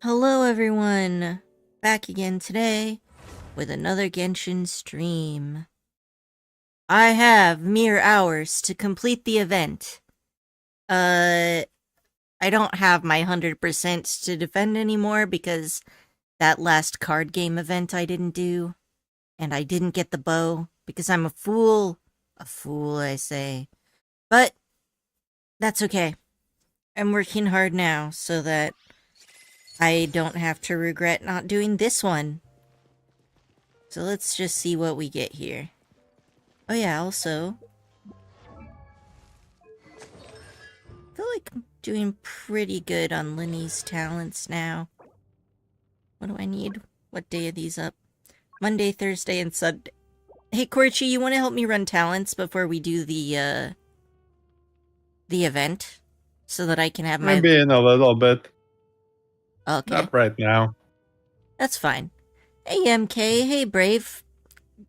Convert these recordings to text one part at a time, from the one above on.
Hello everyone! Back again today with another Genshin stream. I have mere hours to complete the event. I don't have my 100% to defend anymore because that last card game event I didn't do. And I didn't get the bow because I'm a fool. A fool, I say. But that's okay. I'm working hard now so that I don't have to regret not doing this one. So let's just see what we get here. Oh yeah, also, I feel like I'm doing pretty good on Linny's talents now. What do I need? What day are these up? Monday, Thursday, and Sunday. Hey, Corchi, you want to help me run talents before we do the event? So that I can have my... Maybe in a little bit. Okay. Not right now. That's fine. Hey, MK. Hey, Brave.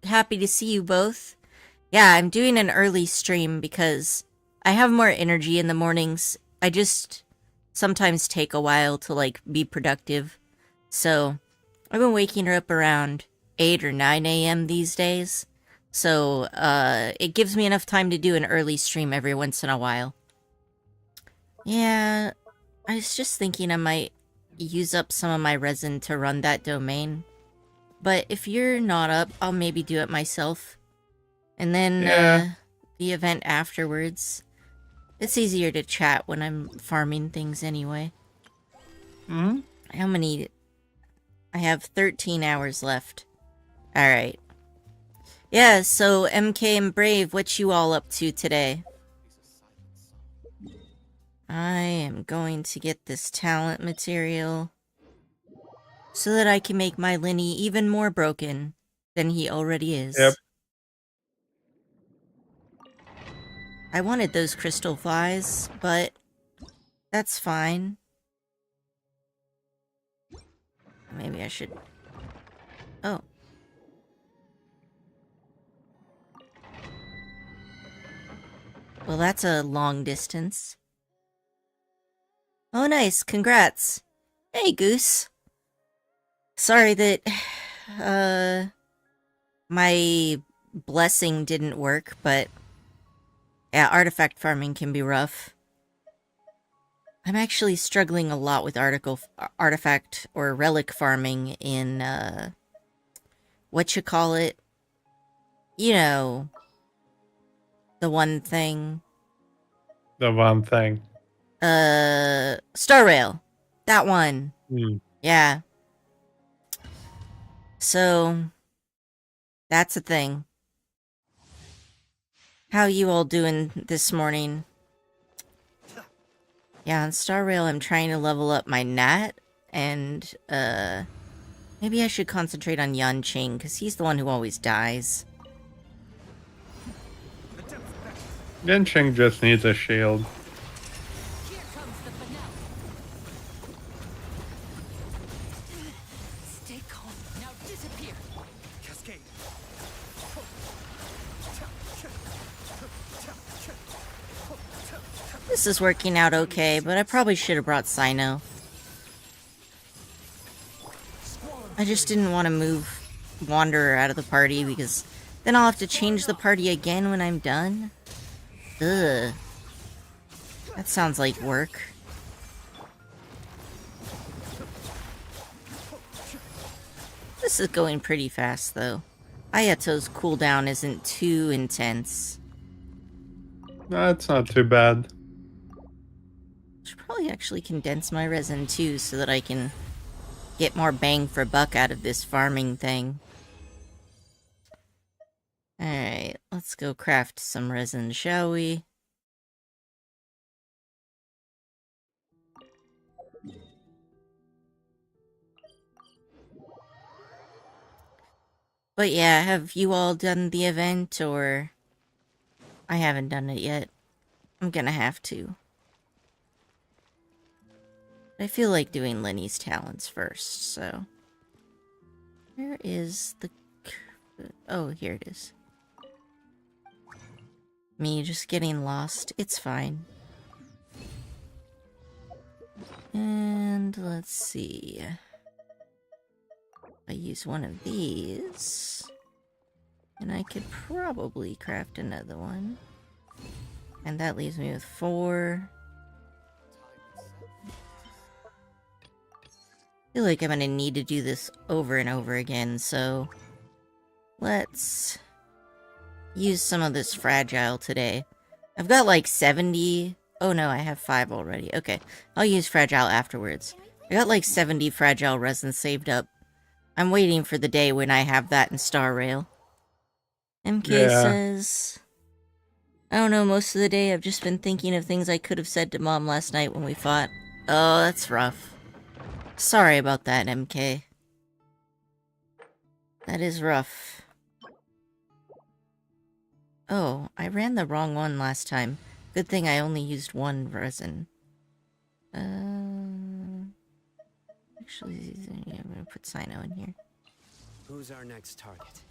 Happy to see you both. Yeah, I'm doing an early stream because I have more energy in the mornings. I just sometimes take a while to, like, be productive. So, I've been waking her up around 8 or 9 a.m. these days. So, it gives me enough time to do an early stream every once in a while. Yeah, I was just thinking I might use up some of my resin to run that domain. But if you're not up, I'll maybe do it myself. And then, the event afterwards. It's easier to chat when I'm farming things anyway. Hmm? How many? I have 13 hours left. Alright. Yeah, so MK and Brave, what you all up to today? I am going to get this talent material so that I can make my Linny even more broken than he already is. Yep. I wanted those crystal flies, but that's fine. Maybe I should... Oh. Well, that's a long distance. Oh, nice. Congrats. Hey, Goose. Sorry that, my blessing didn't work, but yeah, artifact farming can be rough. I'm actually struggling a lot with artifact or relic farming in, whatchamacallit? You know, the one thing. The one thing. Star Rail. That one. Hmm. Yeah. So, that's a thing. How you all doing this morning? Yeah, on Star Rail I'm trying to level up my Nat, and, maybe I should concentrate on Yanqing, because he's the one who always dies. Genshin just needs a shield. Here comes the finale. Stay calm. Now disappear. Cascade. This is working out okay, but I probably should have brought Sino. I just didn't want to move Wanderer out of the party, because then I'll have to change the party again when I'm done. Ugh. That sounds like work. This is going pretty fast, though. Ayato's cooldown isn't too intense. That's not too bad. Should probably actually condense my resin, too, so that I can get more bang for buck out of this farming thing. Alright, let's go craft some resin, shall we? But yeah, have you all done the event, or... I haven't done it yet. I'm gonna have to. I feel like doing Linny's talents first, so... Where is the... Oh, here it is. Me just getting lost. It's fine. And let's see. I use one of these. And I could probably craft another one. And that leaves me with 4. I feel like I'm gonna need to do this over and over again, so let's use some of this fragile today. I've got like 70. Oh no, I have 5 already. Okay, I'll use fragile afterwards. I got like 70 fragile resin saved up. I'm waiting for the day when I have that in Star Rail. MK Yeah. says, I don't know, most of the day I've just been thinking of things I could have said to Mom last night when we fought. Oh, that's rough. Sorry about that, MK. That is rough. Oh, I ran the wrong one last time. Good thing I only used 1 resin. Actually, yeah, I'm gonna put Sino in here. Who's our next target?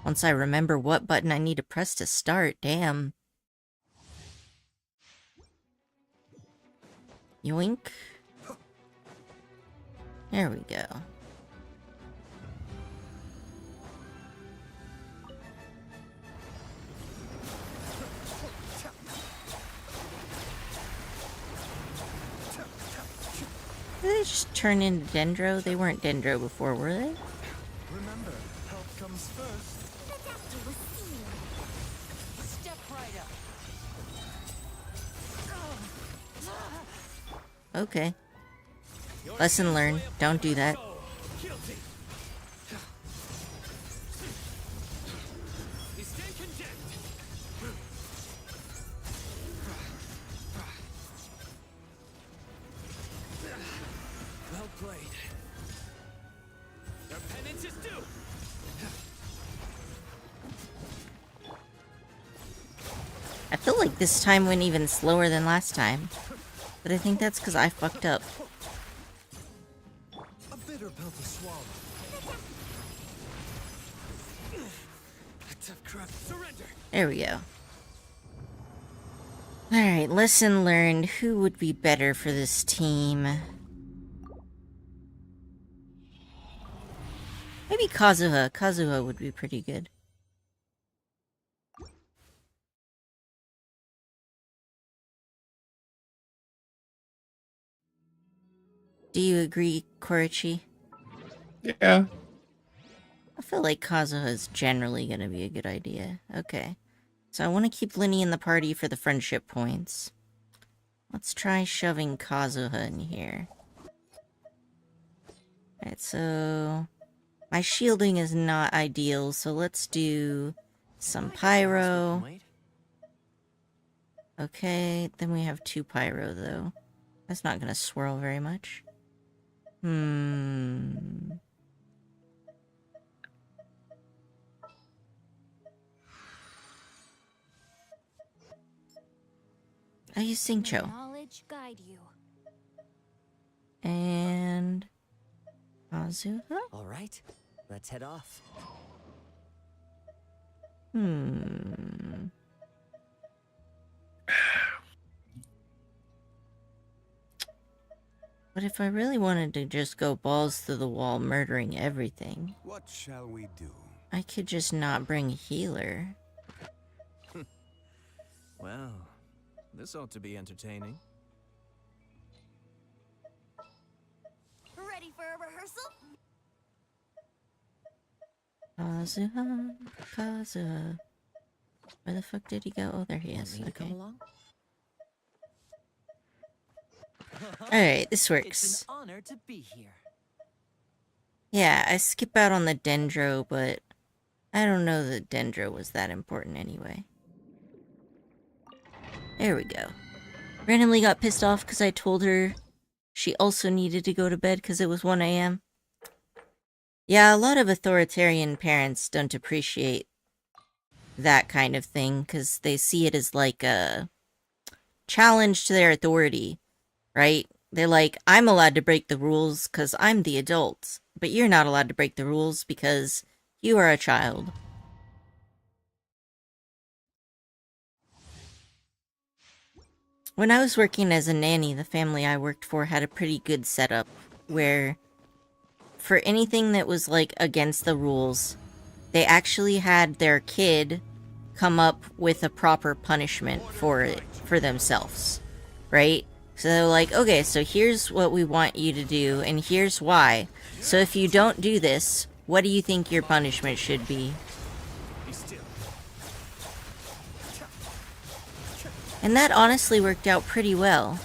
Once I remember what button I need to press to start, damn. Yoink. There we go. Did they just turn into Dendro? They weren't Dendro before, were they? Remember, help comes first. Step right up. Okay. Lesson learned. Don't do that. Guilty. You stand condemned. Well played. Your penance is due. I feel like this time went even slower than last time. But I think that's because I fucked up. A bitter pill to swallow. Tough crap. Surrender. There we go. Alright, lesson learned. Who would be better for this team? Maybe Kazuha. Kazuha would be pretty good. Do you agree, Korichi? Yeah. I feel like Kazuha is generally going to be a good idea. Okay. So I want to keep Linny in the party for the friendship points. Let's try shoving Kazuha in here. Alright, so... my shielding is not ideal, so let's do some pyro. Okay, then we have 2 pyro, though. That's not going to swirl very much. I use Singcho. Knowledge guide you. And... Kazuha? All right, let's head off. But if I really wanted to just go balls to the wall murdering everything, What shall we do? I could just not bring a healer. Well, this ought to be entertaining. Ready for a rehearsal? Kazuha, Kazuha. Where the fuck did he go? Oh, there he is. Want me to come Okay. along? Alright, this It's works. an honor to be here. Yeah, I skip out on the Dendro, but I don't know that Dendro was that important anyway. There we go. Randomly got pissed off because I told her she also needed to go to bed because it was 1 a.m. Yeah, a lot of authoritarian parents don't appreciate that kind of thing because they see it as like a challenge to their authority, right? They're like, I'm allowed to break the rules because I'm the adult, but you're not allowed to break the rules because you are a child. When I was working as a nanny, the family I worked for had a pretty good setup where for anything that was like against the rules, they actually had their kid come up with a proper punishment for it for themselves, right? So they're like, okay, so here's what we want you to do, and here's why. So if you don't do this, what do you think your punishment should be? Be still. And that honestly worked out pretty well.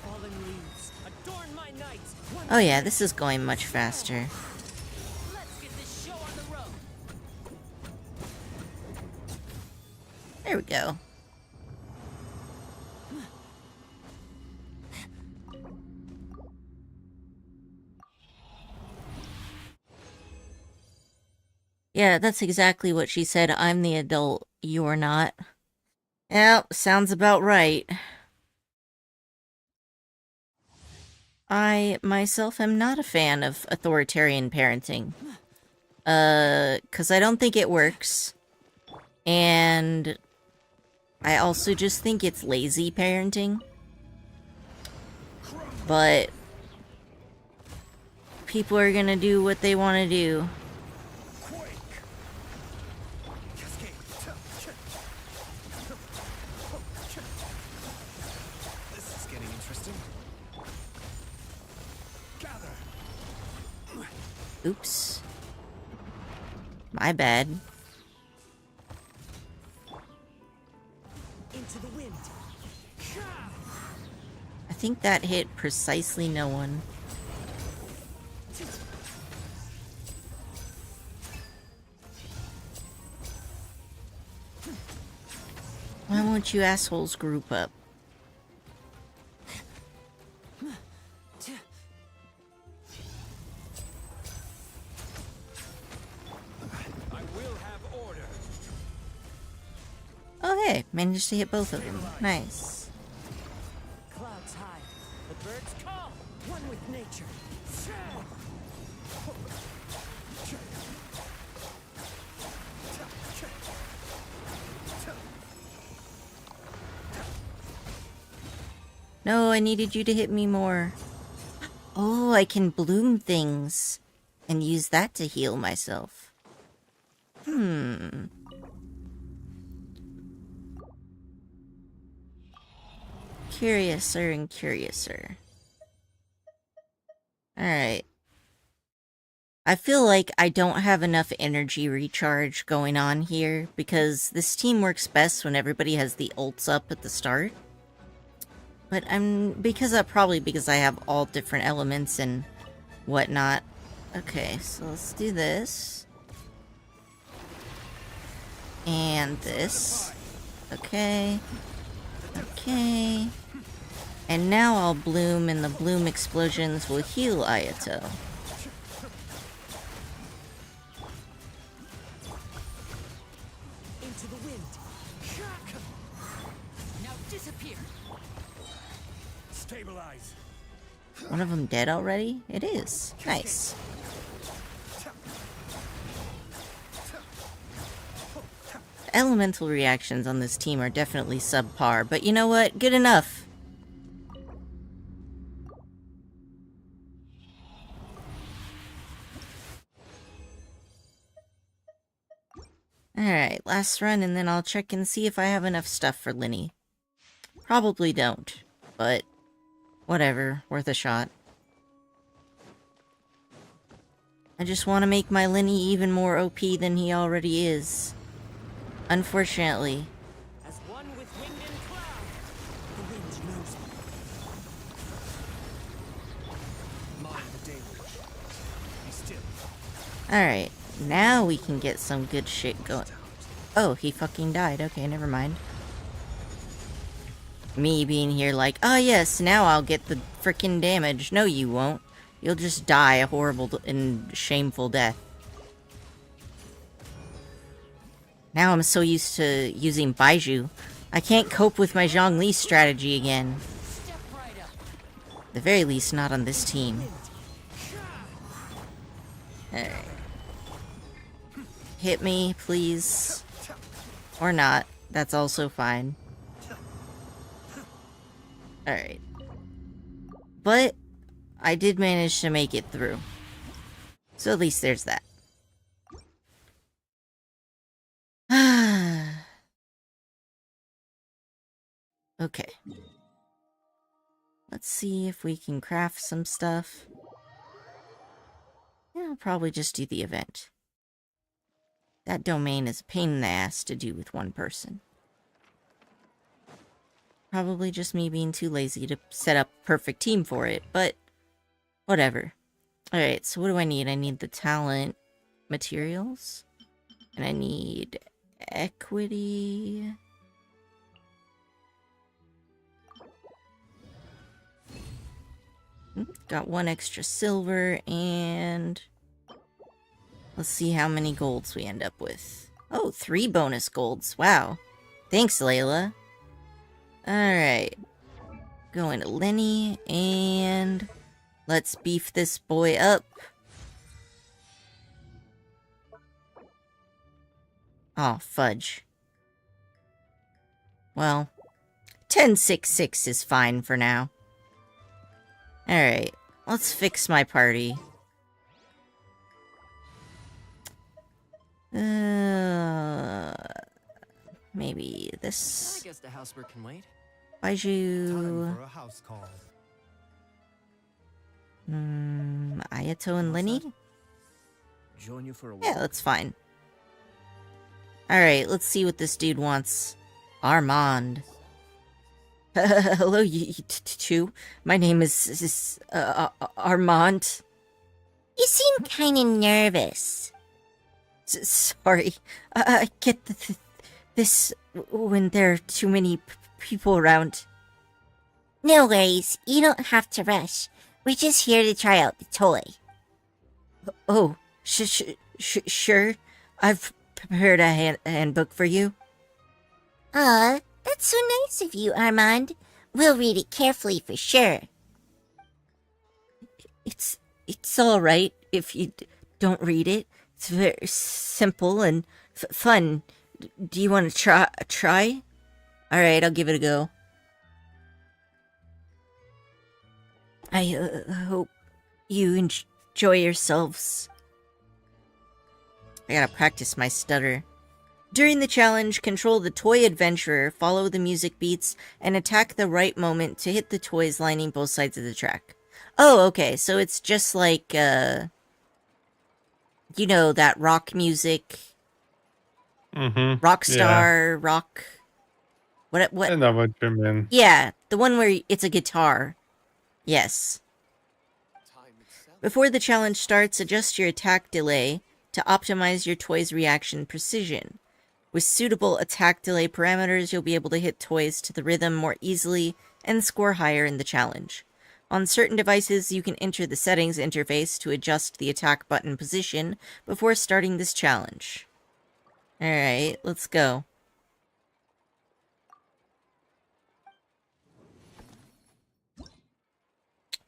Fallen leaves. Adorn my nights. Oh yeah, this is going much faster. Let's get this show on the road. There we go. Yeah, that's exactly what she said. I'm the adult, you're not. Yep, sounds about right. I, myself, am not a fan of authoritarian parenting. 'Cause I don't think it works. And I also just think it's lazy parenting. But people are gonna do what they want to do. This is getting interesting. Gather. Oops. My bad. Into the wind. I think that hit precisely no one. Why won't you assholes group up? I will have order. Oh hey, managed to hit both of them. Nice. Clouds high. The birds call. One with nature. No, I needed you to hit me more. Oh, I can bloom things and use that to heal myself. Curiouser and curiouser. Alright. I feel like I don't have enough energy recharge going on here because this team works best when everybody has the ults up at the start. But probably because I have all different elements and whatnot. Okay, so let's do this. And this. Okay. Okay. And now I'll bloom and the bloom explosions will heal Ayato. Into the wind. Now disappear. Stabilize. One of them dead already? It is. Nice. Elemental reactions on this team are definitely subpar, but you know what? Good enough. Alright, last run and then I'll check and see if I have enough stuff for Linny. Probably don't, but whatever, worth a shot. I just want to make my Linny even more OP than he already is. Unfortunately. As one with wind and cloud. The wind knows me. Mind the deluge. Be still. Alright, now we can get some good shit going. Oh, he fucking died. Okay, never mind. Me being here like, oh yes, now I'll get the frickin' damage. No, you won't. You'll just die a horrible and shameful death. Now I'm so used to using Baiju, I can't cope with my Zhongli strategy again. Step right up. At the very least, not on this team. Alright. Hit me, please. Or not. That's also fine. Alright. But I did manage to make it through. So at least there's that. Okay. Let's see if we can craft some stuff. Yeah, I'll probably just do the event. That domain is a pain in the ass to do with one person. Probably just me being too lazy to set up a perfect team for it, but whatever. Alright, so what do I need? I need the talent materials. And I need equity. Got 1 extra silver, and let's see how many golds we end up with. Oh, 3 bonus golds. Wow. Thanks, Layla. Alright. Going to Lenny, and let's beef this boy up. Oh, fudge. Well, 1066 is fine for now. Alright, let's fix my party. Maybe I this. guess the housework can wait. Baiju. Time for a house call. Ayato and Lenny? Join you for a walk. Yeah, that's fine. Alright, let's see what this dude wants. Armand. Hello, you two. My name is Armand. You seem kinda nervous. Sorry. I get this when there are too many people around. No worries, you don't have to rush. We're just here to try out the toy. Oh, sure. I've prepared a handbook for you. Aw, that's so nice of you, Armand. We'll read it carefully for sure. It's all right if you don't read it. It's very simple and fun. Do you want to try? All right, I'll give it a go. I hope you enjoy yourselves. I gotta practice my stutter. During the challenge, control the toy adventurer, follow the music beats, and attack the right moment to hit the toys lining both sides of the track. Oh, okay, so it's just like, you know, that rock music. Mm-hmm. Rockstar, rock... I What? know what you mean. Yeah, the one where it's a guitar. Yes. Before the challenge starts, adjust your attack delay to optimize your toy's reaction precision. With suitable attack delay parameters, you'll be able to hit toys to the rhythm more easily and score higher in the challenge. On certain devices, you can enter the settings interface to adjust the attack button position before starting this challenge. Alright, let's go.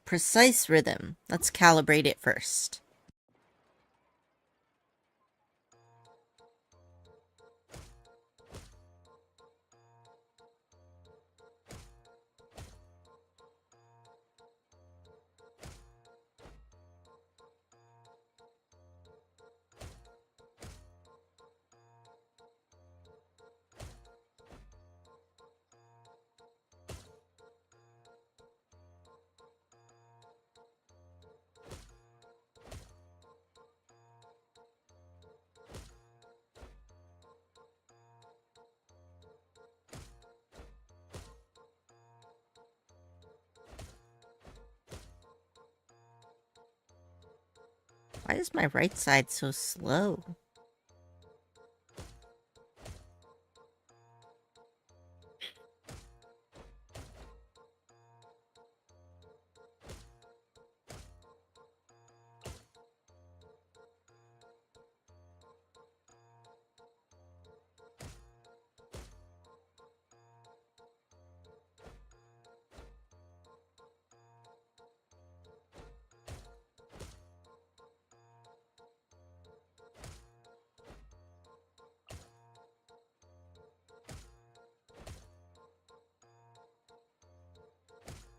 Precise rhythm. Let's calibrate it first. Why is my right side so slow?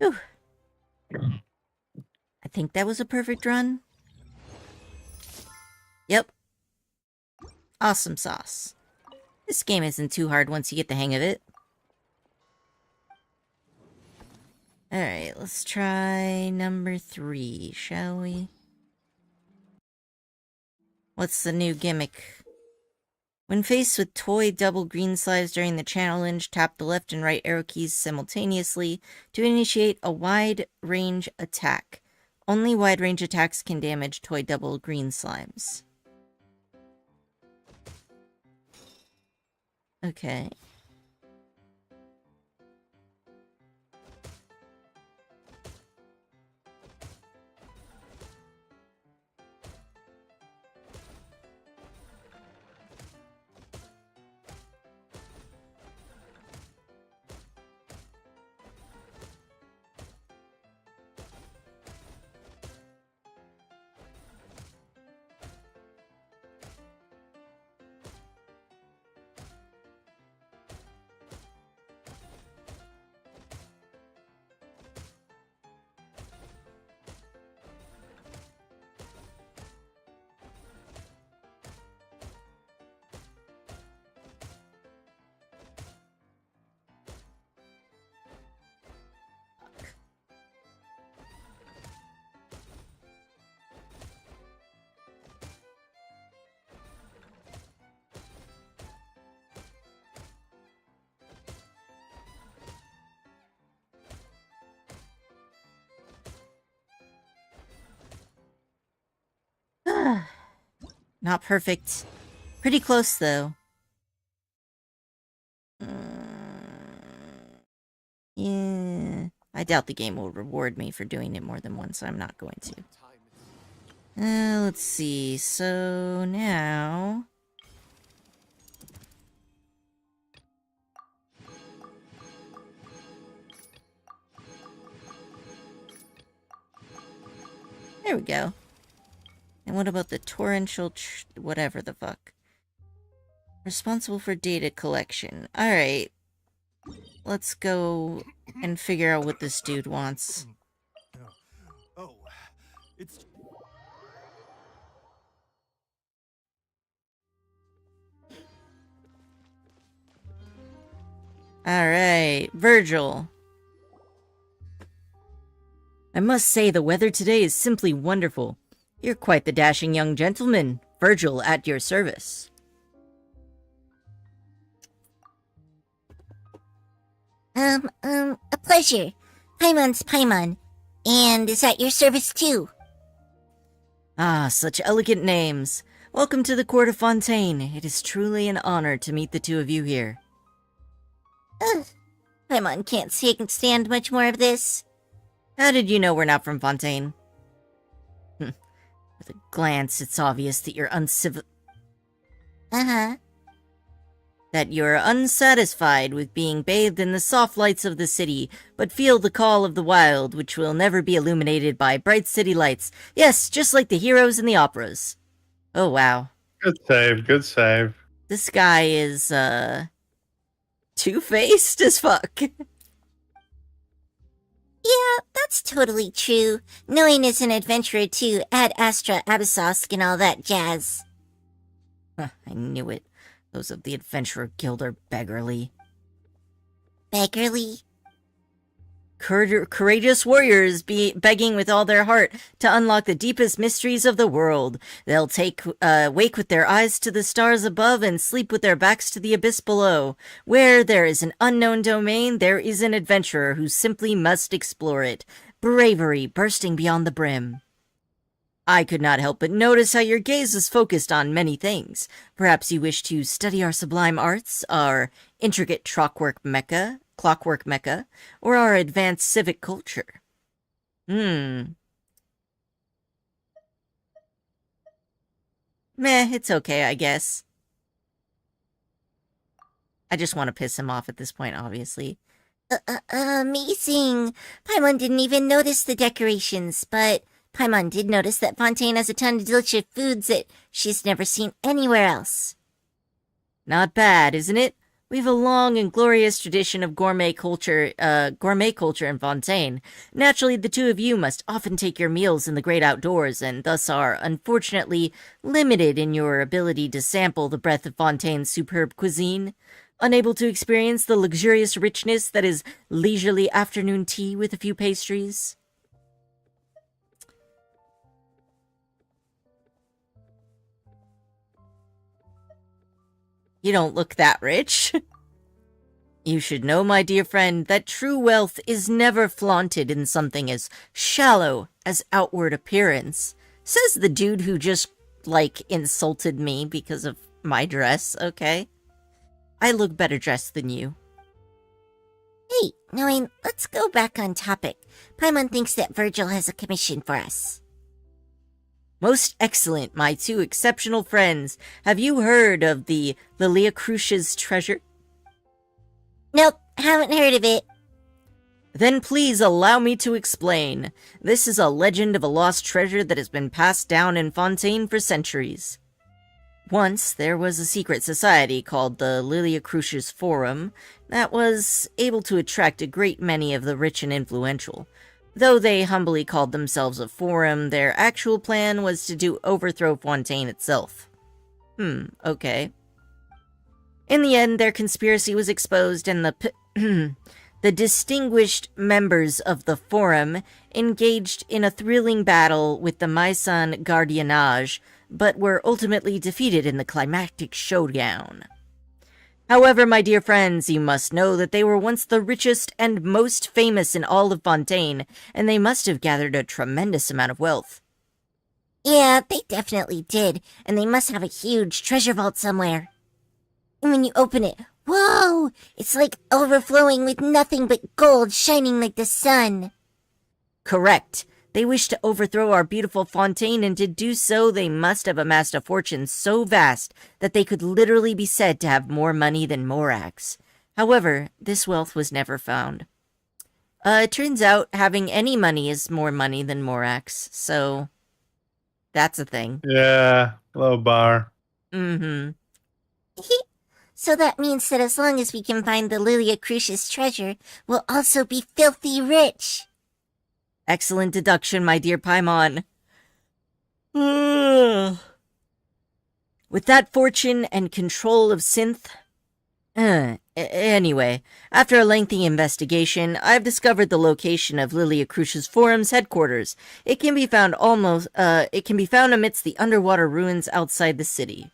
Whew. I think that was a perfect run. Yep. Awesome sauce. This game isn't too hard once you get the hang of it. Alright, let's try number 3, shall we? What's the new gimmick? When faced with toy double green slides during the challenge, tap the left and right arrow keys simultaneously to initiate a wide-range attack. Only wide-range attacks can damage toy double green slimes. Okay. Not perfect. Pretty close, though. Yeah. I doubt the game will reward me for doing it more than once, so I'm not going to. Let's see. So now... There we go. And what about the torrential whatever the fuck? Responsible for data collection. Alright. Let's go and figure out what this dude wants. Oh, it's Alright, Virgil. I must say the weather today is simply wonderful. You're quite the dashing young gentleman. Virgil at your service. A pleasure. Paimon's Paimon. And is at your service too. Ah, such elegant names. Welcome to the court of Fontaine. It is truly an honor to meet the two of you here. Paimon can't stand much more of this. How did you know we're not from Fontaine? With a glance, it's obvious that you're Uh-huh. that you're unsatisfied with being bathed in the soft lights of the city, but feel the call of the wild, which will never be illuminated by bright city lights. Yes, just like the heroes in the operas. Oh, wow. Good save, good save. This guy is, two-faced as fuck. Yeah, that's totally true. Knowing is an adventurer too, ad astra abyssosk and all that jazz. I knew it. Those of the Adventurer Guild are beggarly. Beggarly? Courageous warriors begging with all their heart to unlock the deepest mysteries of the world. They'll wake with their eyes to the stars above and sleep with their backs to the abyss below. Where there is an unknown domain, there is an adventurer who simply must explore it. Bravery bursting beyond the brim. I could not help but notice how your gaze is focused on many things. Perhaps you wish to study our sublime arts, our intricate clockwork mecha, or our advanced civic culture. Meh, it's okay, I guess. I just want to piss him off at this point, obviously. Amazing. Paimon didn't even notice the decorations, but Paimon did notice that Fontaine has a ton of delicious foods that she's never seen anywhere else. Not bad, isn't it? We have a long and glorious tradition of gourmet culture in Fontaine. Naturally, the two of you must often take your meals in the great outdoors, and thus are, unfortunately, limited in your ability to sample the breadth of Fontaine's superb cuisine. Unable to experience the luxurious richness that is leisurely afternoon tea with a few pastries. You don't look that rich. You should know, my dear friend, that true wealth is never flaunted in something as shallow as outward appearance. Says the dude who just, insulted me because of my dress, okay? I look better dressed than you. Hey, knowing, let's go back on topic. Paimon thinks that Virgil has a commission for us. Most excellent, my two exceptional friends. Have you heard of the Lilia Crucia's treasure? Nope, haven't heard of it. Then please allow me to explain. This is a legend of a lost treasure that has been passed down in Fontaine for centuries. Once, there was a secret society called the Lilia Crucia's Forum that was able to attract a great many of the rich and influential. Though they humbly called themselves a forum, their actual plan was to overthrow Fontaine itself. Okay. In the end, their conspiracy was exposed and the distinguished members of the forum engaged in a thrilling battle with the Maisan Gardiennage, but were ultimately defeated in the climactic showdown. However, my dear friends, you must know that they were once the richest and most famous in all of Fontaine, and they must have gathered a tremendous amount of wealth. Yeah, they definitely did, and they must have a huge treasure vault somewhere. And when you open it, whoa! It's like overflowing with nothing but gold shining like the sun. Correct. They wish to overthrow our beautiful Fontaine, and to do so, they must have amassed a fortune so vast that they could literally be said to have more money than Morax. However, this wealth was never found. It turns out having any money is more money than Morax, so that's a thing. Yeah, low bar. Mm-hmm. So that means that as long as we can find the Lilia Crucia's treasure, we'll also be filthy rich. Excellent deduction, my dear Paimon. With that fortune and control of Synth... Anyway, after a lengthy investigation, I've discovered the location of Lilia Crucia's Forum's headquarters. It can be found amidst the underwater ruins outside the city.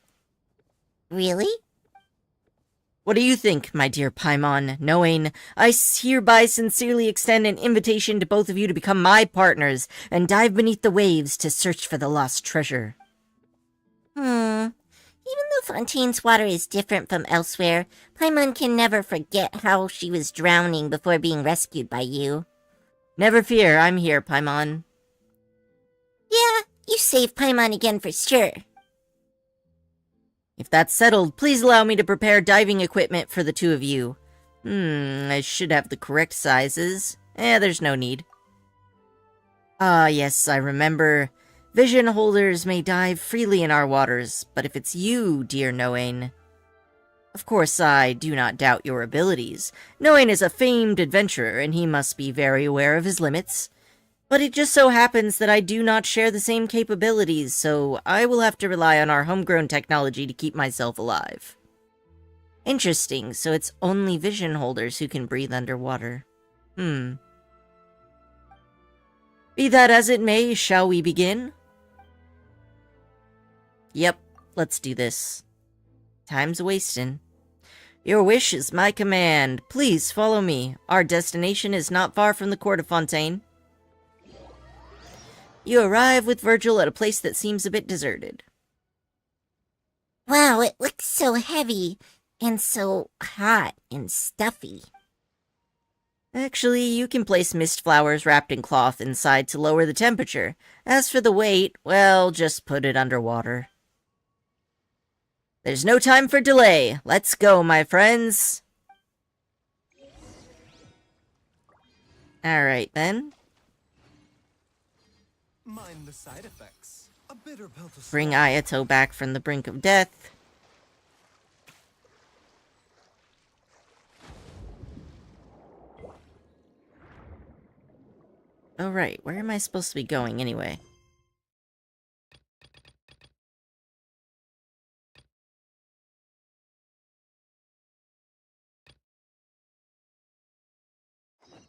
Really? What do you think, my dear Paimon? Knowing, I hereby sincerely extend an invitation to both of you to become my partners and dive beneath the waves to search for the lost treasure. Even though Fontaine's water is different from elsewhere, Paimon can never forget how she was drowning before being rescued by you. Never fear, I'm here, Paimon. Yeah, you saved Paimon again for sure. If that's settled, please allow me to prepare diving equipment for the two of you. I should have the correct sizes. There's no need. Ah, yes, I remember. Vision holders may dive freely in our waters, but if it's you, dear Noain... Of course, I do not doubt your abilities. Noain is a famed adventurer, and he must be very aware of his limits. But it just so happens that I do not share the same capabilities, so I will have to rely on our homegrown technology to keep myself alive. Interesting, so it's only vision holders who can breathe underwater. Be that as it may, shall we begin? Yep, let's do this. Time's wasting. Your wish is my command. Please follow me. Our destination is not far from the court of Fontaine. You arrive with Virgil at a place that seems a bit deserted. Wow, it looks so heavy, and so hot and stuffy. Actually, you can place mist flowers wrapped in cloth inside to lower the temperature. As for the weight, well, just put it underwater. There's no time for delay. Let's go, my friends. Alright, then. Mind the side effects. A bitter pill to Bring swallow. Ayato back from the brink of death. Oh, right. Where am I supposed to be going anyway?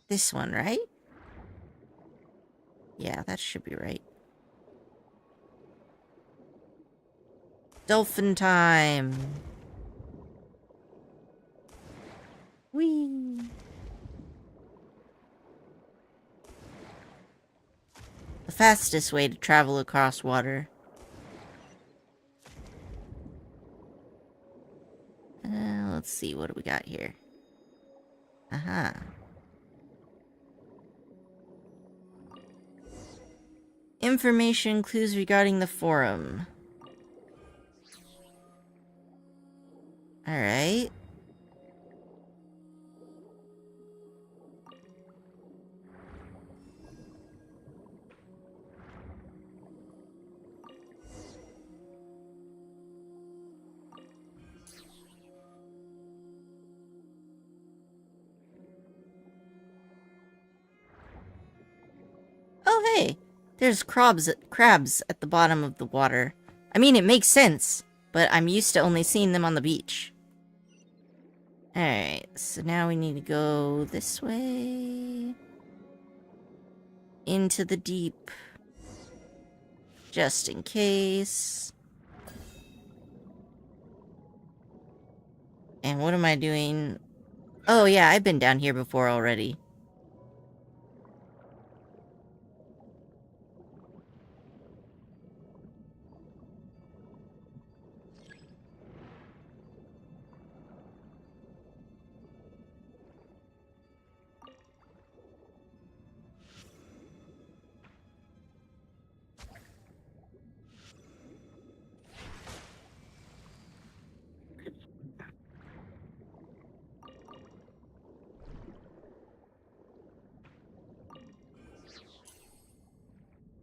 This one, right? Yeah, that should be right. Dolphin time! Whee! The fastest way to travel across water. Let's see, what do we got here? Aha. Information clues regarding the forum. Alright. Oh, hey! There's crabs at the bottom of the water. I mean, it makes sense, but I'm used to only seeing them on the beach. Alright, so now we need to go this way. Into the deep. Just in case. And what am I doing? Oh yeah, I've been down here before already.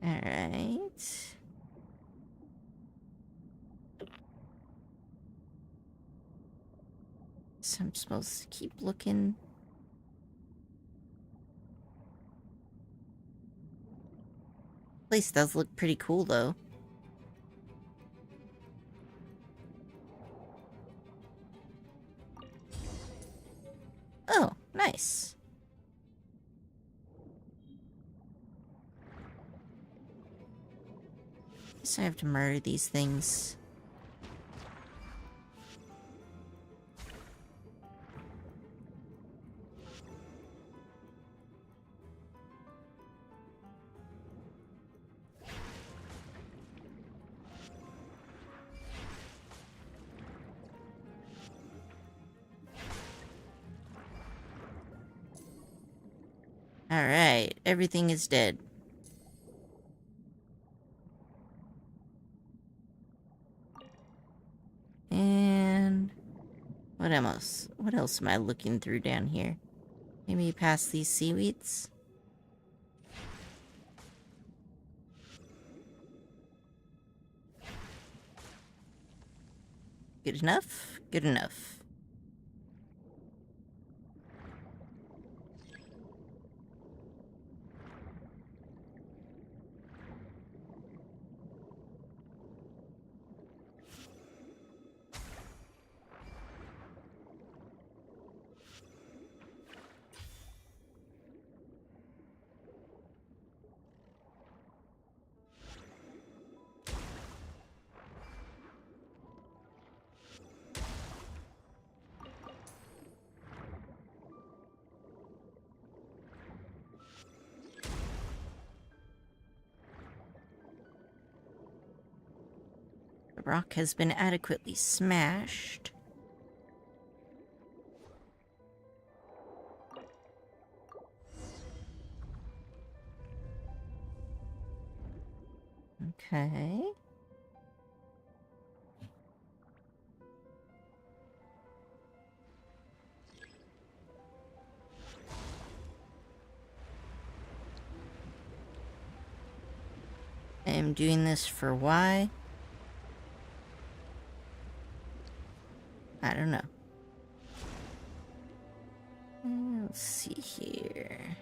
Alright. So I'm supposed to keep looking. Place does look pretty cool though. Oh, nice. Guess I have to murder these things. Alright, everything is dead. And what else? What else am I looking through down here? Maybe past these seaweeds? Good enough? Good enough. The rock has been adequately smashed. Okay. I am doing this for why? I don't know. Let's see here.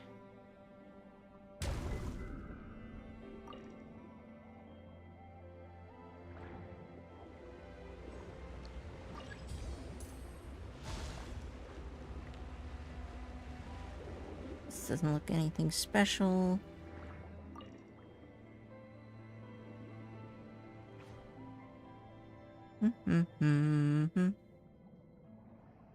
This doesn't look anything special. Wonder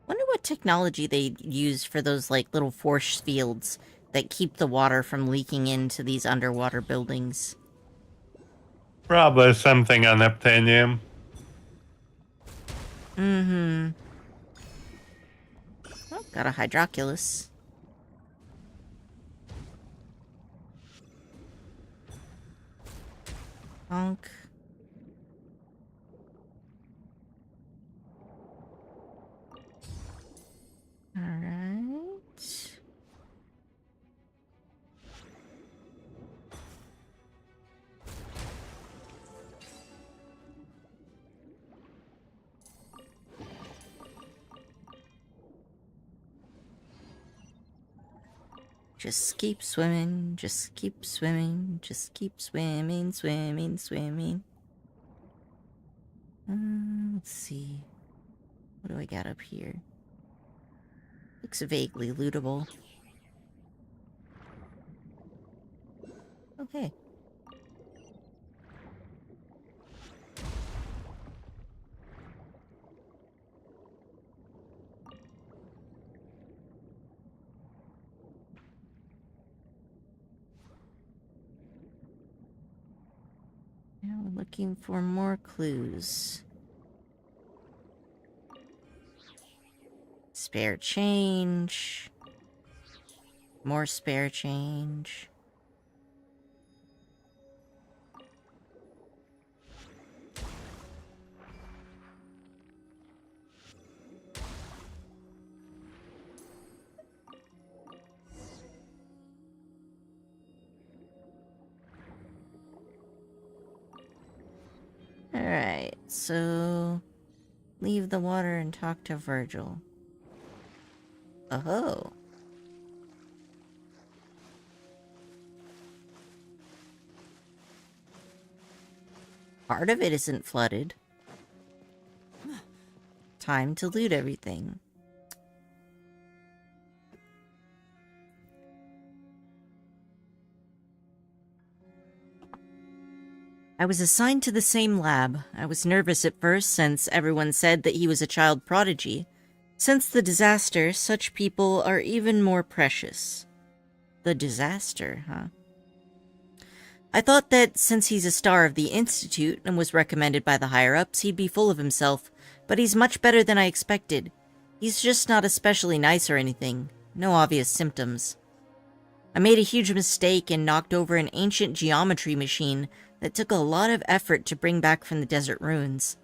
what technology they use for those, like, little force fields that keep the water from leaking into these underwater buildings. Probably something on Neptunium. Oh, got a hydroculus. Honk. Alright. Just keep swimming, just keep swimming, just keep swimming, swimming, swimming. Let's see. What do I got up here? Looks vaguely lootable. Okay. Now we're looking for more clues. Spare change. More spare change. Alright, so leave the water and talk to Virgil. Oh. Part of it isn't flooded. Time to loot everything. I was assigned to the same lab. I was nervous at first since everyone said that he was a child prodigy. Since the disaster, such people are even more precious. The disaster, huh? I thought that since he's a star of the Institute and was recommended by the higher-ups, he'd be full of himself, but he's much better than I expected. He's just not especially nice or anything. No obvious symptoms. I made a huge mistake and knocked over an ancient geometry machine that took a lot of effort to bring back from the desert ruins.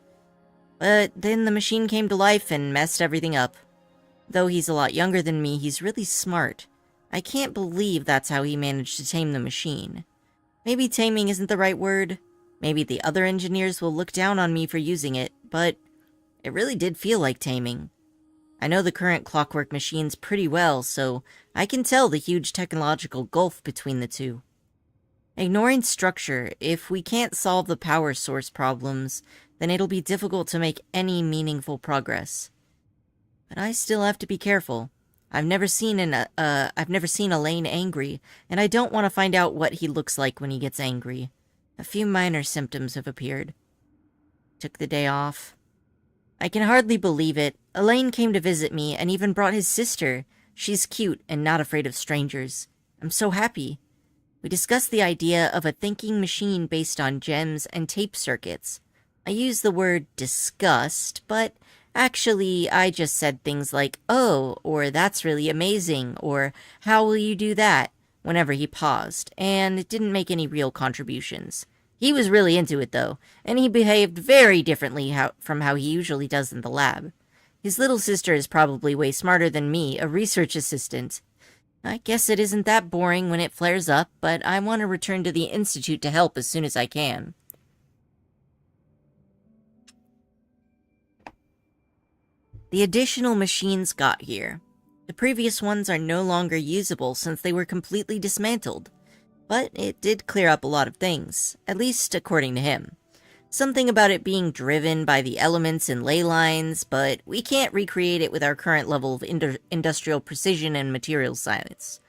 But then the machine came to life and messed everything up. Though he's a lot younger than me, he's really smart. I can't believe that's how he managed to tame the machine. Maybe taming isn't the right word. Maybe the other engineers will look down on me for using it, but it really did feel like taming. I know the current clockwork machines pretty well, so I can tell the huge technological gulf between the two. Ignoring structure, if we can't solve the power source problems, then it'll be difficult to make any meaningful progress. But I still have to be careful. I've never seen Elaine angry, and I don't want to find out what he looks like when he gets angry. A few minor symptoms have appeared. Took the day off. I can hardly believe it. Elaine came to visit me and even brought his sister. She's cute and not afraid of strangers. I'm so happy. We discussed the idea of a thinking machine based on gems and tape circuits. I use the word discussed, but actually I just said things like, oh, or that's really amazing, or how will you do that, whenever he paused, and it didn't make any real contributions. He was really into it, though, and he behaved very differently from how he usually does in the lab. His little sister is probably way smarter than me, a research assistant. I guess it isn't that boring when it flares up, but I want to return to the Institute to help as soon as I can. The additional machines got here. The previous ones are no longer usable since they were completely dismantled. But it did clear up a lot of things, at least according to him. Something about it being driven by the elements and ley lines, but we can't recreate it with our current level of industrial precision and material science.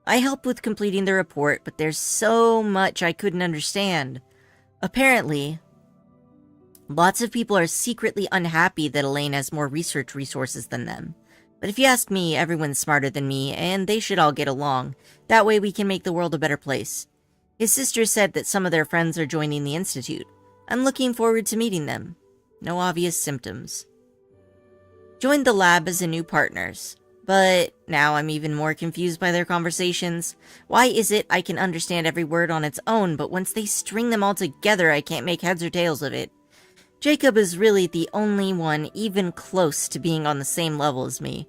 I helped with completing the report, but there's so much I couldn't understand. Apparently, lots of people are secretly unhappy that Elaine has more research resources than them. But if you ask me, everyone's smarter than me, and they should all get along. That way we can make the world a better place. His sister said that some of their friends are joining the Institute. I'm looking forward to meeting them. No obvious symptoms. Joined the lab as a new partners. But now I'm even more confused by their conversations. Why is it I can understand every word on its own, but once they string them all together, I can't make heads or tails of it? Jacob is really the only one even close to being on the same level as me.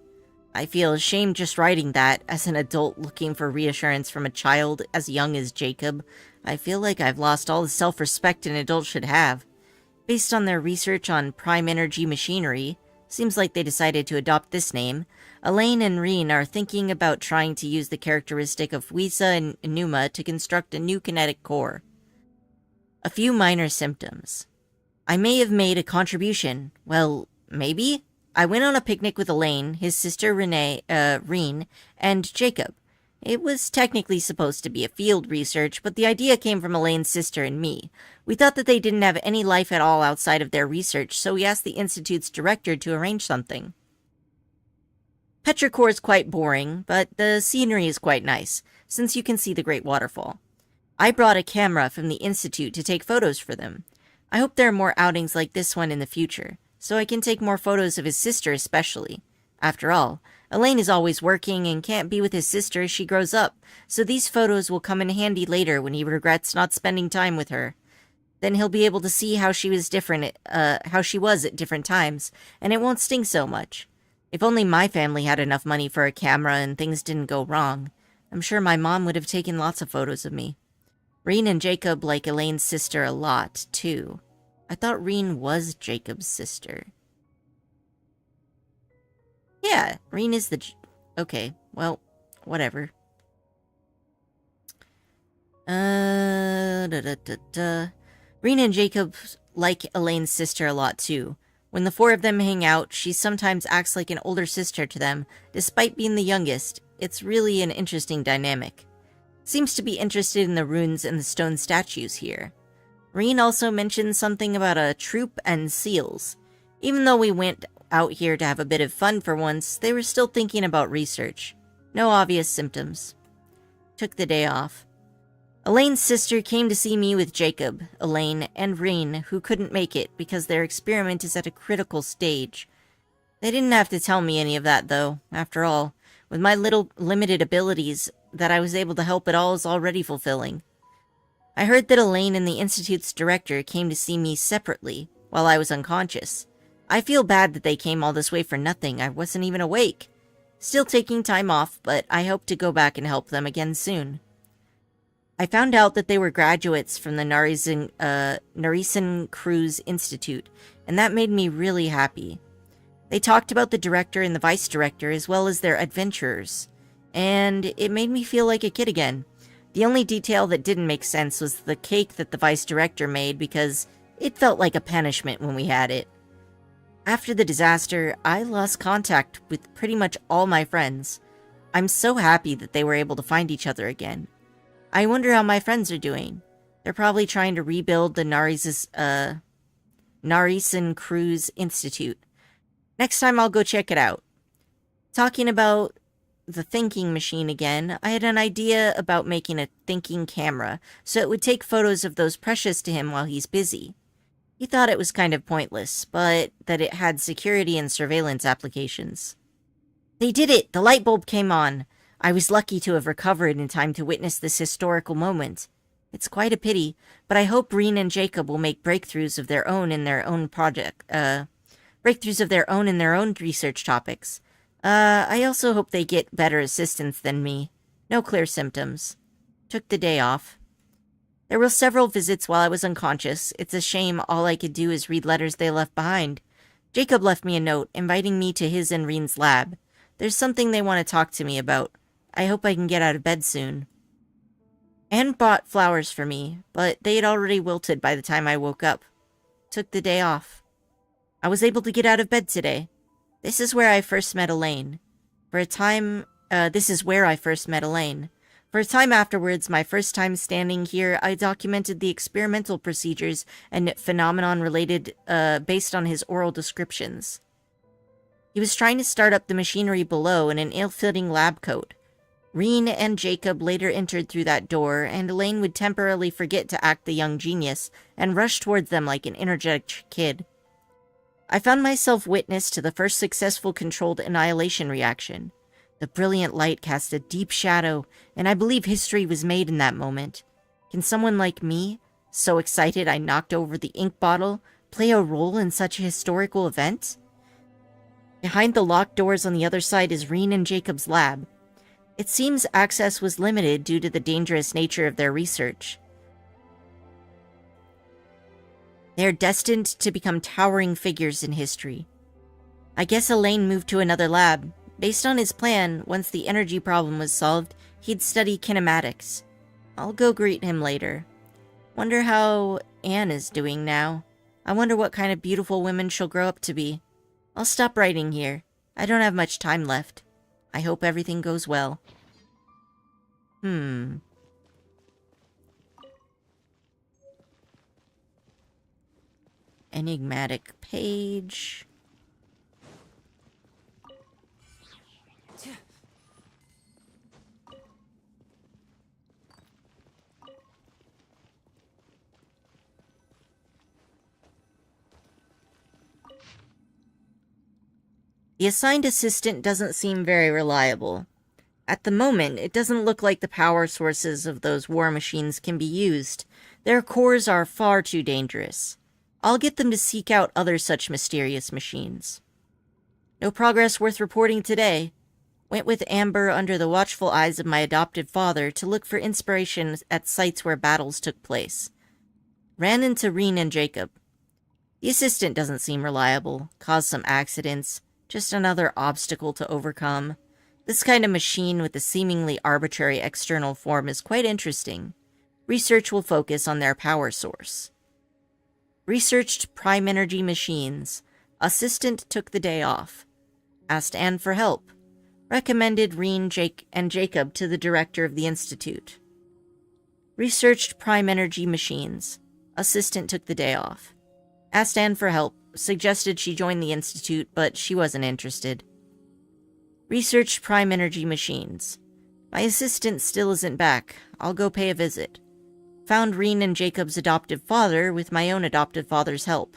I feel ashamed just writing that, as an adult looking for reassurance from a child as young as Jacob. I feel like I've lost all the self-respect an adult should have. Based on their research on prime energy machinery, seems like they decided to adopt this name. Elaine and Reen are thinking about trying to use the characteristic of Wisa and Numa to construct a new kinetic core. A few minor symptoms. I may have made a contribution. Well, maybe? I went on a picnic with Elaine, his sister Reen, and Jacob. It was technically supposed to be a field research, but the idea came from Elaine's sister and me. We thought that they didn't have any life at all outside of their research, so we asked the Institute's director to arrange something. Petrichor is quite boring, but the scenery is quite nice, since you can see the Great Waterfall. I brought a camera from the Institute to take photos for them. I hope there are more outings like this one in the future, so I can take more photos of his sister especially. After all, Elaine is always working and can't be with his sister as she grows up, so these photos will come in handy later when he regrets not spending time with her. Then he'll be able to see how she was at different times, and it won't sting so much. If only my family had enough money for a camera and things didn't go wrong, I'm sure my mom would have taken lots of photos of me. Reen and Jacob like Elaine's sister a lot, too. I thought Reen was Jacob's sister. Yeah, Reen is the... Okay, well, whatever. Reen and Jacob like Elaine's sister a lot, too. When the four of them hang out, she sometimes acts like an older sister to them, despite being the youngest. It's really an interesting dynamic. Seems to be interested in the runes and the stone statues here. Reen also mentioned something about a troop and seals. Even though we went out here to have a bit of fun for once, they were still thinking about research. No obvious symptoms. Took the day off. Elaine's sister came to see me with Jacob, Elaine, and Reen, who couldn't make it because their experiment is at a critical stage. They didn't have to tell me any of that, though. After all, with my little limited abilities, that I was able to help at all is already fulfilling. I heard that Elaine and the Institute's director came to see me separately, while I was unconscious. I feel bad that they came all this way for nothing. I wasn't even awake. Still taking time off, but I hope to go back and help them again soon. I found out that they were graduates from the Narisen Cruise Institute, and that made me really happy. They talked about the director and the vice director as well as their adventurers, and it made me feel like a kid again. The only detail that didn't make sense was the cake that the vice director made because it felt like a punishment when we had it. After the disaster, I lost contact with pretty much all my friends. I'm so happy that they were able to find each other again. I wonder how my friends are doing. They're probably trying to rebuild the Narisen Cruise Institute. Next time I'll go check it out. Talking about the thinking machine again, I had an idea about making a thinking camera, so it would take photos of those precious to him while he's busy. He thought it was kind of pointless, but that it had security and surveillance applications. They did it! The light bulb came on! I was lucky to have recovered in time to witness this historical moment. It's quite a pity, but I hope Reen and Jacob will make breakthroughs of their own in their own research topics. I also hope they get better assistance than me. No clear symptoms. Took the day off. There were several visits while I was unconscious. It's a shame all I could do is read letters they left behind. Jacob left me a note, inviting me to his and Reen's lab. There's something they want to talk to me about. I hope I can get out of bed soon. Anne bought flowers for me, but they had already wilted by the time I woke up. Took the day off. I was able to get out of bed today. This is where I first met Elaine. This is where I first met Elaine. For a time afterwards, my first time standing here, I documented the experimental procedures and phenomenon related, based on his oral descriptions. He was trying to start up the machinery below in an ill-fitting lab coat. Reen and Jacob later entered through that door, and Elaine would temporarily forget to act the young genius and rush towards them like an energetic kid. I found myself witness to the first successful controlled annihilation reaction. The brilliant light cast a deep shadow, and I believe history was made in that moment. Can someone like me, so excited I knocked over the ink bottle, play a role in such a historical event? Behind the locked doors on the other side is Reen and Jacob's lab. It seems access was limited due to the dangerous nature of their research. They are destined to become towering figures in history. I guess Elaine moved to another lab. Based on his plan, once the energy problem was solved, he'd study kinematics. I'll go greet him later. Wonder how Anne is doing now. I wonder what kind of beautiful woman she'll grow up to be. I'll stop writing here. I don't have much time left. I hope everything goes well. Enigmatic page. The assigned assistant doesn't seem very reliable. At the moment, it doesn't look like the power sources of those war machines can be used. Their cores are far too dangerous. I'll get them to seek out other such mysterious machines. No progress worth reporting today. Went with Amber under the watchful eyes of my adopted father to look for inspiration at sites where battles took place. Ran into Reen and Jacob. The assistant doesn't seem reliable, caused some accidents, just another obstacle to overcome. This kind of machine with a seemingly arbitrary external form is quite interesting. Research will focus on their power source. Researched prime energy machines. Assistant took the day off. Asked Anne for help. Recommended Reen, Jake, and Jacob to the director of the institute. Researched prime energy machines. Assistant took the day off. Asked Anne for help. Suggested she join the institute, but she wasn't interested. Researched prime energy machines. My assistant still isn't back. I'll go pay a visit. Found Reen and Jacob's adoptive father with my own adoptive father's help.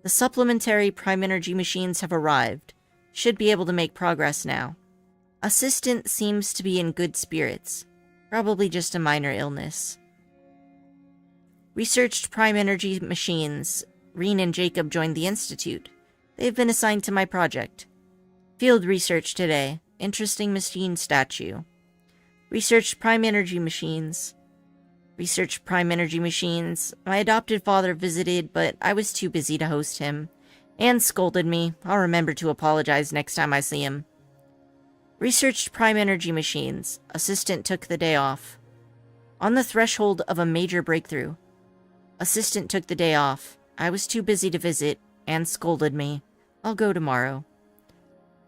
The supplementary prime energy machines have arrived. Should be able to make progress now. Assistant seems to be in good spirits. Probably just a minor illness. Researched prime energy machines. Reen and Jacob joined the institute. They've been assigned to my project. Field research today. Interesting machine statue. Researched prime energy machines. Researched prime energy machines. My adopted father visited, but I was too busy to host him. Anne scolded me. I'll remember to apologize next time I see him. Researched prime energy machines. Assistant took the day off. On the threshold of a major breakthrough. Assistant took the day off. I was too busy to visit. Anne scolded me. I'll go tomorrow.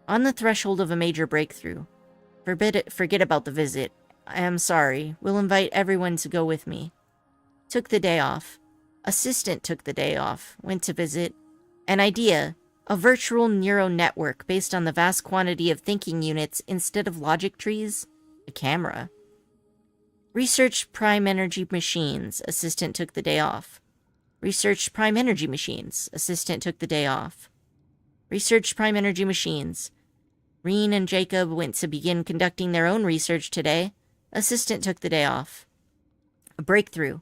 On the threshold of a major breakthrough. Forget about the visit. I am sorry. We'll invite everyone to go with me. Took the day off. Assistant took the day off. Went to visit. An idea. A virtual neural network based on the vast quantity of thinking units instead of logic trees. A camera. Researched prime energy machines. Assistant took the day off. Researched prime energy machines. Assistant took the day off. Researched prime energy machines. Reen and Jacob went to begin conducting their own research today. Assistant took the day off. A breakthrough.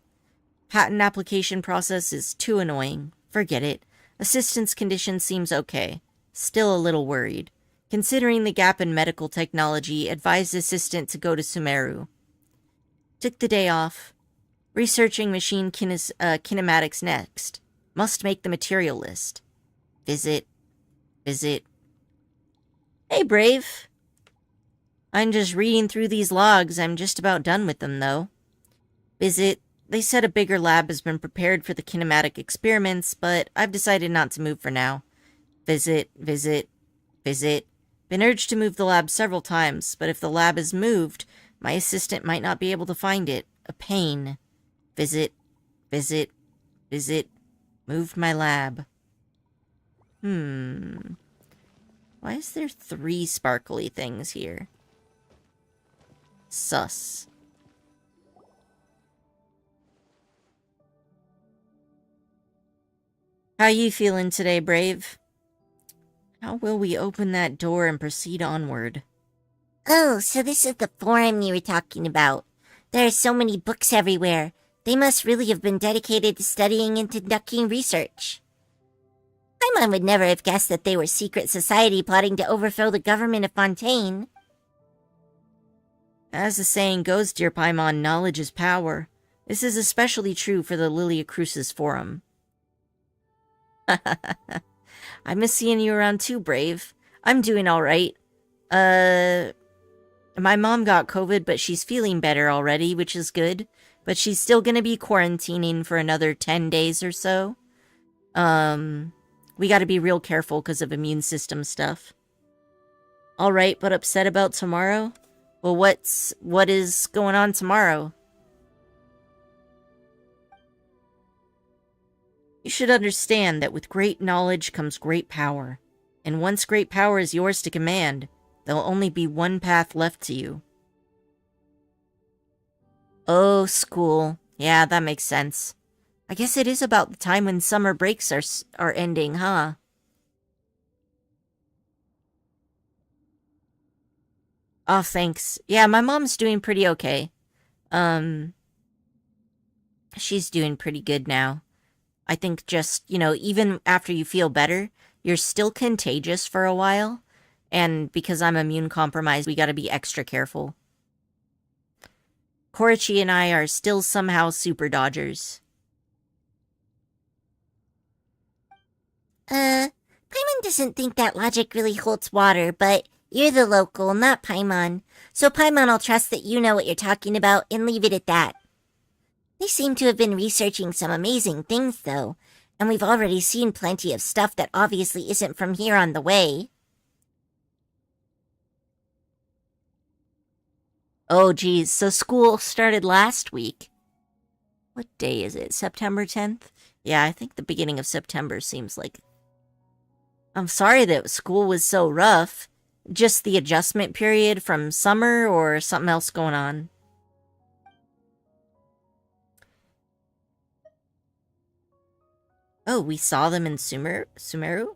Patent application process is too annoying. Forget it. Assistant's condition seems okay. Still a little worried. Considering the gap in medical technology, advised assistant to go to Sumeru. Took the day off. Researching machine kinematics next. Must make the material list. Visit. Hey, Brave. I'm just reading through these logs. I'm just about done with them, though. Visit. They said a bigger lab has been prepared for the kinematic experiments, but I've decided not to move for now. Visit. Been urged to move the lab several times, but if the lab is moved, My assistant might not be able to find it. A pain. Visit. Visit. Visit. Moved my lab. Why is there 3 sparkly things here? Sus. How you feeling today, Brave? How will we open that door and proceed onward? Oh, so this is the forum you were talking about. There are so many books everywhere. They must really have been dedicated to studying and conducting research. Paimon would never have guessed that they were secret society plotting to overthrow the government of Fontaine. As the saying goes, dear Paimon, knowledge is power. This is especially true for the Lilia Crucis Forum. I miss seeing you around too, Brave. I'm doing alright. My mom got COVID, but she's feeling better already, which is good. But she's still gonna be quarantining for another 10 days or so. We gotta be real careful because of immune system stuff. Alright, but upset about tomorrow? Well, what is going on tomorrow? You should understand that with great knowledge comes great power. And once great power is yours to command, there'll only be one path left to you. Oh, school. Yeah, that makes sense. I guess it is about the time when summer breaks are ending, huh? Oh, thanks. Yeah, my mom's doing pretty okay. She's doing pretty good now. I think just, even after you feel better, you're still contagious for a while. And because I'm immune compromised, we gotta be extra careful. Korichi and I are still somehow super dodgers. Paimon doesn't think that logic really holds water, but you're the local, not Paimon. So Paimon will trust that you know what you're talking about and leave it at that. They seem to have been researching some amazing things, though, and we've already seen plenty of stuff that obviously isn't from here on the way. Oh, geez, so school started last week. What day is it? September 10th? Yeah, I think the beginning of September seems like... I'm sorry that school was so rough. Just the adjustment period from summer or something else going on? Oh, we saw them in Sumeru?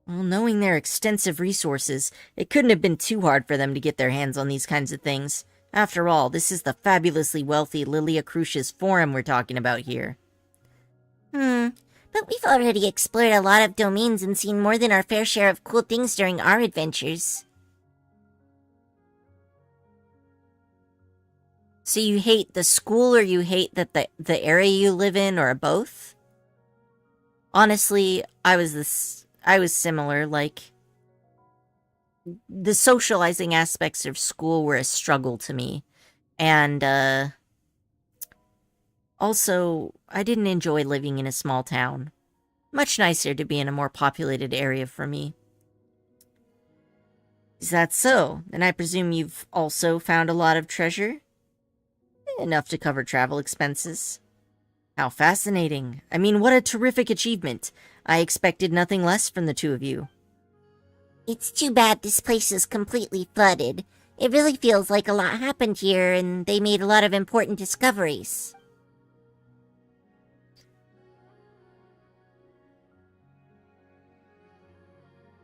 Well, knowing their extensive resources, it couldn't have been too hard for them to get their hands on these kinds of things. After all, this is the fabulously wealthy Lilia Crucis Forum we're talking about here. But we've already explored a lot of domains and seen more than our fair share of cool things during our adventures. So you hate the school or you hate that the area you live in, or both? Honestly, I was similar, like... The socializing aspects of school were a struggle to me. And, also, I didn't enjoy living in a small town. Much nicer to be in a more populated area for me. Is that so? Then I presume you've also found a lot of treasure? Enough to cover travel expenses. How fascinating. I mean, what a terrific achievement. I expected nothing less from the two of you. It's too bad this place is completely flooded. It really feels like a lot happened here, and they made a lot of important discoveries.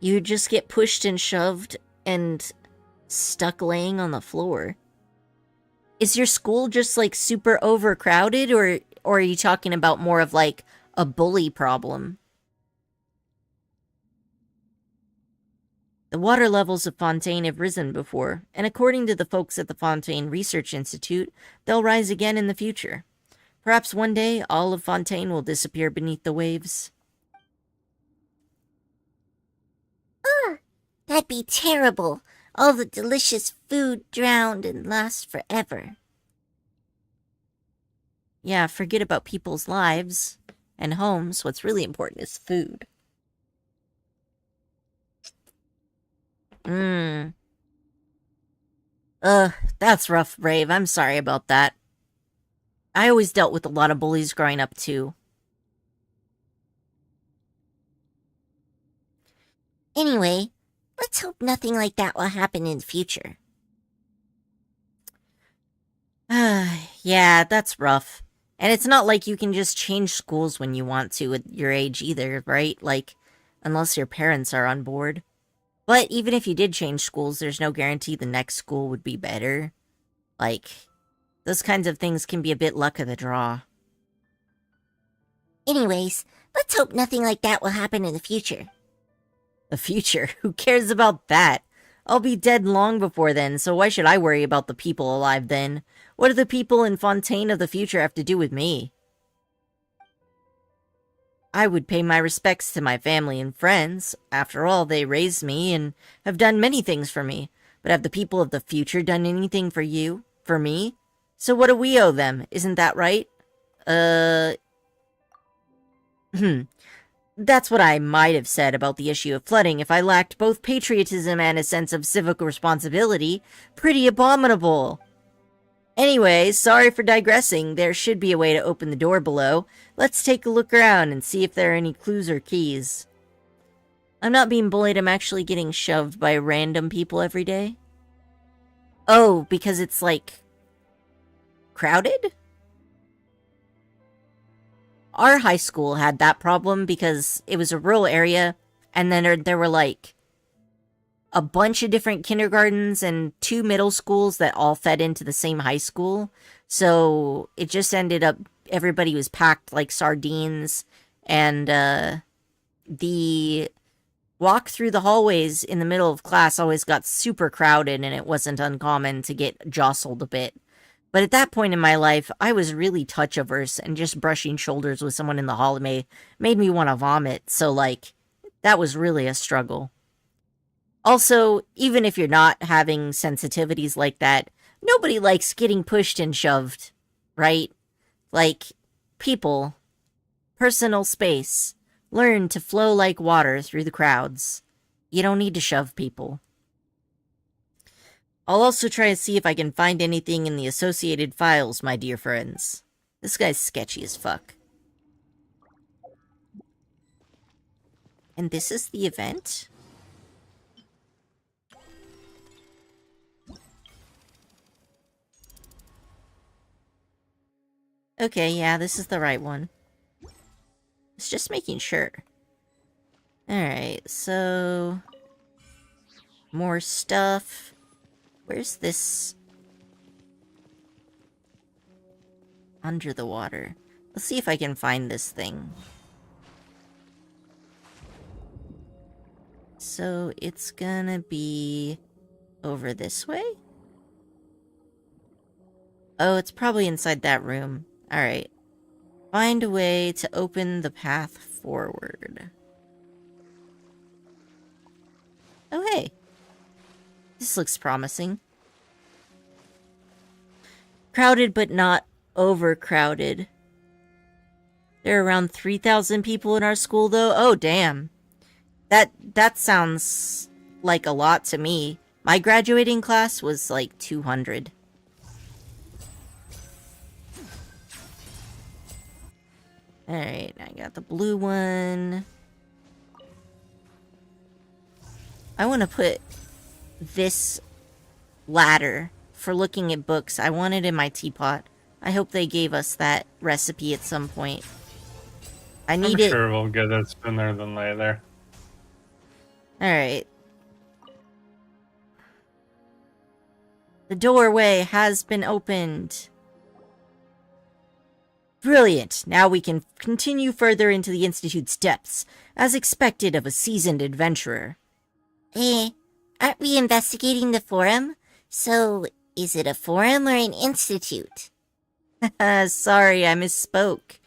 You just get pushed and shoved and stuck laying on the floor. Is your school just, like, super overcrowded, or are you talking about more of, like, a bully problem? The water levels of Fontaine have risen before, and according to the folks at the Fontaine Research Institute, they'll rise again in the future. Perhaps one day, all of Fontaine will disappear beneath the waves. That'd be terrible. All the delicious food drowned and lost forever. Yeah, forget about people's lives and homes. What's really important is food. Ugh, That's rough, Brave. I'm sorry about that. I always dealt with a lot of bullies growing up, too. Anyway, let's hope nothing like that will happen in the future. Yeah, that's rough. And it's not like you can just change schools when you want to at your age either, right? Like, unless your parents are on board. But even if you did change schools, there's no guarantee the next school would be better. Like, those kinds of things can be a bit luck of the draw. Anyways, let's hope nothing like that will happen in the future. The future? Who cares about that? I'll be dead long before then, so why should I worry about the people alive then? What do the people in Fontaine of the future have to do with me? I would pay my respects to my family and friends. After all, they raised me and have done many things for me. But have the people of the future done anything for you? For me? So what do we owe them? Isn't that right? That's what I might have said about the issue of flooding if I lacked both patriotism and a sense of civic responsibility. Pretty abominable. Anyway, sorry for digressing. There should be a way to open the door below. Let's take a look around and see if there are any clues or keys. I'm not being bullied, I'm actually getting shoved by random people every day. Oh, because it's, like, crowded? Our high school had that problem because it was a rural area, and then there were, like, a bunch of different kindergartens and 2 middle schools that all fed into the same high school. So it just ended up, everybody was packed like sardines, and the walk through the hallways in the middle of class always got super crowded, and it wasn't uncommon to get jostled a bit. But at that point in my life, I was really touch-averse, and just brushing shoulders with someone in the hallway made me want to vomit, so, like, that was really a struggle. Also, even if you're not having sensitivities like that, nobody likes getting pushed and shoved, right? Like, people, personal space, learn to flow like water through the crowds. You don't need to shove people. I'll also try to see if I can find anything in the associated files, my dear friends. This guy's sketchy as fuck. And this is the event? Okay, yeah, this is the right one. It's just making sure. Alright, so... more stuff. Where's this? Under the water. Let's see if I can find this thing. So it's gonna be over this way? Oh, it's probably inside that room. Alright. Find a way to open the path forward. Oh, hey. This looks promising. Crowded but not overcrowded. There are around 3,000 people in our school, though. Oh, damn. That sounds like a lot to me. My graduating class was like 200. Alright, I got the blue one. I want to put this ladder for looking at books. I want it in my teapot. I hope they gave us that recipe at some point. I need it. I'm sure we'll get it sooner than later. Alright. The doorway has been opened. Brilliant. Now we can continue further into the Institute's depths, as expected of a seasoned adventurer. Aren't we investigating the forum? So, is it a forum or an institute? Sorry, I misspoke.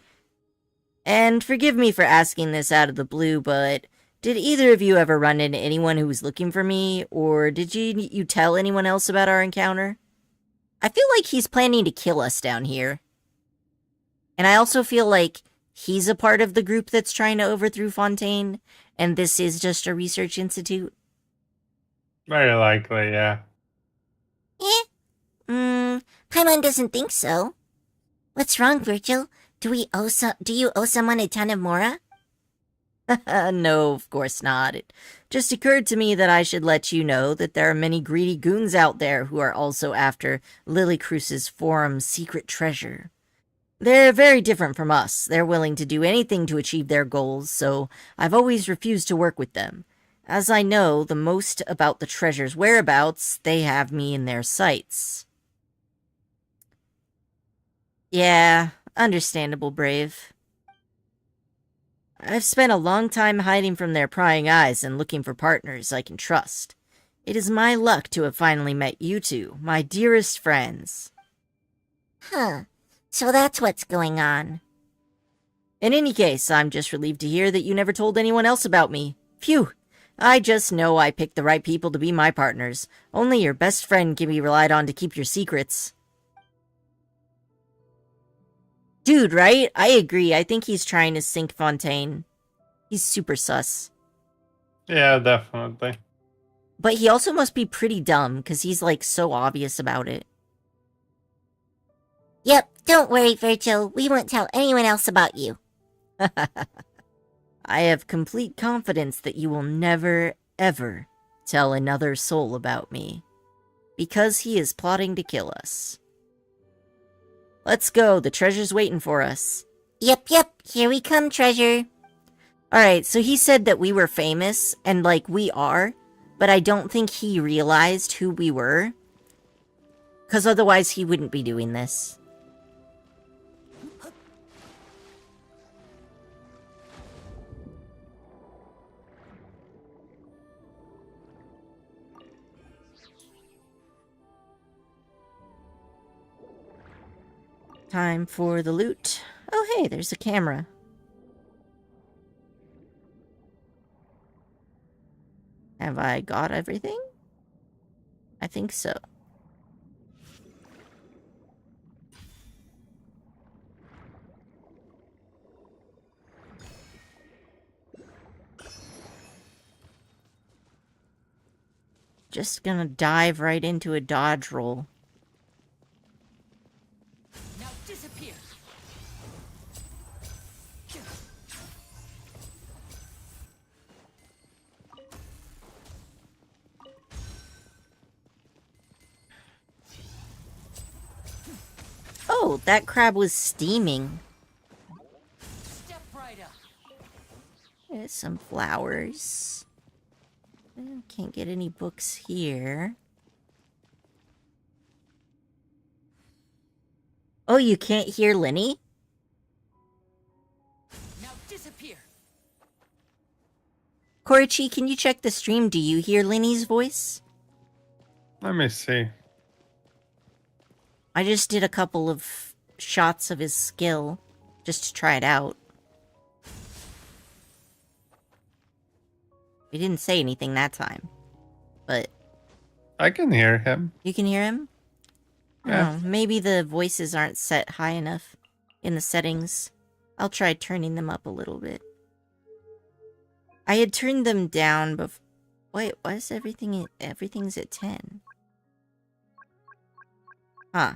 And forgive me for asking this out of the blue, but did either of you ever run into anyone who was looking for me, or did you tell anyone else about our encounter? I feel like he's planning to kill us down here. And I also feel like he's a part of the group that's trying to overthrow Fontaine, and this is just a research institute. Very likely, yeah. Paimon doesn't think so. What's wrong, Virgil? Do you owe someone a ton of Mora? No, of course not. It just occurred to me that I should let you know that there are many greedy goons out there who are also after Lilycruce's forum's secret treasure. They're very different from us. They're willing to do anything to achieve their goals, so I've always refused to work with them. As I know the most about the treasure's whereabouts, they have me in their sights. Yeah, understandable, Brave. I've spent a long time hiding from their prying eyes and looking for partners I can trust. It is my luck to have finally met you two, my dearest friends. Huh. So that's what's going on. In any case, I'm just relieved to hear that you never told anyone else about me. Phew! I just know I picked the right people to be my partners. Only your best friend can be relied on to keep your secrets. Dude, right? I agree. I think he's trying to sink Fontaine. He's super sus. Yeah, definitely. But he also must be pretty dumb, because he's, like, so obvious about it. Yep, don't worry, Virgil. We won't tell anyone else about you. I have complete confidence that you will never, ever tell another soul about me. Because he is plotting to kill us. Let's go, the treasure's waiting for us. Yep, here we come, treasure. Alright, so he said that we were famous, and like, we are, but I don't think he realized who we were. Because otherwise he wouldn't be doing this. Time for the loot. Oh hey, there's a camera. Have I got everything? I think so. Just gonna dive right into a dodge roll. Now disappear. Oh, that crab was steaming. Step right up. There's some flowers. Can't get any books here. Oh, you can't hear Linny? Now disappear. Korichi, can you check the stream? Do you hear Linny's voice? Let me see. I just did a couple of shots of his skill, just to try it out. He didn't say anything that time, but... I can hear him. You can hear him? Yeah. Oh, maybe the voices aren't set high enough in the settings. I'll try turning them up a little bit. I had turned them down before... Wait, why is everything's at 10? Huh.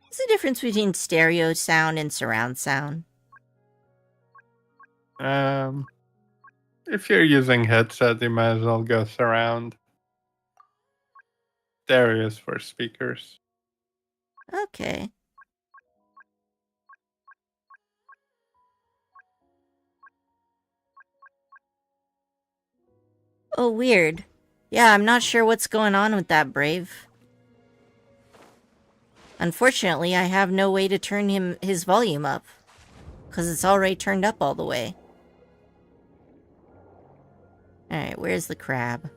What's the difference between stereo sound and surround sound? If you're using headset, you might as well go surround. Stereo is for speakers. Okay. Oh, weird. Yeah, I'm not sure what's going on with that Brave. Unfortunately, I have no way to turn his volume up. Because it's already turned up all the way. Alright, where's the crab?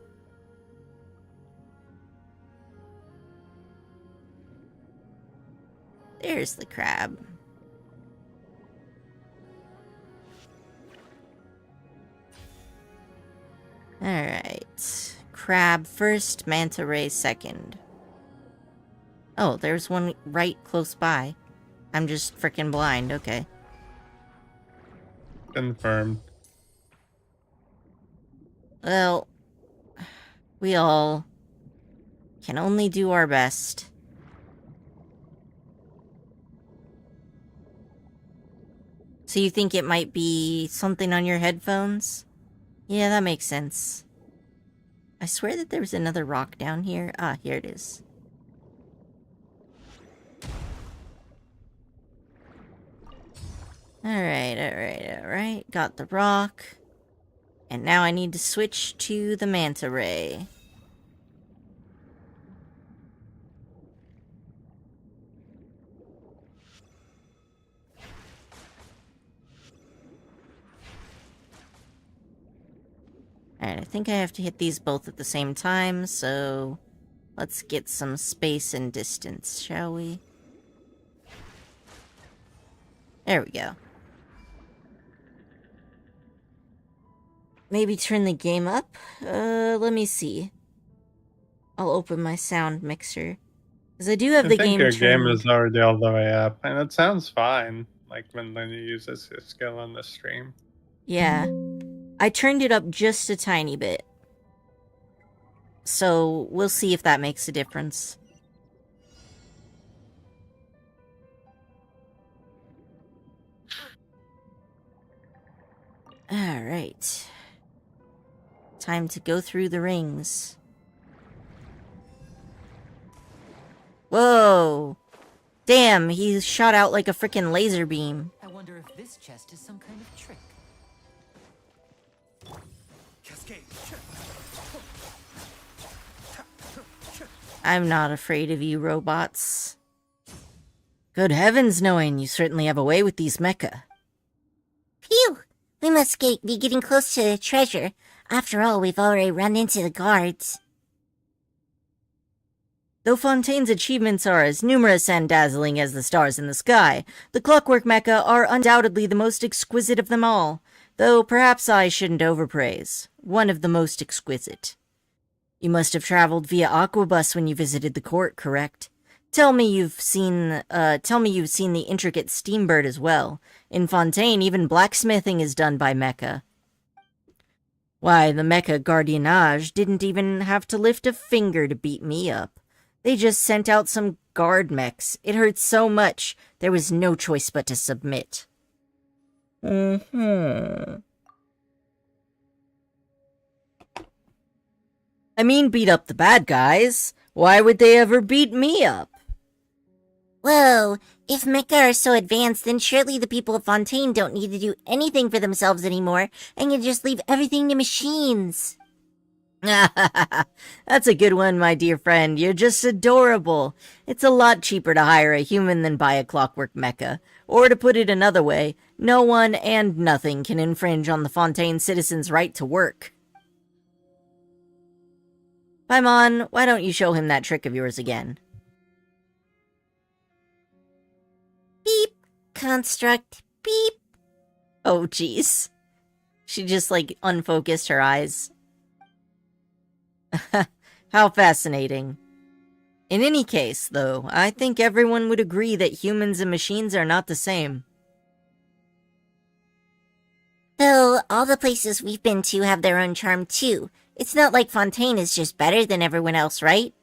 There's the crab. Alright. Crab first, manta ray second. Oh, there's one right close by. I'm just frickin' blind, okay. Confirmed. Well, We all can only do our best. So you think it might be something on your headphones? Yeah, that makes sense. I swear that there was another rock down here. Ah, here it is. Alright. Got the rock. And now I need to switch to the manta ray. Alright, I think I have to hit these both at the same time, so let's get some space and distance, shall we? There we go. Maybe turn the game up? Let me see. I'll open my sound mixer. Because I do have the game your turned... game is already all the way up, and it sounds fine. Like when Lenny uses his skill on the stream. Yeah. I turned it up just a tiny bit. So, we'll see if that makes a difference. Alright. Time to go through the rings. Whoa! Damn, he shot out like a frickin' laser beam. I wonder if this chest is some kind of trick. Cascade. I'm not afraid of you, robots. Good heavens, knowing you certainly have a way with these mecha. Phew! We must be getting close to the treasure. After all, we've already run into the guards. Though Fontaine's achievements are as numerous and dazzling as the stars in the sky, the clockwork mecha are undoubtedly the most exquisite of them all, though perhaps I shouldn't overpraise. One of the most exquisite. You must have traveled via Aquabus when you visited the court, correct? Tell me you've seen the intricate steambird as well. In Fontaine, even blacksmithing is done by mecha. Why, the mecha gardiennage didn't even have to lift a finger to beat me up. They just sent out some guard mechs. It hurt so much, there was no choice but to submit. I mean, beat up the bad guys. Why would they ever beat me up? Whoa, if mecha are so advanced, then surely the people of Fontaine don't need to do anything for themselves anymore, and can just leave everything to machines. That's a good one, my dear friend. You're just adorable. It's a lot cheaper to hire a human than buy a clockwork mecha. Or to put it another way, no one and nothing can infringe on the Fontaine citizens' right to work. Paimon, why don't you show him that trick of yours again? Beep. Construct. Beep. Oh, jeez. She just, unfocused her eyes. How fascinating. In any case, though, I think everyone would agree that humans and machines are not the same. Though, all the places we've been to have their own charm, too. It's not like Fontaine is just better than everyone else, right?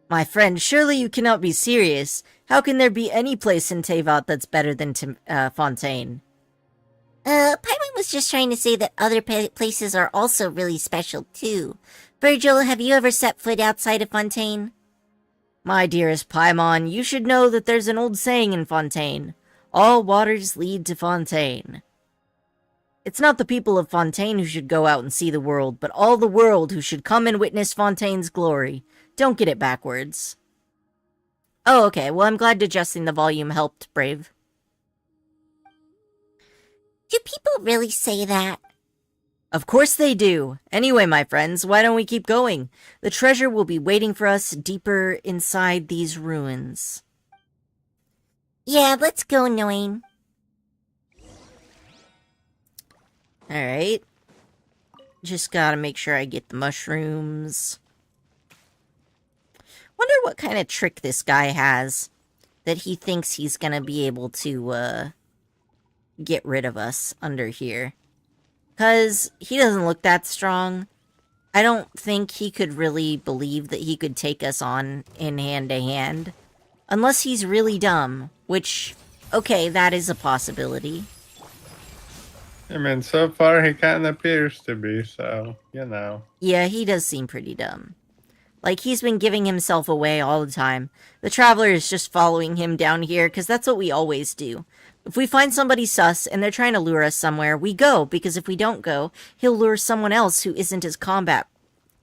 My friend, surely you cannot be serious. How can there be any place in Tevat that's better than Fontaine? Paimon was just trying to say that other places are also really special, too. Virgil, have you ever set foot outside of Fontaine? My dearest Paimon, you should know that there's an old saying in Fontaine. All waters lead to Fontaine. It's not the people of Fontaine who should go out and see the world, but all the world who should come and witness Fontaine's glory. Don't get it backwards. Oh, okay, well I'm glad adjusting the volume helped, Brave. Do people really say that? Of course they do. Anyway, my friends, why don't we keep going? The treasure will be waiting for us deeper inside these ruins. Yeah, let's go, Noin. Alright. Just gotta make sure I get the mushrooms. Wonder what kind of trick this guy has that he thinks he's gonna be able to, get rid of us under here. 'Cause he doesn't look that strong. I don't think he could really believe that he could take us on in hand-to-hand. Unless he's really dumb, which, okay, that is a possibility. I mean, so far he kind of appears to be, so, you know. Yeah, he does seem pretty dumb. Like, he's been giving himself away all the time. The Traveler is just following him down here, because that's what we always do. If we find somebody sus, and they're trying to lure us somewhere, we go, because if we don't go, he'll lure someone else who isn't as combat,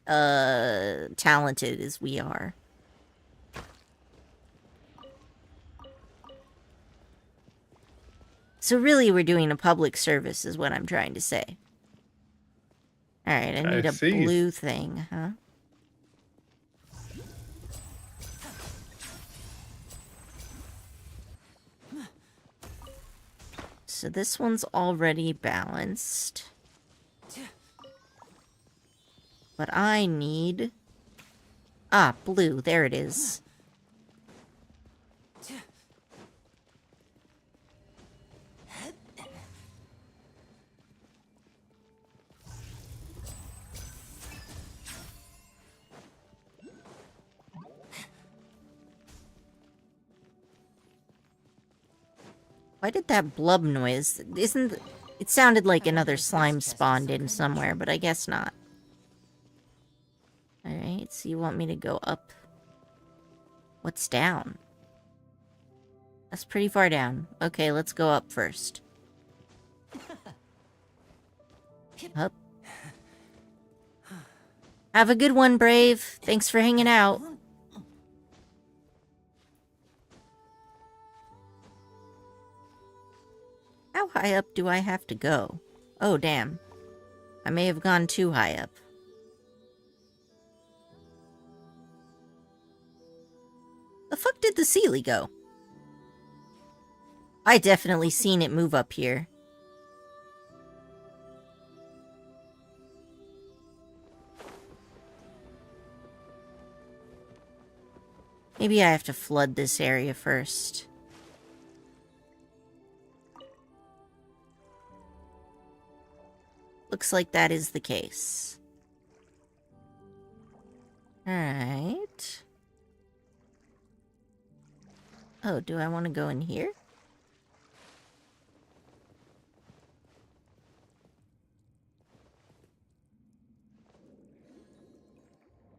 talented as we are. So really, we're doing a public service, is what I'm trying to say. Alright, I need a see. blue thing, huh? So this one's already balanced. But I need... Ah, blue, there it is. Why did that blub noise? Isn't... It sounded like another slime spawned in somewhere, but I guess not. Alright, so you want me to go up? What's down? That's pretty far down. Okay, let's go up first. Up. Have a good one, Brave. Thanks for hanging out. How high up do I have to go? Oh, damn. I may have gone too high up. The fuck did the Sealy go? I definitely seen it move up here. Maybe I have to flood this area first. Looks like that is the case. Alright. Oh, do I want to go in here?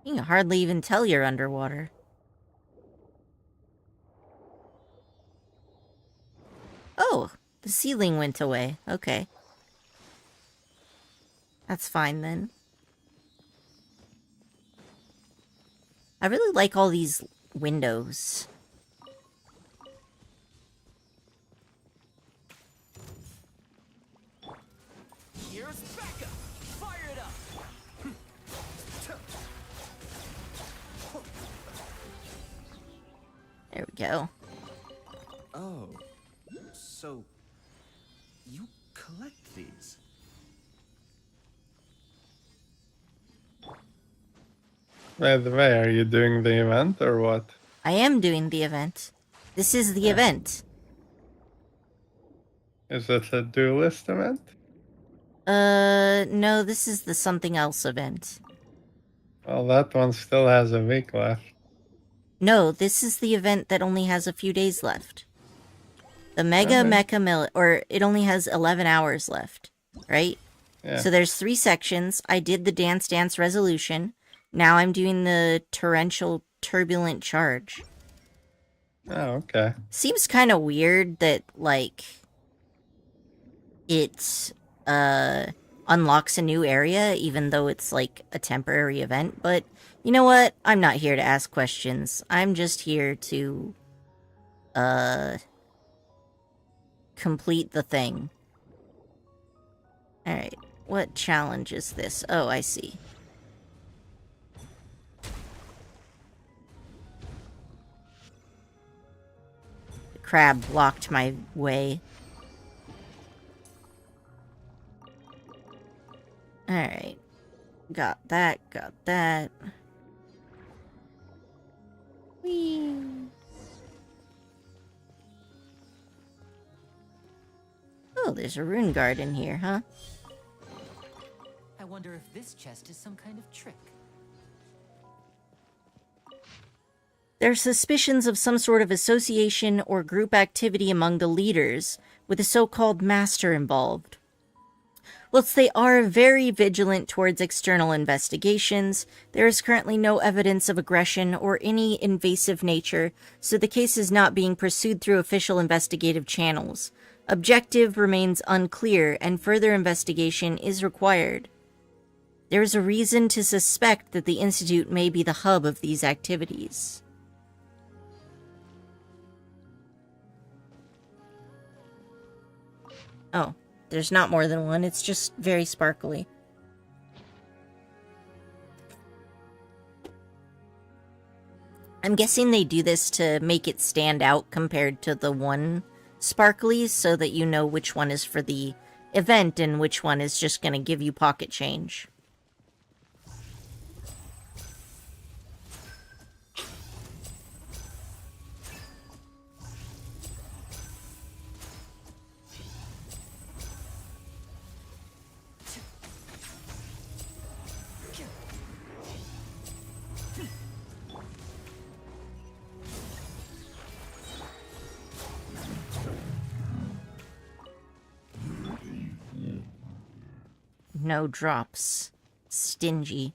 You can hardly even tell you're underwater. Oh, the ceiling went away. Okay. That's fine then. I really like all these windows. Here's backup. Fire it up. There we go. Oh, so you collect these? By the way, are you doing the event or what? I am doing the event. This is the event. Is it a duelist event? No, this is the something else event. Well, that one still has a week left. No, this is the event that only has a few days left. The Mega Okay. Mecha or it only has 11 hours left, right? Yeah. So there's 3 sections. I did the Dance Dance Resolution. Now I'm doing the Torrential Turbulent Charge. Oh, okay. Seems kind of weird that, like, it, unlocks a new area, even though it's, like, a temporary event. But, you know what? I'm not here to ask questions. I'm just here to, complete the thing. Alright, what challenge is this? Oh, I see. The crab blocked my way. Alright. Got that, got that. Whee! Oh, there's a rune guard in here, huh? wonder if this chest is some kind of trick. There are suspicions of some sort of association or group activity among the leaders, with a so-called master involved. Whilst they are very vigilant towards external investigations, there is currently no evidence of aggression or any invasive nature, so the case is not being pursued through official investigative channels. Objective remains unclear, and further investigation is required. There is a reason to suspect that the Institute may be the hub of these activities. Oh, there's not more than one, it's just very sparkly. I'm guessing they do this to make it stand out compared to the one sparkly, so that you know which one is for the event and which one is just gonna give you pocket change. No drops. Stingy.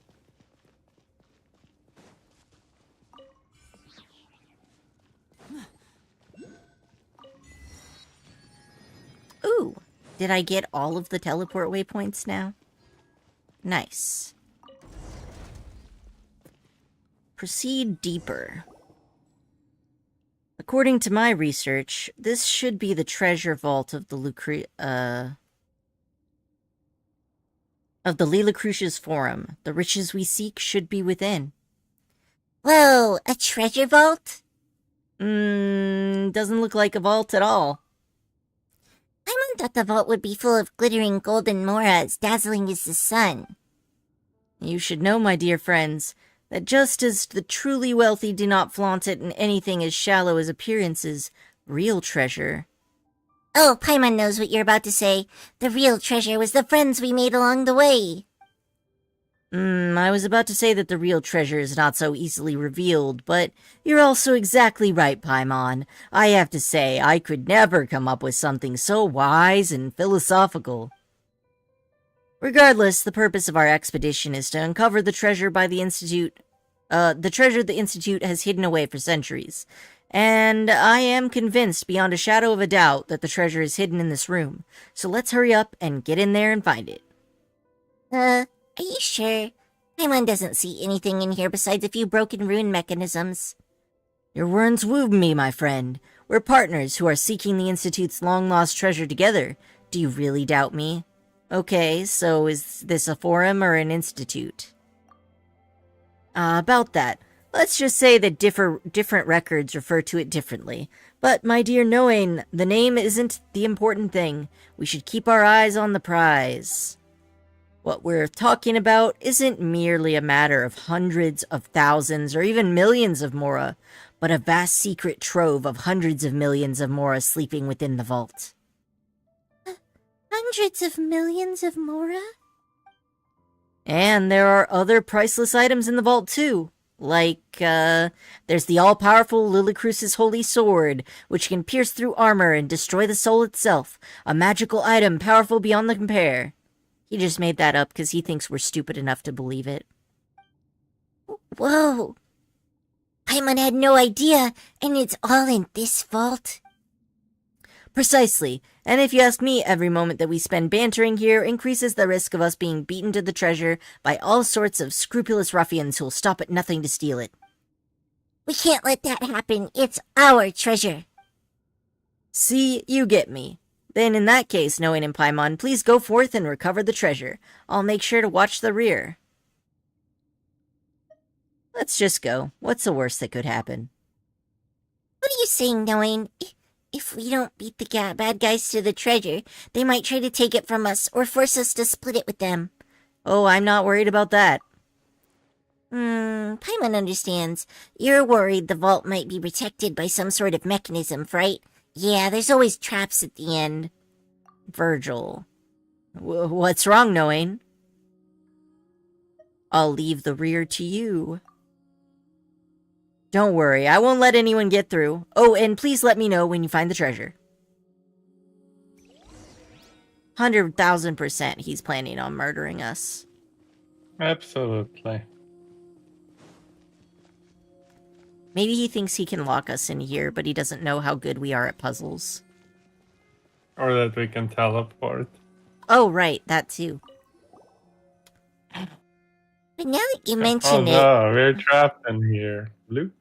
Ooh, did I get all of the teleport waypoints now? Nice. Proceed deeper. According to my research, this should be the treasure vault of the Lila Crucius Forum. The riches we seek should be within. Whoa, a treasure vault? Doesn't look like a vault at all. Paimon thought the vault would be full of glittering golden mora as dazzling as the sun. You should know, my dear friends, that just as the truly wealthy do not flaunt it in anything as shallow as appearances, real treasure... Oh, Paimon knows what you're about to say. The real treasure was the friends we made along the way. I was about to say that the real treasure is not so easily revealed, but you're also exactly right, Paimon. I have to say, I could never come up with something so wise and philosophical. Regardless, the purpose of our expedition is to uncover the treasure by the Institute, the treasure the Institute has hidden away for centuries. And I am convinced beyond a shadow of a doubt that the treasure is hidden in this room. So let's hurry up and get in there and find it. Are you sure? Paimon doesn't see anything in here besides a few broken rune mechanisms. Your words woo me, my friend. We're partners who are seeking the Institute's long-lost treasure together. Do you really doubt me? Okay, so is this a forum or an institute? About that. Let's just say that different records refer to it differently. But, my dear Noain, the name isn't the important thing. We should keep our eyes on the prize. What we're talking about isn't merely a matter of hundreds of thousands or even millions of mora, but a vast secret trove of hundreds of millions of mora sleeping within the vault. Hundreds of millions of mora? And there are other priceless items in the vault, too. Like, there's the all-powerful Lilicrus's Holy Sword, which can pierce through armor and destroy the soul itself. A magical item powerful beyond the compare. He just made that up because he thinks we're stupid enough to believe it. Whoa! Paimon had no idea, and it's all in this vault? Precisely. And if you ask me, every moment that we spend bantering here increases the risk of us being beaten to the treasure by all sorts of scrupulous ruffians who'll stop at nothing to steal it. We can't let that happen. It's our treasure. See, you get me. Then in that case, Noain and Paimon, please go forth and recover the treasure. I'll make sure to watch the rear. Let's just go. What's the worst that could happen? What are you saying, Noain? If we don't beat the bad guys to the treasure, they might try to take it from us or force us to split it with them. Oh, I'm not worried about that. Paimon understands. You're worried the vault might be protected by some sort of mechanism, right? Yeah, there's always traps at the end. Virgil. What's wrong, Noain? I'll leave the rear to you. Don't worry, I won't let anyone get through. Oh, and please let me know when you find the treasure. 100,000% he's planning on murdering us. Absolutely. Maybe he thinks he can lock us in here, but he doesn't know how good we are at puzzles. Or that we can teleport. Oh, right, that too. But now that you Oh mention it, no, we're trapped in here. Loot.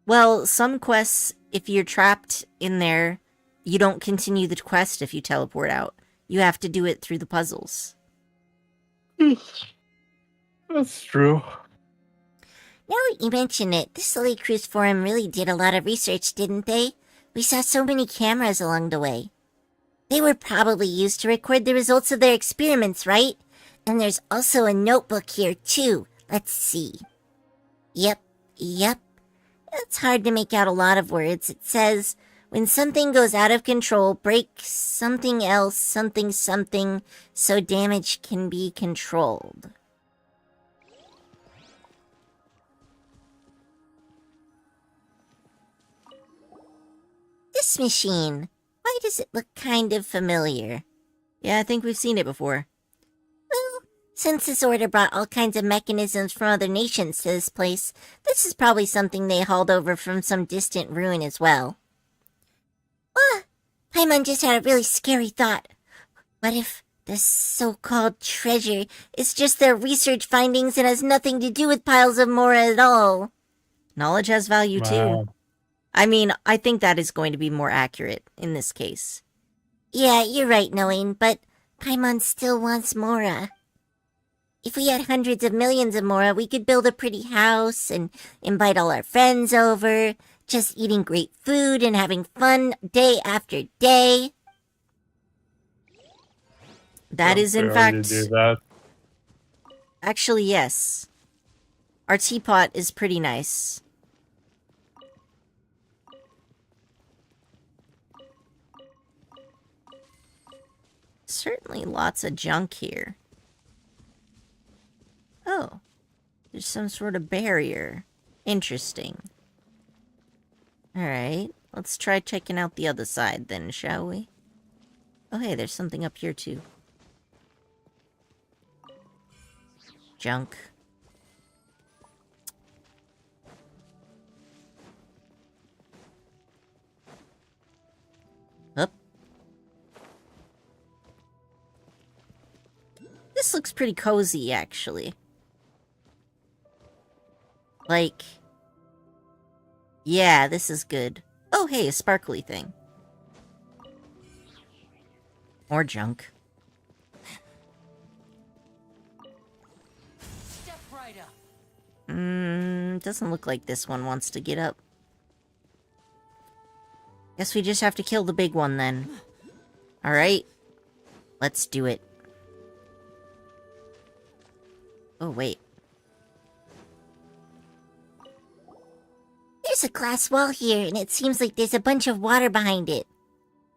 Well, some quests, if you're trapped in there, you don't continue the quest if you teleport out. You have to do it through the puzzles. That's true. now that you mention it, the Silly Cruise Forum really did a lot of research, didn't they? We saw so many cameras along the way. They were probably used to record the results of their experiments, right? And there's also a notebook here, too. Let's see. Yep. It's hard to make out a lot of words. It says, when something goes out of control, break something else, something, so damage can be controlled. This machine. Why does it look kind of familiar? Yeah, I think we've seen it before. Well, since this order brought all kinds of mechanisms from other nations to this place, this is probably something they hauled over from some distant ruin as well. Paimon just had a really scary thought. What if this so-called treasure is just their research findings and has nothing to do with piles of Mora at all? Knowledge has value too. Wow. I mean, I think that is going to be more accurate in this case. Yeah, you're right, knowing, but Paimon still wants Mora. If we had hundreds of millions of Mora, we could build a pretty house and invite all our friends over, just eating great food and having fun day after day. That is, in We already fact, do that. actually, yes. Our teapot is pretty nice. Certainly lots of junk here. Oh, there's some sort of barrier. Interesting. Alright, let's try checking out the other side then, shall we? Oh hey, there's something up here too. Junk. Up. This looks pretty cozy, actually. Like... yeah, this is good. Oh, hey, a sparkly thing. More junk. Step right up. Doesn't look like this one wants to get up. Guess we just have to kill the big one then. Alright. Let's do it. Oh, wait. There's a glass wall here, and it seems like there's a bunch of water behind it.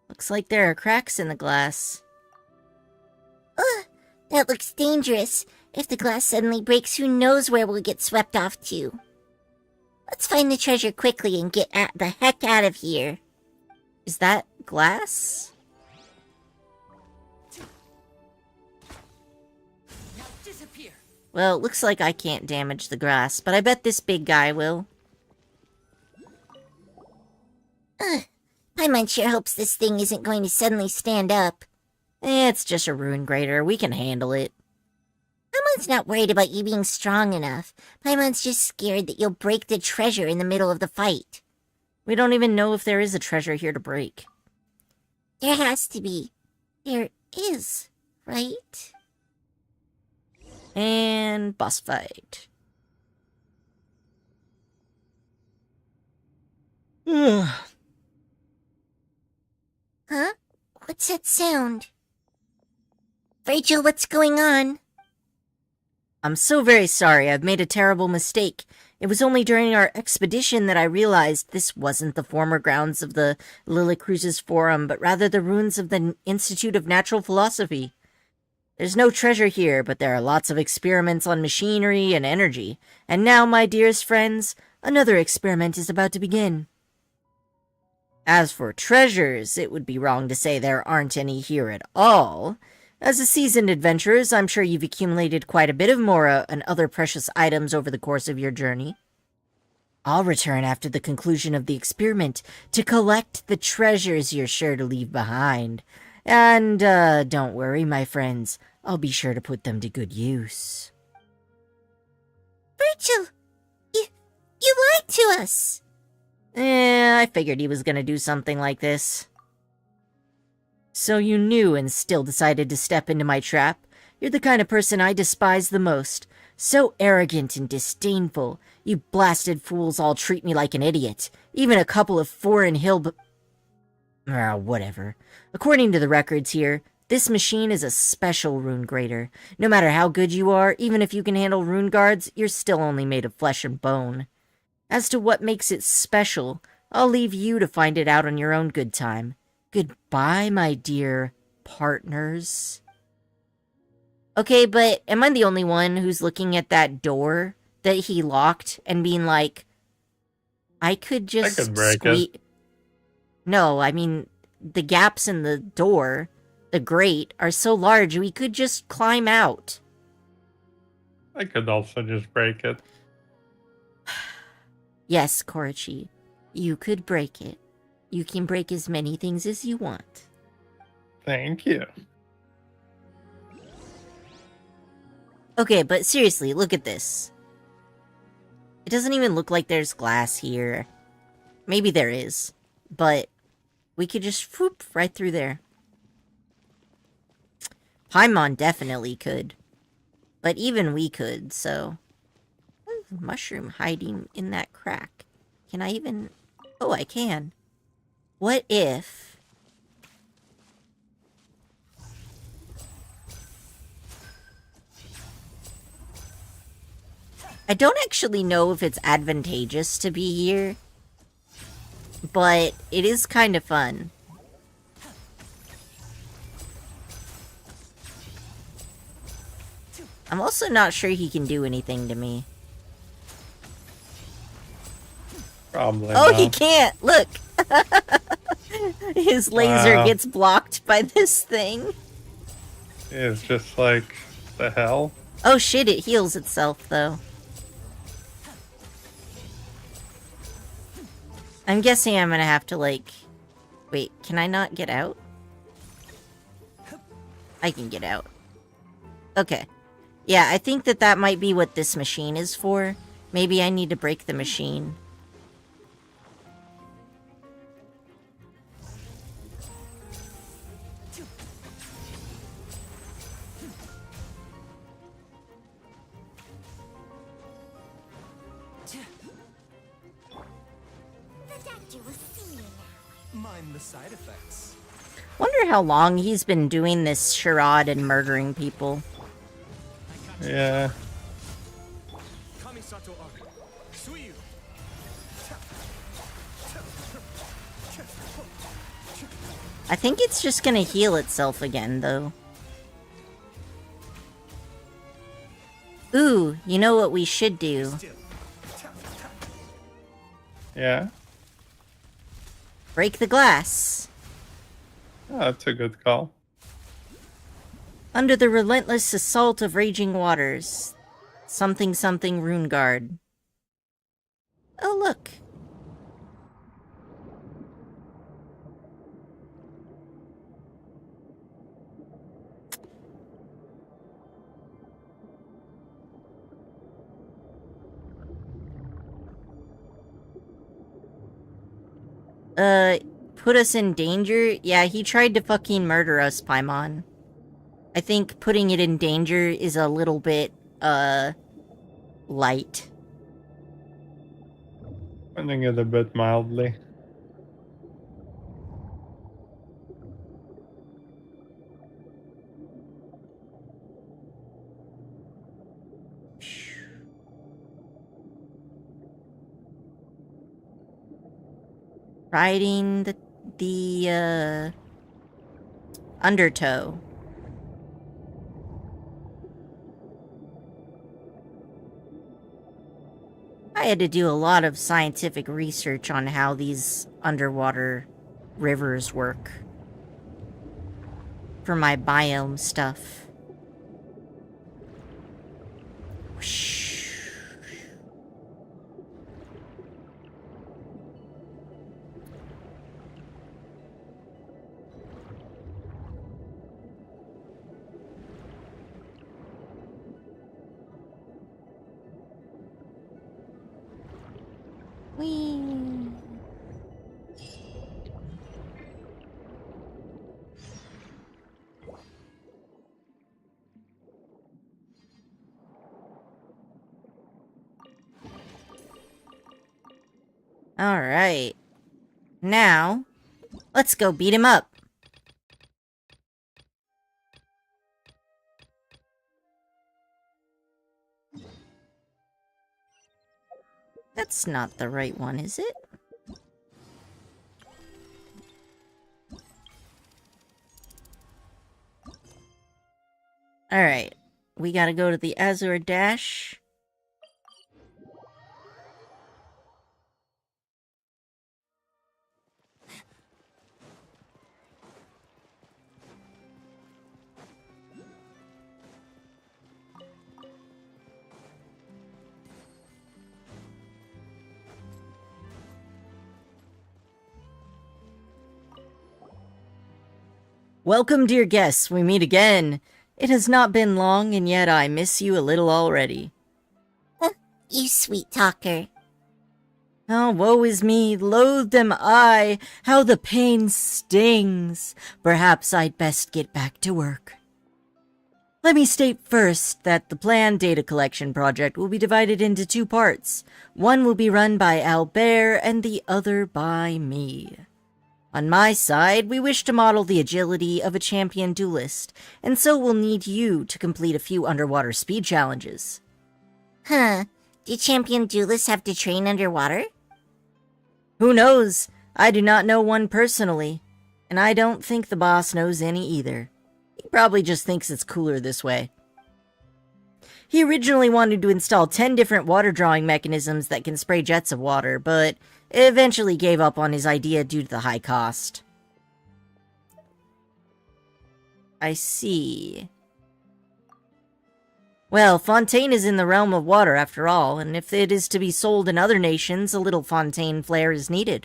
Looks like there are cracks in the glass. Ugh, that looks dangerous. If the glass suddenly breaks, who knows where we'll get swept off to. Let's find the treasure quickly and get the heck out of here. Is that glass? Now disappear. Well, it looks like I can't damage the grass, but I bet this big guy will. Paimon sure hopes this thing isn't going to suddenly stand up. It's just a rune grater. We can handle it. Paimon's not worried about you being strong enough. Paimon's just scared that you'll break the treasure in the middle of the fight. We don't even know if there is a treasure here to break. There has to be. There is, right? And boss fight. Ugh. Huh? What's that sound? Rachel, what's going on? I'm so very sorry. I've made a terrible mistake. It was only during our expedition that I realized this wasn't the former grounds of the Lillicruzes Forum, but rather the ruins of the Institute of Natural Philosophy. There's no treasure here, but there are lots of experiments on machinery and energy. And now, my dearest friends, another experiment is about to begin. As for treasures, it would be wrong to say there aren't any here at all. As a seasoned adventurers, I'm sure you've accumulated quite a bit of mora and other precious items over the course of your journey. I'll return after the conclusion of the experiment to collect the treasures you're sure to leave behind. And, don't worry, my friends. I'll be sure to put them to good use. Virgil, you lied to us. I figured he was gonna do something like this. So you knew and still decided to step into my trap? You're the kind of person I despise the most. So arrogant and disdainful. You blasted fools all treat me like an idiot. Even a couple of foreign whatever. According to the records here, this machine is a special rune grader. No matter how good you are, even if you can handle rune guards, you're still only made of flesh and bone. As to what makes it special, I'll leave you to find it out on your own good time. Goodbye, my dear partners. Okay, but am I the only one who's looking at that door that he locked and being like, I could just I could break it. No, I mean, the gaps in the door, the grate, are so large we could just climb out. I could also just break it. Yes, Korichi, you could break it. You can break as many things as you want. Thank you. Okay, but seriously, look at this. It doesn't even look like there's glass here. Maybe there is, but we could just whoop right through there. Paimon definitely could, but even we could, so... There's a mushroom hiding in that crack. Can I even... Oh, I can. What if... I don't actually know if it's advantageous to be here, but it is kind of fun. I'm also not sure he can do anything to me. Probably Oh, not. he can't! Look! His laser Wow. gets blocked by this thing. It's just like, the hell? Oh shit, it heals itself, though. I'm guessing I'm gonna have to, like... Wait, can I not get out? I can get out. Okay. Yeah, I think that might be what this machine is for. Maybe I need to break the machine. The doctor will see you now. Mind the side effects. Wonder how long he's been doing this charade and murdering people. Yeah. Kamisato Ari. Suiyu. I think it's just gonna heal itself again, though. Ooh, you know what we should do? Yeah. Break the glass. Oh, that's a good call. Under the relentless assault of raging waters. Something something rune guard. Oh, look. Put us in danger? Yeah, he tried to fucking murder us, Paimon. I think putting it in danger is a little bit, light. Putting it a bit mildly. Riding the undertow. I had to do a lot of scientific research on how these underwater rivers work for my biome stuff. Whoosh. Whee! Alright. Now, let's go beat him up. That's not the right one, is it? Alright. We gotta go to the Azure Dash. Welcome, dear guests. We meet again. It has not been long, and yet I miss you a little already. You sweet talker. Oh, woe is me, loathed am I, how the pain stings. Perhaps I'd best get back to work. Let me state first that the planned data collection project will be divided into 2 parts. One will be run by Albert, and the other by me. On my side, we wish to model the agility of a champion duelist, and so we'll need you to complete a few underwater speed challenges. Huh. Do champion duelists have to train underwater? Who knows? I do not know one personally, and I don't think the boss knows any either. He probably just thinks it's cooler this way. He originally wanted to install 10 different water drawing mechanisms that can spray jets of water, but eventually gave up on his idea due to the high cost. I see. Well, Fontaine is in the realm of water after all, and if it is to be sold in other nations, a little Fontaine flair is needed.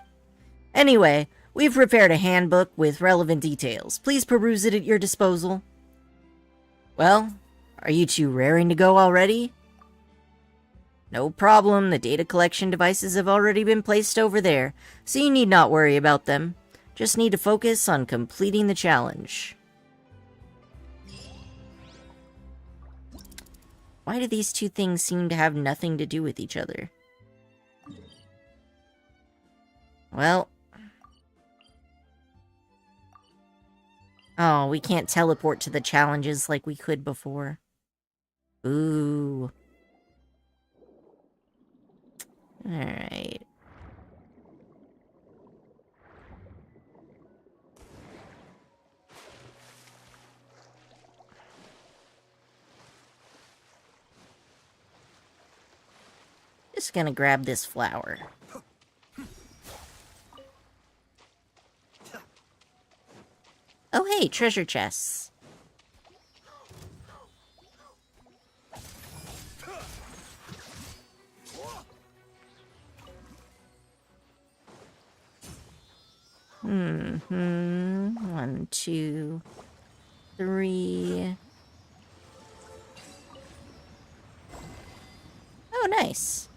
Anyway, we've prepared a handbook with relevant details. Please peruse it at your disposal. Well, are you two raring to go already? No problem, the data collection devices have already been placed over there, so you need not worry about them. Just need to focus on completing the challenge. Why do these 2 things seem to have nothing to do with each other? Well. Oh, we can't teleport to the challenges like we could before. Ooh. Alright. Just gonna grab this flower. Oh hey, treasure chests. Mm-hmm. 1, 2, 3. Oh, nice.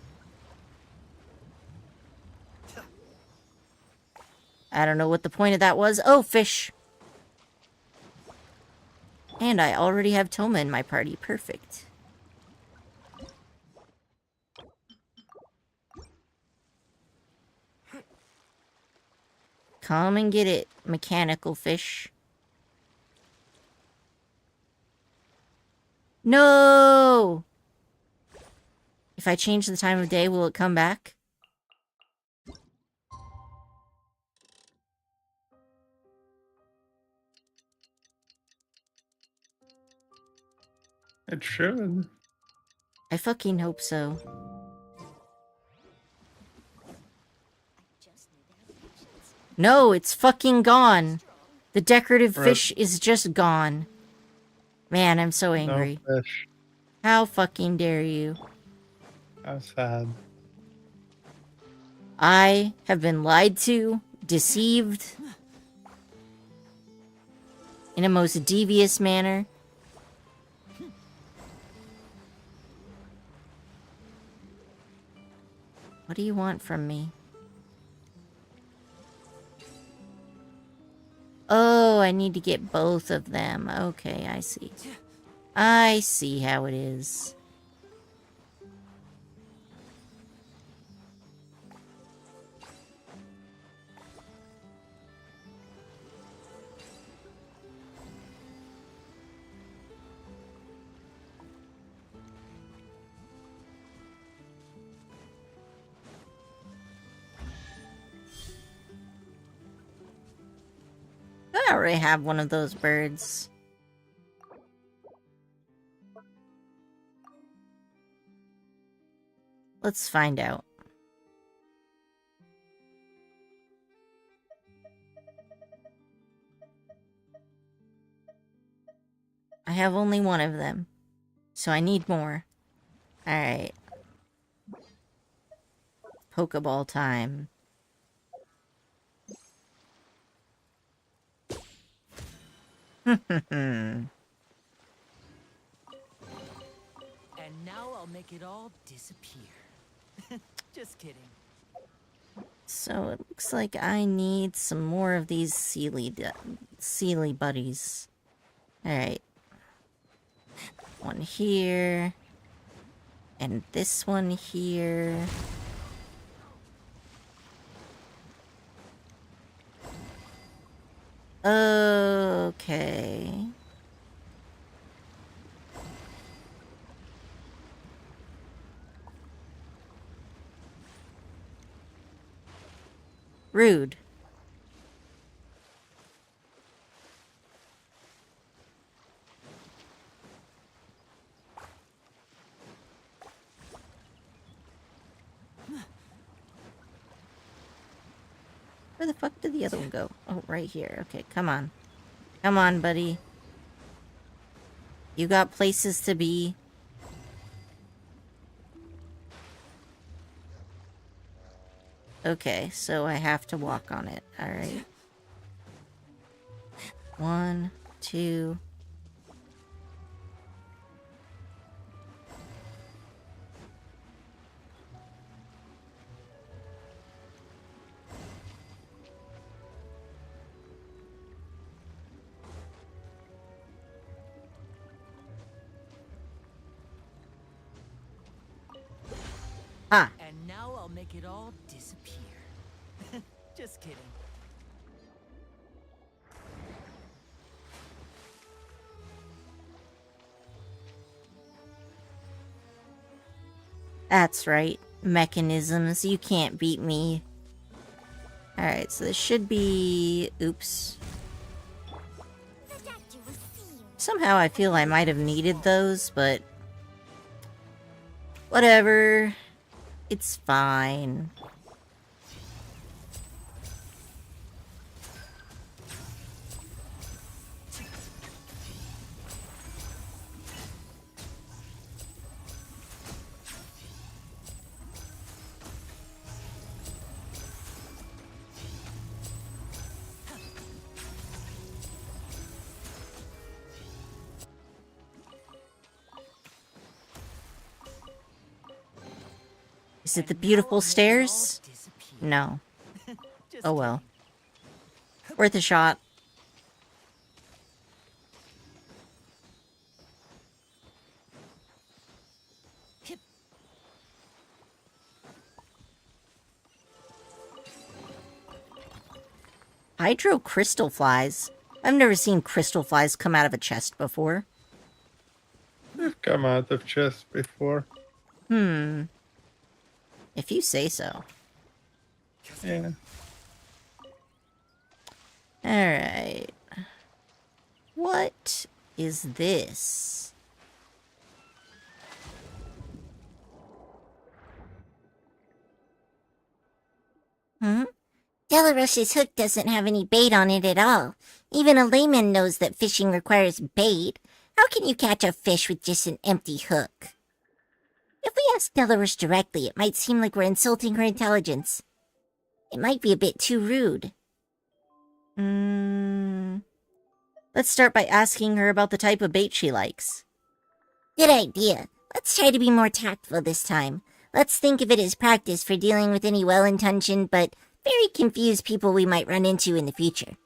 I don't know what the point of that was. Oh, fish. And I already have Toma in my party. Perfect. Come and get it, mechanical fish. No! If I change the time of day, will it come back? It should. I fucking hope so. No, it's fucking gone. The decorative Rip. fish is just gone. Man, I'm so No angry. fish. How fucking dare you? How sad. I have been lied to, deceived, in a most devious manner. What do you want from me? Oh, I need to get both of them. Okay, I see. I see how it is. I already have one of those birds. Let's find out. I have only one of them, so I need more. Alright. Pokeball time. And now I'll make it all disappear. Just kidding. So it looks like I need some more of these Sealy buddies. Alright. One here. And this one here. Okay. Rude. Where the fuck did the other one go? Oh, right here. Okay, come on. Come on, buddy. You got places to be. Okay, so I have to walk on it. Alright. 1, 2. Ah, And now I'll make it all disappear. Just kidding. that's right. Mechanisms. You can't beat me. Alright, so this should be... Oops. Somehow I feel I might have needed those, but... Whatever. It's fine. Is it the beautiful stairs? No. Oh well. Worth a shot. Hydro crystal flies. I've never seen crystal flies come out of a chest before. They've come out of chests before. Hmm. If you say so. Yeah. Alright. What is this? Hmm? Delaroche's hook doesn't have any bait on it at all. Even a layman knows that fishing requires bait. How can you catch a fish with just an empty hook? If we ask Delaroche directly, it might seem like we're insulting her intelligence. It might be a bit too rude. Let's start by asking her about the type of bait she likes. Good idea. Let's try to be more tactful this time. Let's think of it as practice for dealing with any well-intentioned but very confused people we might run into in the future.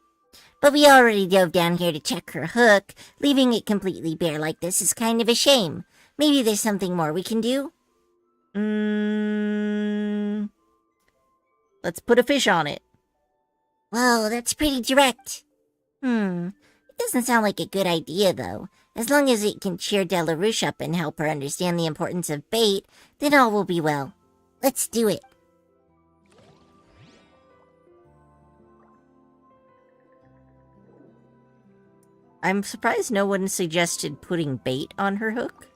But we already dove down here to check her hook. Leaving it completely bare like this is kind of a shame. Maybe there's something more we can do? Let's put a fish on it. Whoa, that's pretty direct. It doesn't sound like a good idea, though. As long as it can cheer Delarouche up and help her understand the importance of bait, then all will be well. Let's do it. I'm surprised no one suggested putting bait on her hook.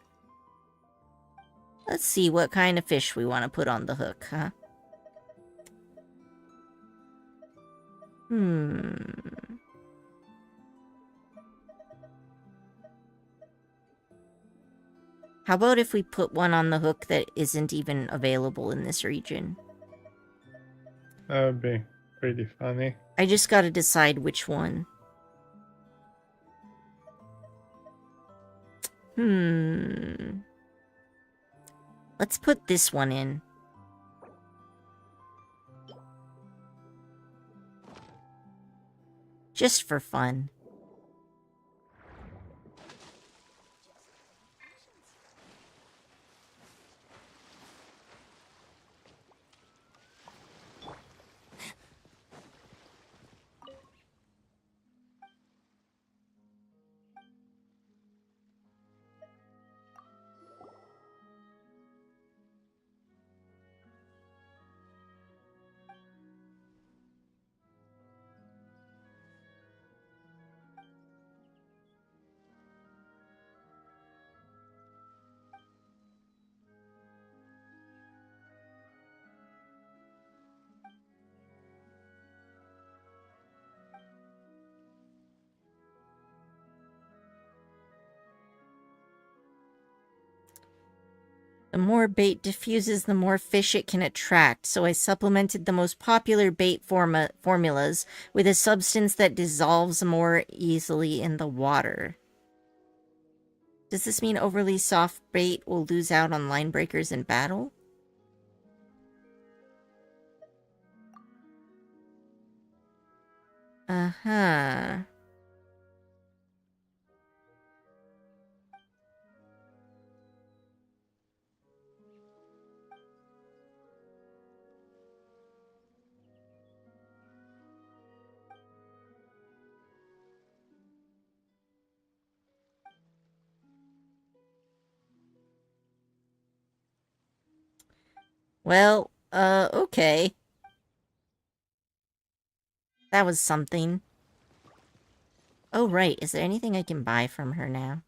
Let's see what kind of fish we want to put on the hook, huh? How about if we put one on the hook that isn't even available in this region? That would be pretty funny. I just gotta decide which one. Let's put this one in. Just for fun. The more bait diffuses, the more fish it can attract, so I supplemented the most popular bait formulas with a substance that dissolves more easily in the water. Does this mean overly soft bait will lose out on line breakers in battle? Uh-huh. Well, okay. That was something. Oh, right. Is there anything I can buy from her now?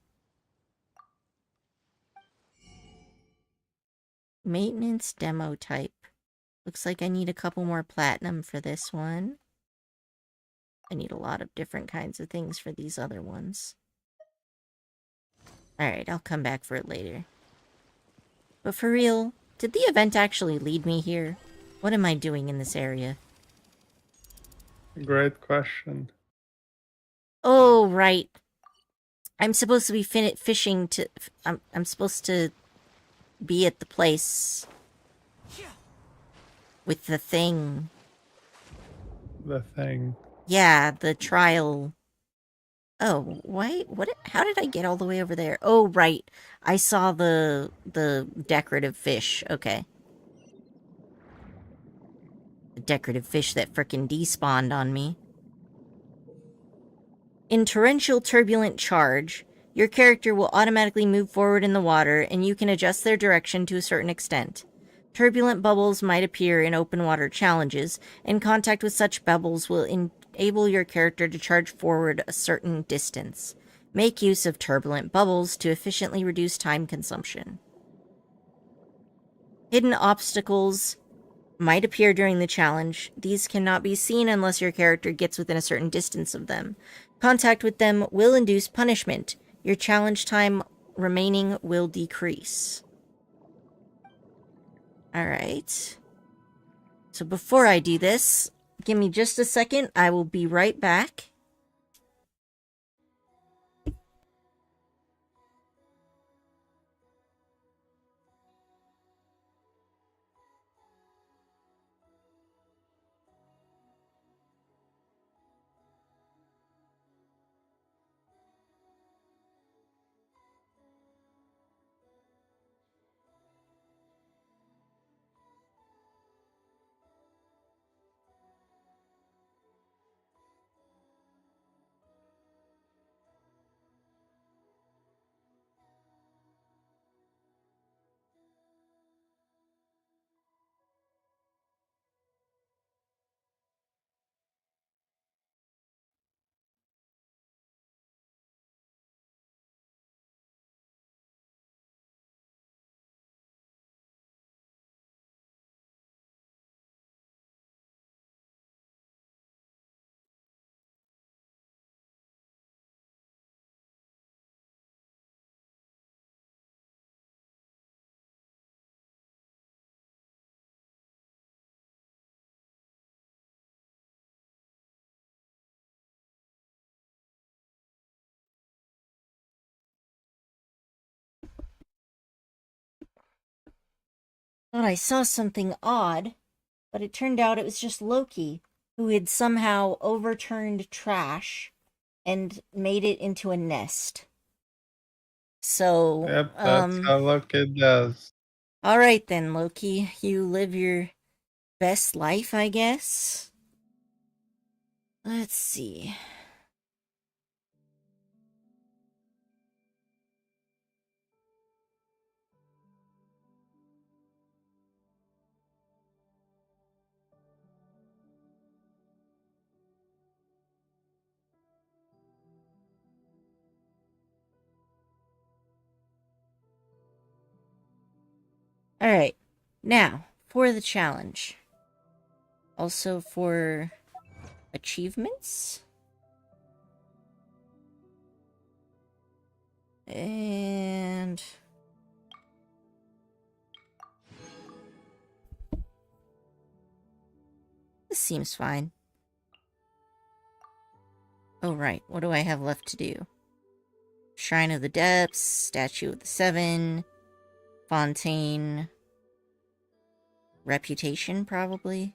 Maintenance demo type. Looks like I need a couple more platinum for this one. I need a lot of different kinds of things for these other ones. Alright, I'll come back for it later. But for real, did the event actually lead me here? What am I doing in this area? Great question. Oh, right. I'm supposed to be fishing to... I'm supposed to be at the place with the thing. The thing. Yeah, the trial. Oh, why? What? How did I get all the way over there? Oh, right. I saw the decorative fish. Okay. The decorative fish that frickin' despawned on me. In torrential turbulent charge, your character will automatically move forward in the water, and you can adjust their direction to a certain extent. Turbulent bubbles might appear in open water challenges, and contact with such bubbles will enable your character to charge forward a certain distance. Make use of turbulent bubbles to efficiently reduce time consumption. Hidden obstacles might appear during the challenge. These cannot be seen unless your character gets within a certain distance of them. Contact with them will induce punishment. Your challenge time remaining will decrease. Alright. So before I do this, give me just a second. I will be right back. Thought I saw something odd, but it turned out it was just Loki, who had somehow overturned trash and made it into a nest. So, Yep, that's how Loki does. alright then, Loki. You live your best life, I guess? Let's see. Alright, now, for the challenge. Also for achievements. And... this seems fine. Oh right, what do I have left to do? Shrine of the Depths, Statue of the Seven, Fontaine... Reputation, probably?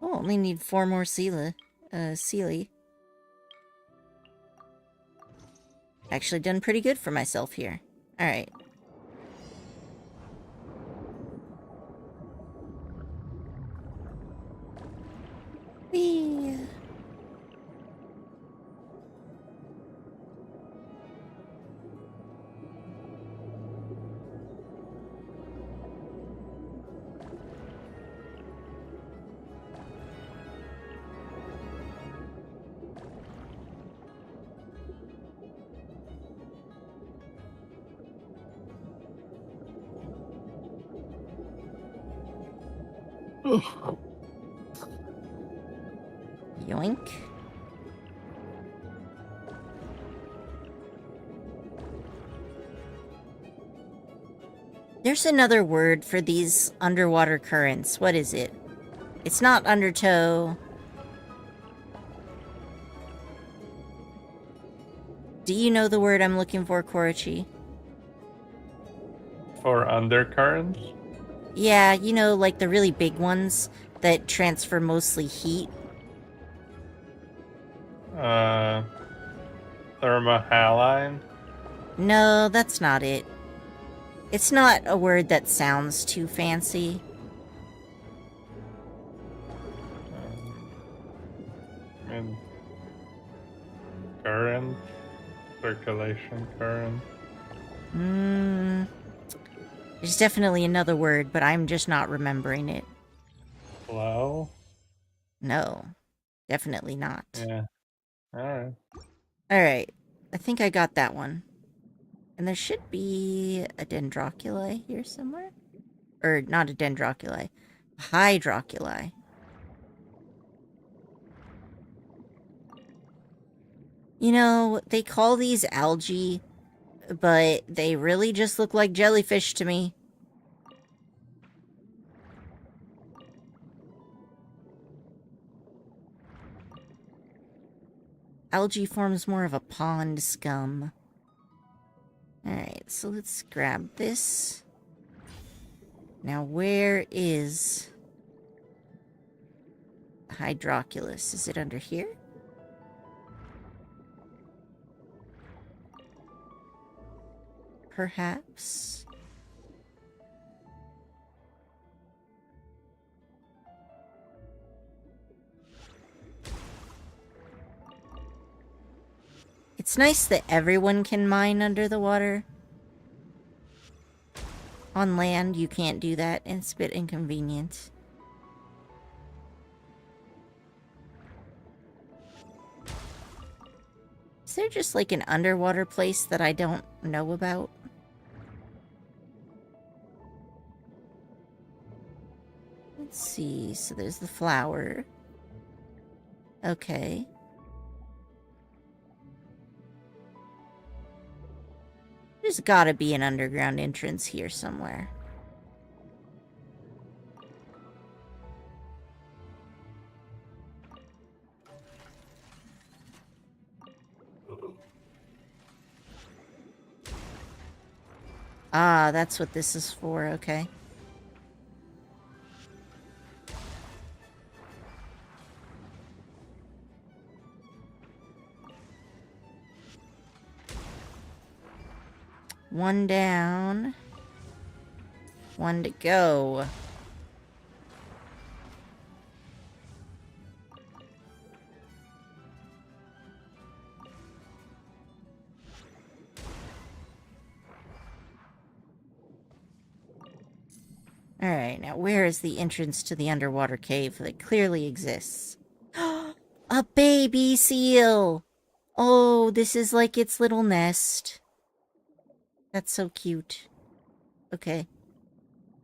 Oh, only need 4 more Sealy. Actually done pretty good for myself here. Alright. Whee! Yoink. There's another word for these underwater currents. What is it? It's not undertow. Do you know the word I'm looking for, Korichi? For undercurrents? Yeah, you know, like the really big ones that transfer mostly heat. Thermohaline? No, that's not it. It's not a word that sounds too fancy. And current? Circulation current? There's definitely another word, but I'm just not remembering it. Flow? No, definitely not. Yeah. Alright. Alright, I think I got that one. And there should be a dendroculi here somewhere. Or not a dendroculi. A hydroculi. You know, they call these algae, but they really just look like jellyfish to me. Algae forms more of a pond scum. Alright, so let's grab this. Now, where is Hydroculus? Is it under here? Perhaps? It's nice that everyone can mine under the water. On land, you can't do that, and it's a bit inconvenient. Is there just like an underwater place that I don't know about? Let's see, so there's the flower. Okay. There's gotta be an underground entrance here somewhere. Ah, that's what this is for, okay. One down. One to go. Alright, now where is the entrance to the underwater cave that clearly exists? A baby seal! Oh, this is like its little nest. That's so cute. Okay.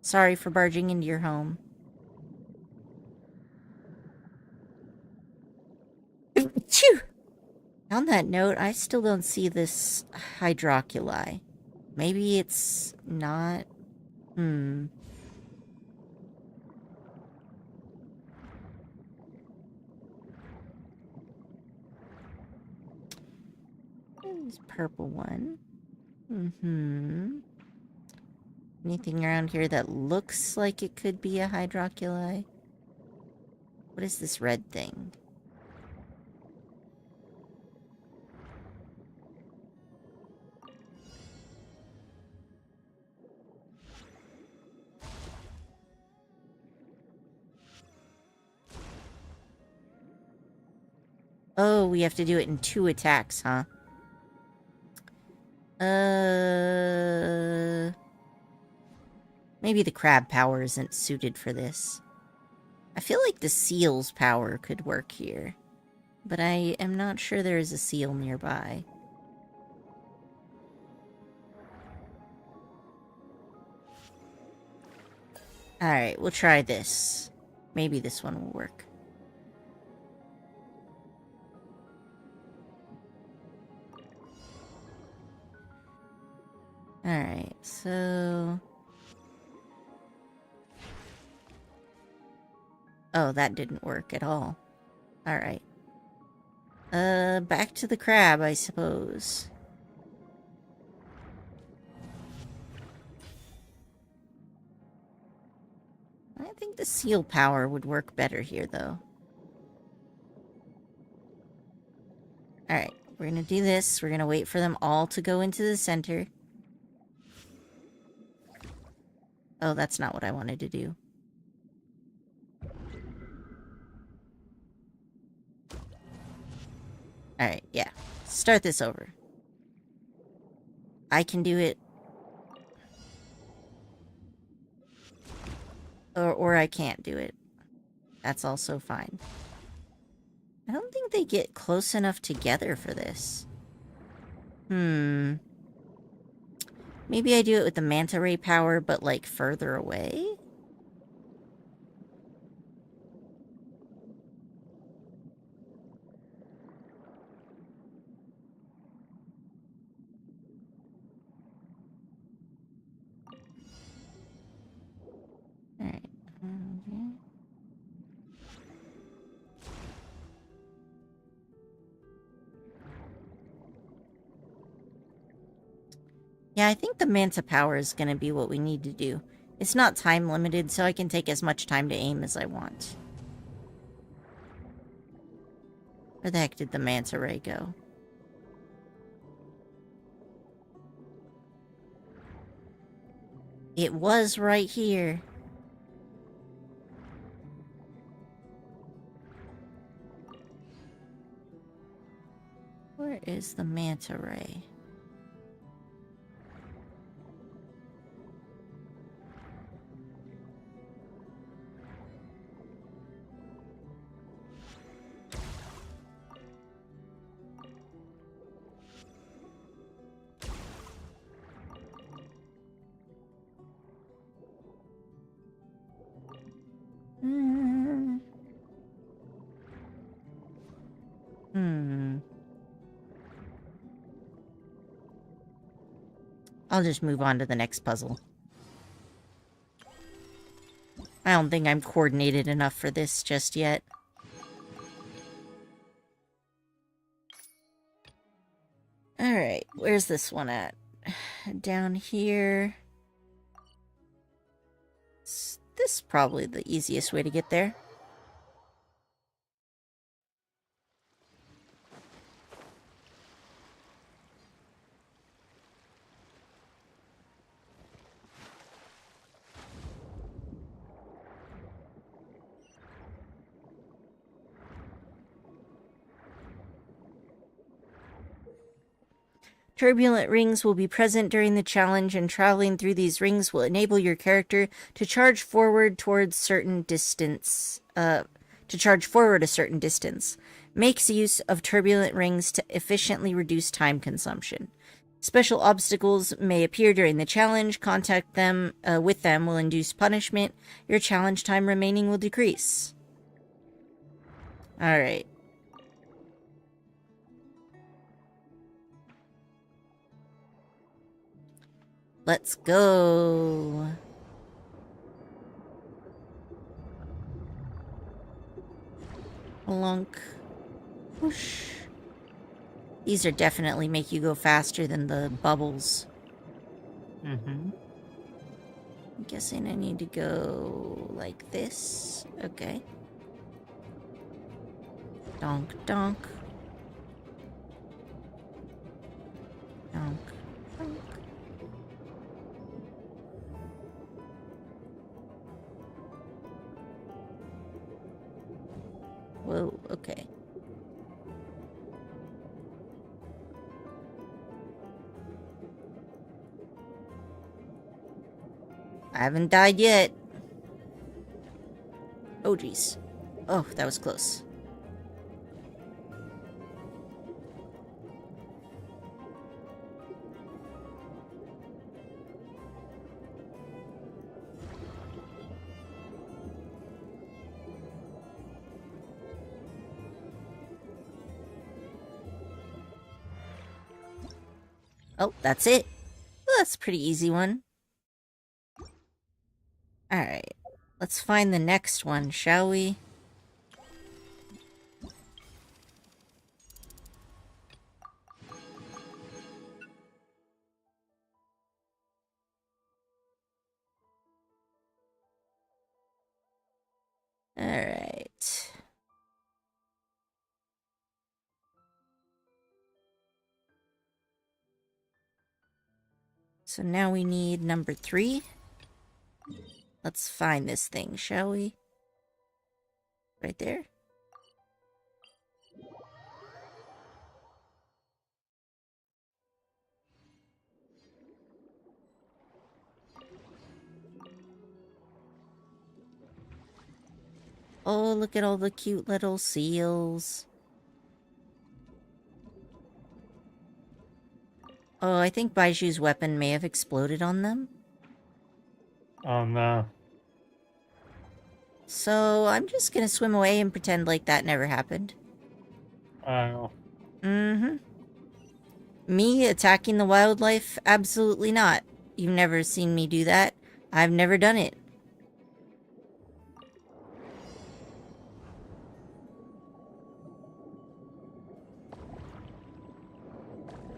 Sorry for barging into your home. Phew! On that note, I still don't see this hydroculi. Maybe it's not... This purple one. Anything around here that looks like it could be a hydroculi? What is this red thing? Oh, we have to do it in 2 attacks, huh? Maybe the crab power isn't suited for this. I feel like the seal's power could work here. But I am not sure there is a seal nearby. Alright, we'll try this. Maybe this one will work. Alright, so... Oh, that didn't work at all. Alright. Back to the crab, I suppose. I think the seal power would work better here, though. Alright, we're gonna do this. We're gonna wait for them all to go into the center. Oh, that's not what I wanted to do. Alright, yeah. Start this over. I can do it. Or I can't do it. That's also fine. I don't think they get close enough together for this. Maybe I do it with the manta ray power, but like further away? Alright. Yeah, I think the manta power is going to be what we need to do. It's not time limited, so I can take as much time to aim as I want. Where the heck did the manta ray go? It was right here. Where is the manta ray? Hmm. I'll just move on to the next puzzle. I don't think I'm coordinated enough for this just yet. Alright, where's this one at? Down here. This is probably the easiest way to get there. Turbulent rings will be present during the challenge, and traveling through these rings will enable your character to charge forward towards certain distance. A certain distance. Makes use of turbulent rings to efficiently reduce time consumption. Special obstacles may appear during the challenge. Contact them with them will induce punishment. Your challenge time remaining will decrease. Alright. Let's go. Lunk. Whoosh. These are definitely make you go faster than the bubbles. Mm-hmm. I'm guessing I need to go like this. Okay. Donk, donk. Donk, donk. Whoa, okay. I haven't died yet. Oh, jeez. Oh, that was close. Oh, that's it. Well, that's a pretty easy one. Alright. Let's find the next one, shall we? Alright. So now we need number 3. Let's find this thing, shall we? Right there? Oh, look at all the cute little seals. Oh, I think Baiju's weapon may have exploded on them. Oh no. So I'm just gonna swim away and pretend like that never happened. Wow. Mm-hmm. Me attacking the wildlife? Absolutely not. You've never seen me do that. I've never done it.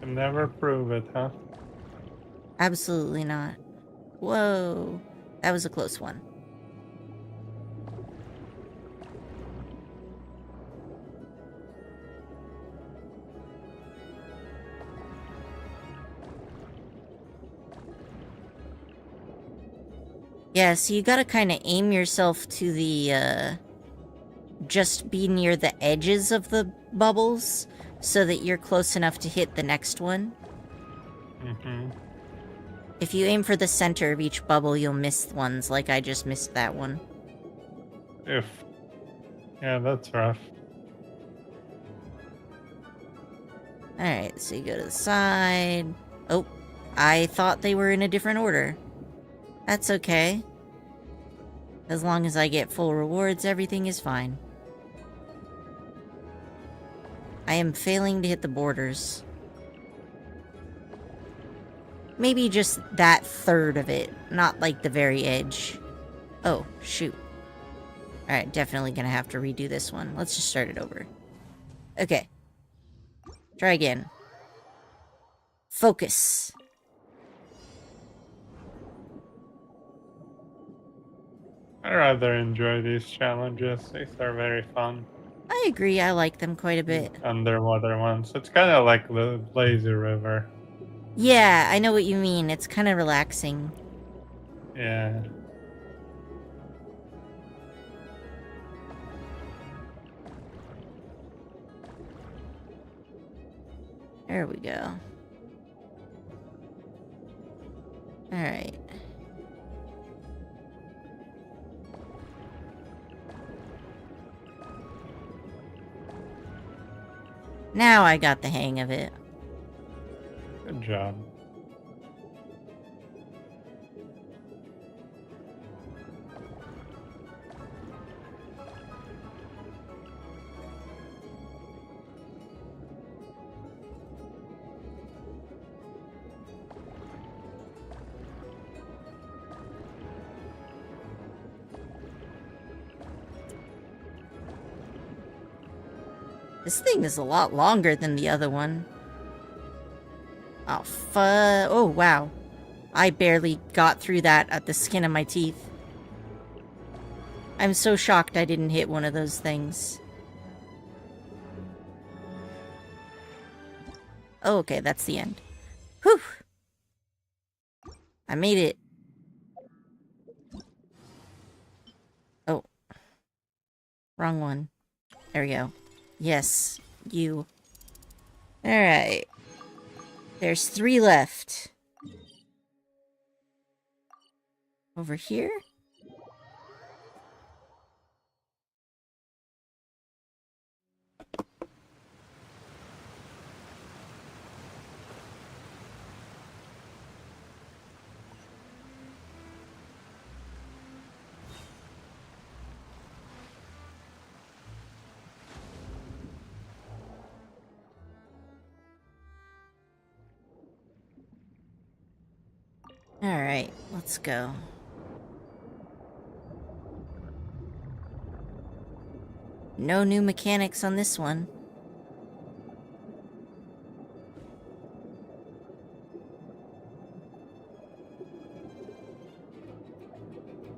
Can never prove it, huh? Absolutely not. Whoa. That was a close one. Yeah, so you gotta kind of aim yourself to the, just be near the edges of the bubbles so that you're close enough to hit the next one. Mm-hmm. If you aim for the center of each bubble, you'll miss ones, like I just missed that one. If. Yeah, that's rough. Alright, so you go to the side. Oh, I thought they were in a different order. That's okay. As long as I get full rewards, everything is fine. I am failing to hit the borders. Maybe just that third of it, not like the very edge. Oh, shoot. Alright, definitely gonna have to redo this one. Let's just start it over. Okay. Try again. Focus. I rather enjoy these challenges. These are very fun. I agree, I like them quite a bit. Underwater ones. It's kind of like the lazy river. Yeah, I know what you mean. It's kind of relaxing. Yeah. There we go. Alright. Now I got the hang of it. Good job. This thing is a lot longer than the other one. Oh, oh, wow. I barely got through that at the skin of my teeth. I'm so shocked I didn't hit one of those things. Oh, okay, that's the end. Whew! I made it. Oh. Wrong one. There we go. Yes, you. Alright. There's 3 left. Over here? Alright, let's go. No new mechanics on this one.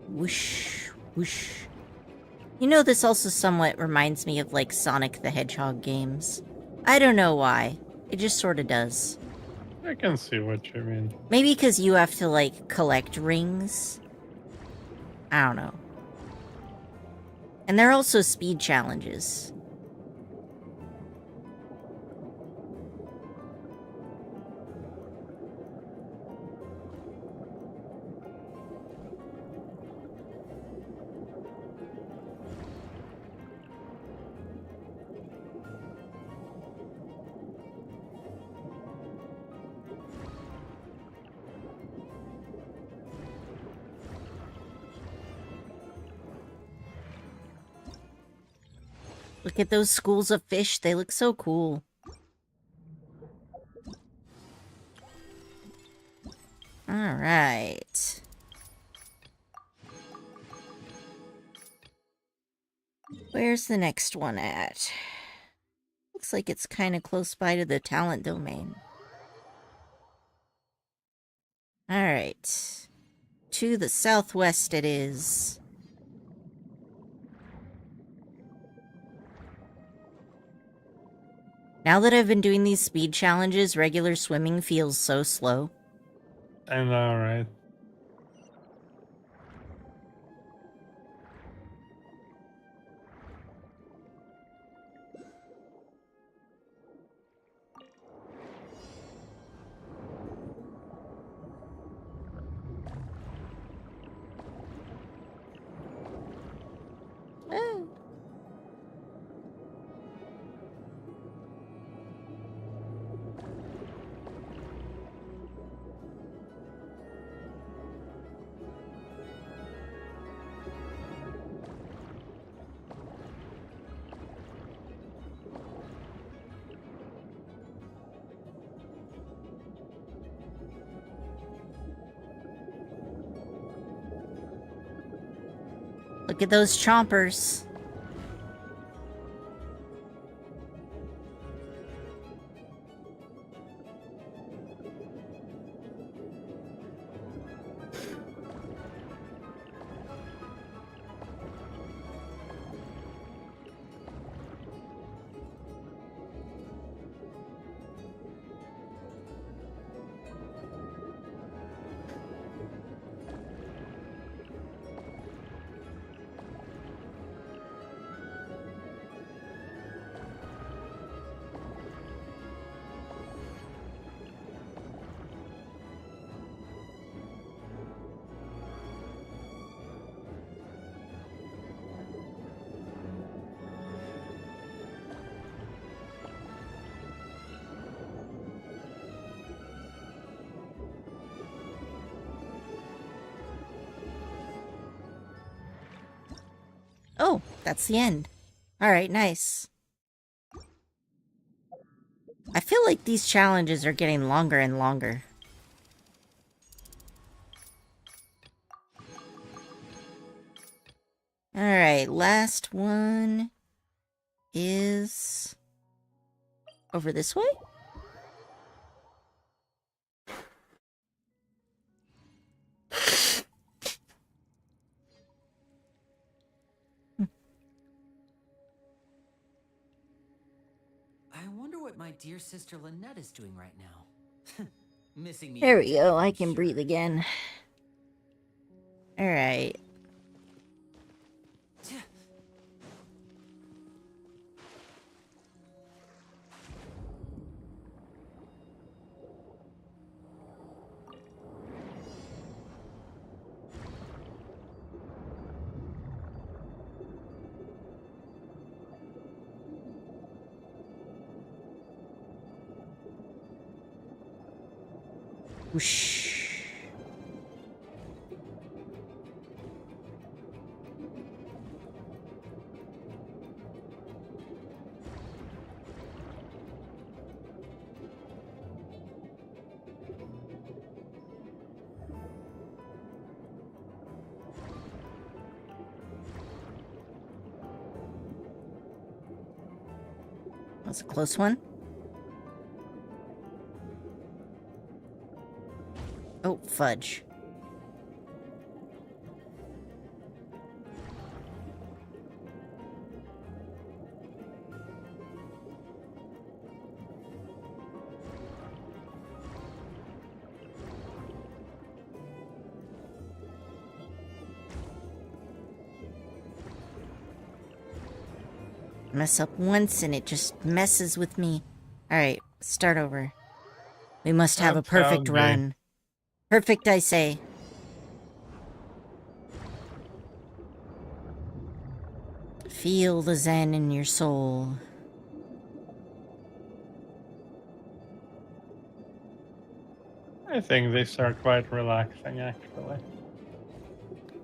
Whoosh, whoosh. You know, this also somewhat reminds me of, like, Sonic the Hedgehog games. I don't know why. It just sort of does. I can see what you mean. Maybe because you have to, like, collect rings? I don't know. And there are also speed challenges. Look at those schools of fish. They look so cool. Alright. Where's the next one at? Looks like it's kind of close by to the talent domain. Alright. To the southwest it is. Now that I've been doing these speed challenges, regular swimming feels so slow. I know, right? Ah. Look at those chompers. Oh, that's the end. Alright, nice. I feel like these challenges are getting longer and longer. Alright, last one is over this way? I wonder what my dear sister Lynette is doing right now. Missing me. There big we go, time, I I'm can sure. breathe again. Alright. Whoosh. That's a close one. Oh, fudge. Mess up once and it just messes with me. Alright, start over. We must have a Don't tell perfect me. run. Perfect, I say. Feel the zen in your soul. I think these are quite relaxing, actually.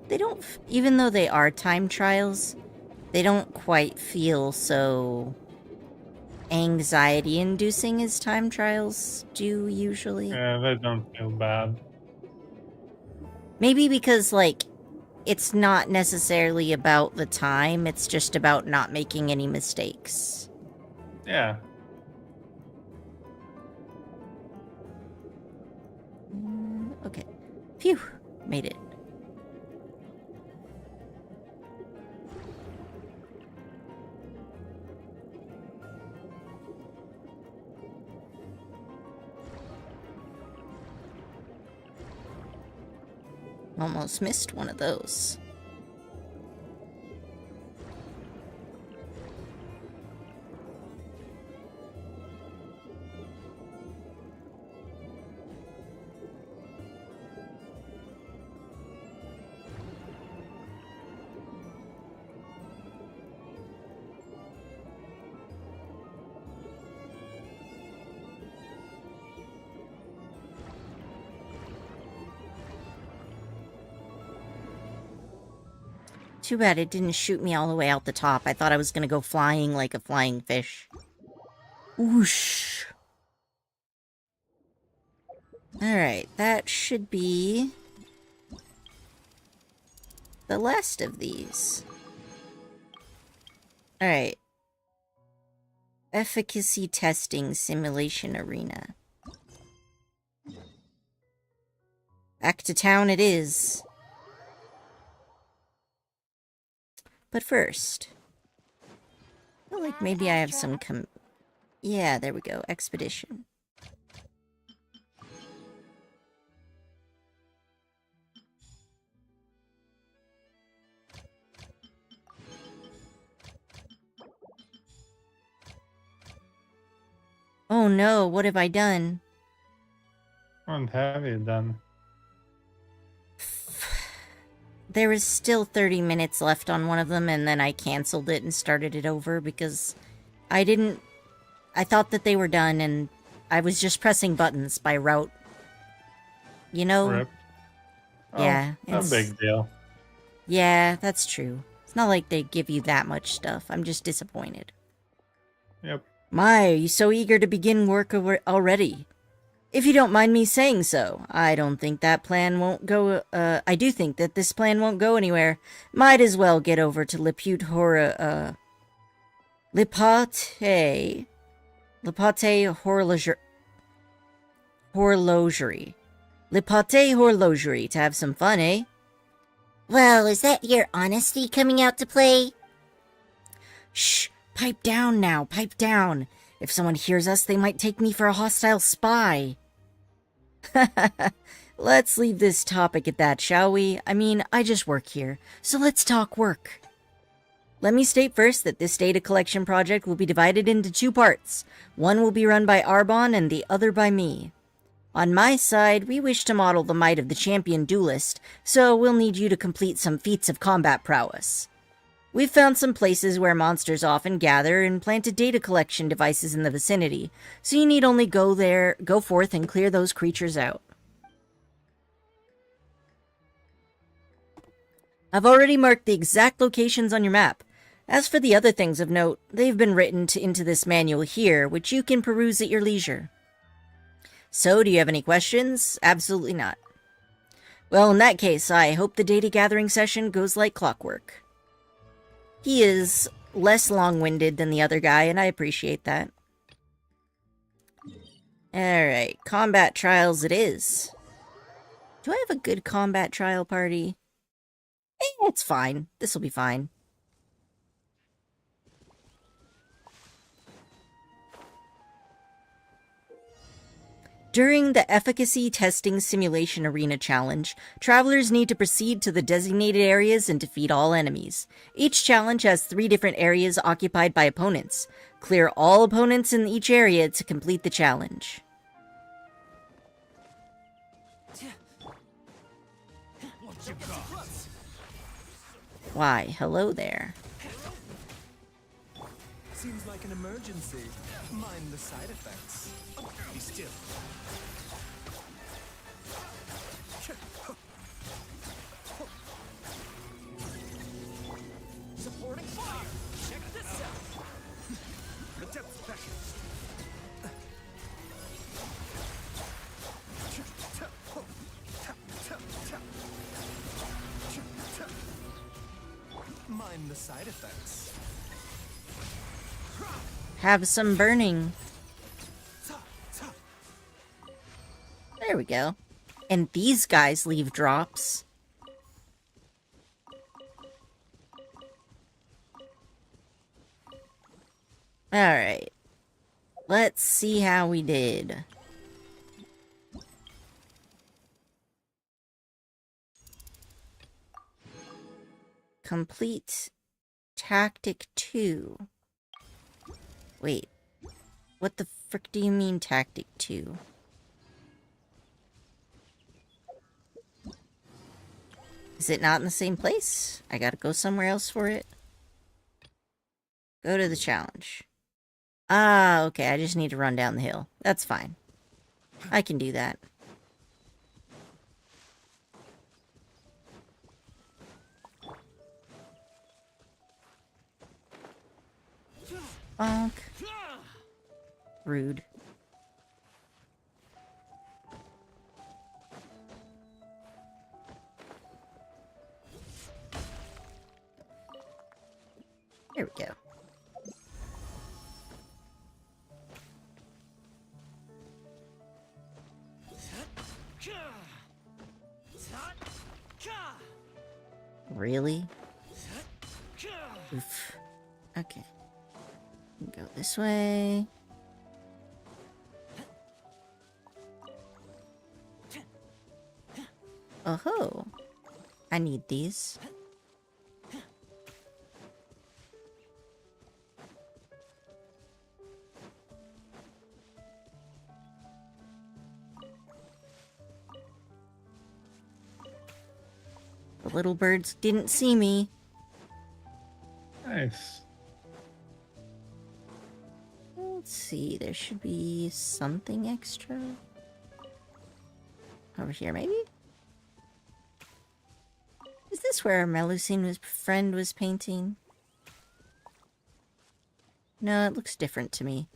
They don't, even though they are time trials, they don't quite feel so anxiety-inducing as time trials do usually. Yeah, they don't feel bad. Maybe because, like, it's not necessarily about the time, it's just about not making any mistakes. Yeah. Okay. Phew. Made it. Almost missed one of those. Too bad it didn't shoot me all the way out the top. I thought I was gonna go flying like a flying fish. Whoosh. Alright, that should be the last of these. Alright. Efficacy testing simulation arena. Back to town it is. But first, I feel like maybe I have some yeah, there we go. Expedition. Oh no, what have I done? What have you done? There was still 30 minutes left on one of them, and then I canceled it and started it over because I thought that they were done, and I was just pressing buttons by route. You know? Rip. Yeah. No big deal. Yeah, that's true. It's not like they give you that much stuff. I'm just disappointed. Yep. My, are you so eager to begin work already? If you don't mind me saying so, I don't think that plan won't go, I do think that this plan won't go anywhere. Might as well get over to Lipute Horlogerie. Lipate Horlogerie to have some fun, eh? Well, is that your honesty coming out to play? Shh, pipe down now, pipe down. If someone hears us, they might take me for a hostile spy. Let's leave this topic at that, shall we? I mean, I just work here, so let's talk work. Let me state first that this data collection project will be divided into two parts. One will be run by Arbon and the other by me. On my side, we wish to model the might of the champion duelist, so we'll need you to complete some feats of combat prowess. We've found some places where monsters often gather and planted data collection devices in the vicinity, so you need only go forth and clear those creatures out. I've already marked the exact locations on your map. As for the other things of note, they've been written into this manual here, which you can peruse at your leisure. So, do you have any questions? Absolutely not. Well, in that case, I hope the data gathering session goes like clockwork. He is less long-winded than the other guy, and I appreciate that. Alright, combat trials it is. Do I have a good combat trial party? It's fine. This'll be fine. During the Efficacy Testing Simulation Arena Challenge, travelers need to proceed to the designated areas and defeat all enemies. Each challenge has 3 different areas occupied by opponents. Clear all opponents in each area to complete the challenge. Why, hello there. Seems like an emergency. Mind the side effects. Be still. Supporting fire. the side effects. Have some burning. There we go. And these guys leave drops. Alright. Let's see how we did. Complete Tactic 2. Wait. What the frick do you mean Tactic 2? Is it not in the same place? I gotta go somewhere else for it? Go to the challenge. Ah, okay, I just need to run down the hill. That's fine. I can do that. Bonk. Rude. There we go. Really? Oof. Okay. Go this way. Oh-ho. I need these. The little birds didn't see me. Nice. Let's see, there should be something extra. Over here, maybe? Is this where Melusine's friend was painting? No, it looks different to me.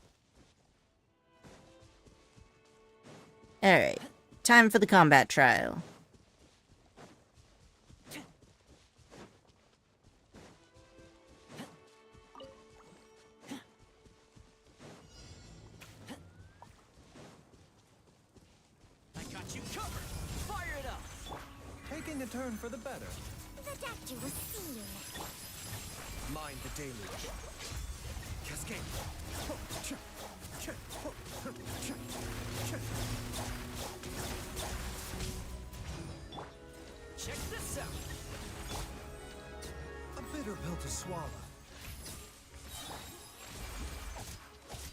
Alright, time for the combat trial. Taking a turn for the better. The doctor will see you. Mind the deluge. Cascade. Check this out. A bitter pill to swallow.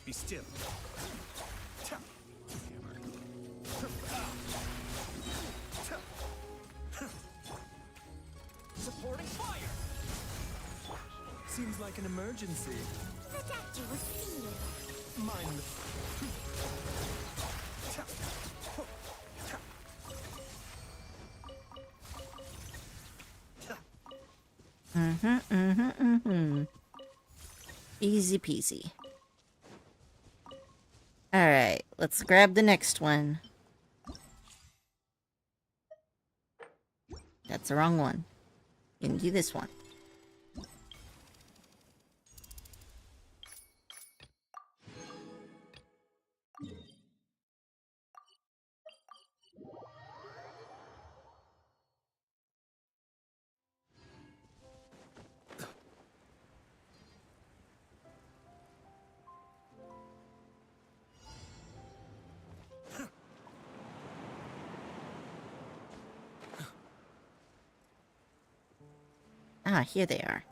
Be still. Supporting fire. Seems like an emergency. The doctor will see you. Mind. Easy peasy. Alright, let's grab the next one. That's the wrong one. Gonna do this one. Ah, here they are.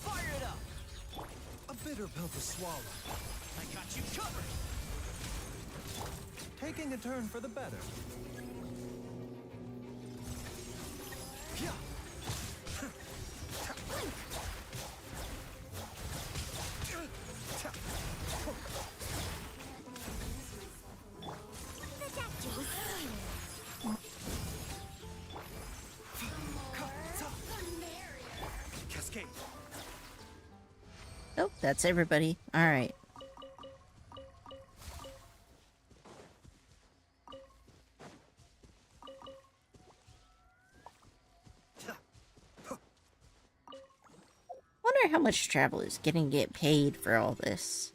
Fire it up. A bitter pill to swallow. I got you covered. Taking a turn for the better. Yeah. The doctor will see you. Cascade. Oh, that's everybody. Alright. wonder how much travel is gonna get paid for all this.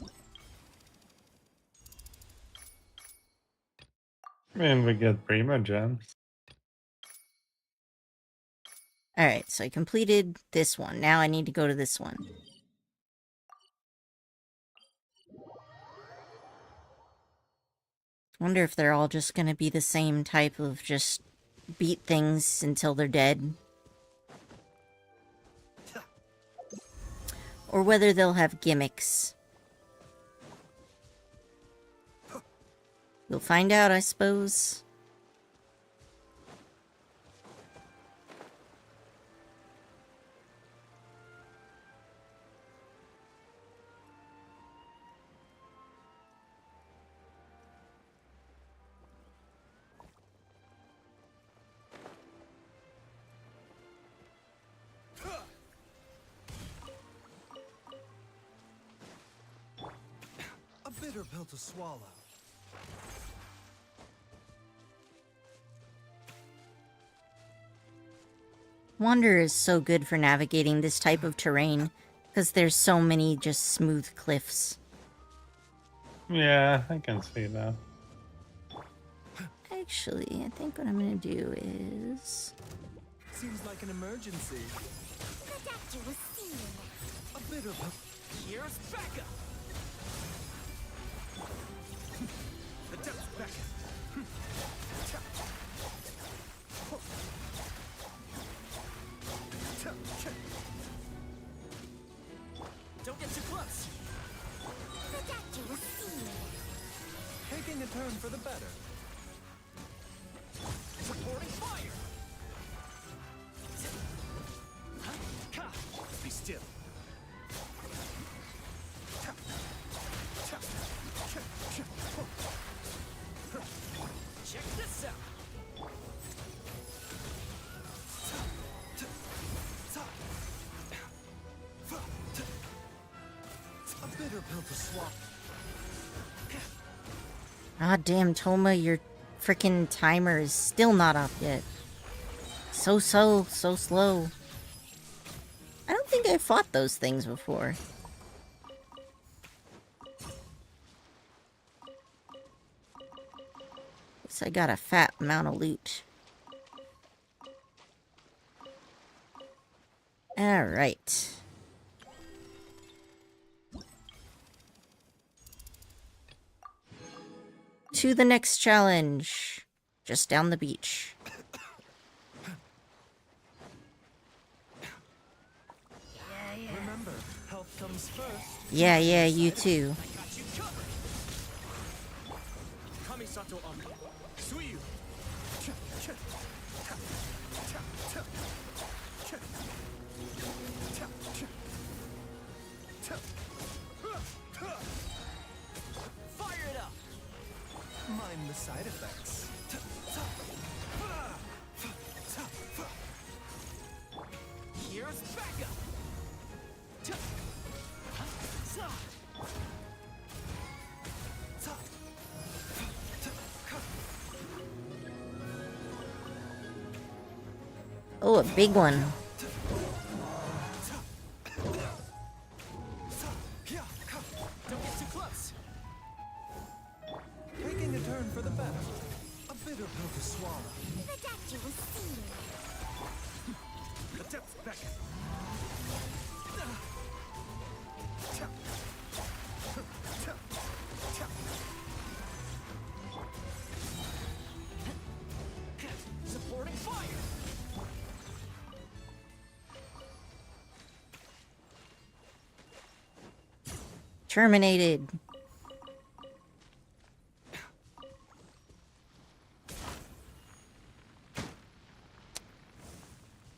I mean, we get Prima gems. Alright, so I completed this one. Now I need to go to this one. Wonder if they're all just gonna be the same type of just beat things until they're dead. Or whether they'll have gimmicks. We'll find out, I suppose. A bitter pill to swallow. Wander is so good for navigating this type of terrain, because there's so many just smooth cliffs. Yeah, I can see that. Actually, I think what I'm gonna do is... Seems like an emergency. A bitter pill. Here's Becca. The depth's Becca. Don't get too close. Taking a turn for the better. Supporting fire. Be still. Check this out. A bitter pill to swallow. Ah, damn, Toma, your freaking timer is still not up yet. So slow. I don't think I fought those things before. Guess I got a fat amount of loot. Alright. To the next challenge. Just down the beach. Remember, health comes first. Yeah, you too. I got you covered. Kamisato Ami. Suiyu. Fire it up. Mind the side effects. Here's Becca. Oh, a big one. Don't get too close. Taking a turn for the better. A bitter pill to swallow. The depth's Becca. Supporting fire. Terminated.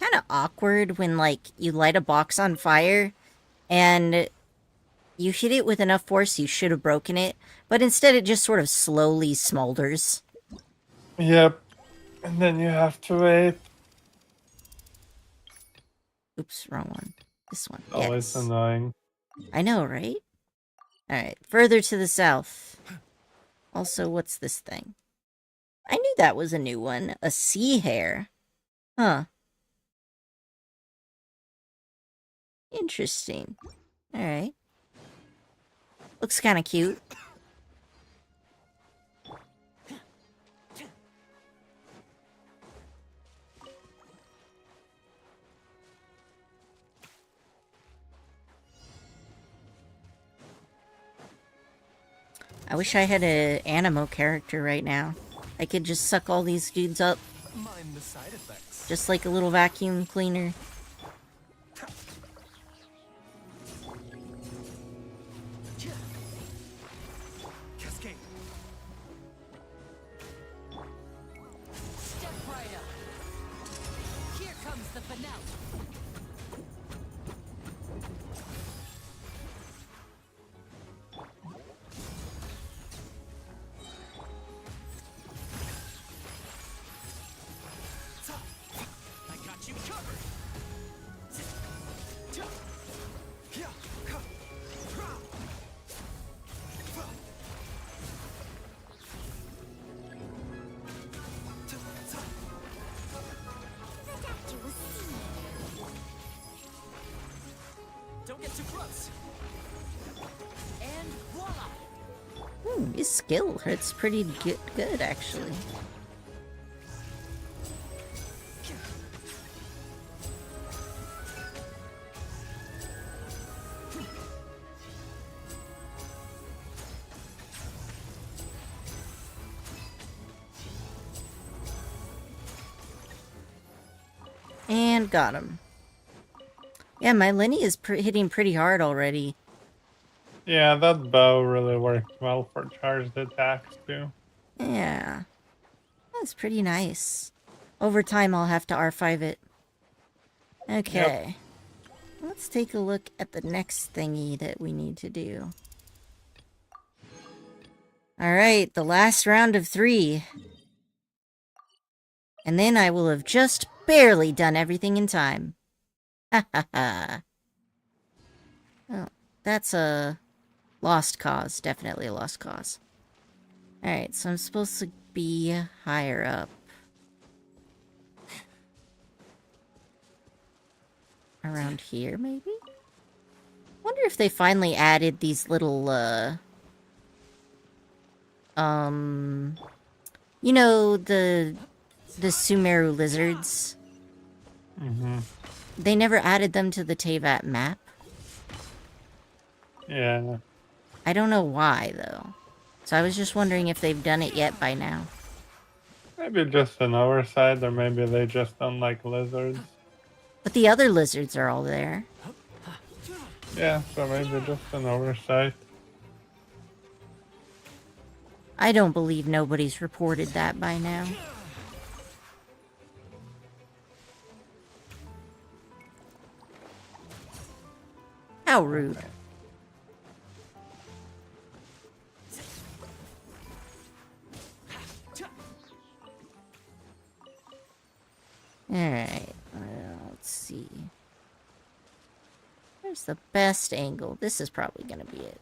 Kind of awkward when, like, you light a box on fire and you hit it with enough force you should have broken it, but instead it just sort of slowly smolders. Yep. And then you have to wait. Oops, wrong one. This one. Always Yes. annoying. I know, right? Alright, further to the south. Also, what's this thing? I knew that was a new one. A sea hare. Huh. Interesting. Alright. Looks kind of cute. I wish I had an Animo character right now. I could just suck all these dudes up, Mind the side effects. just like a little vacuum cleaner. Cascade. Step right up. Here comes the finale. I got you covered. Yeah. Don't get too close. And voila! His skill hits pretty good, actually. And got him. Yeah, my Lenny is hitting pretty hard already. Yeah, that bow really worked well for charged attacks too. Yeah. That's pretty nice. Over time, I'll have to R5 it. Okay. Let's take a look at the next thingy that we need to do. Alright, the last round of 3. And then I will have just barely done everything in time. Ha ha ha. Oh, that's a lost cause. Definitely a lost cause. Alright, so I'm supposed to be higher up. Around here, maybe? Wonder if they finally added these little, you know, the Sumeru lizards? Mm-hmm. They never added them to the Teyvat map. Yeah. I don't know why, though. So I was just wondering if they've done it yet by now. Maybe just an oversight, or maybe they just don't like lizards. But the other lizards are all there. Yeah, so maybe just an oversight. I don't believe nobody's reported that by now. How rude. Alright, let's see. Where's the best angle? This is probably gonna be it.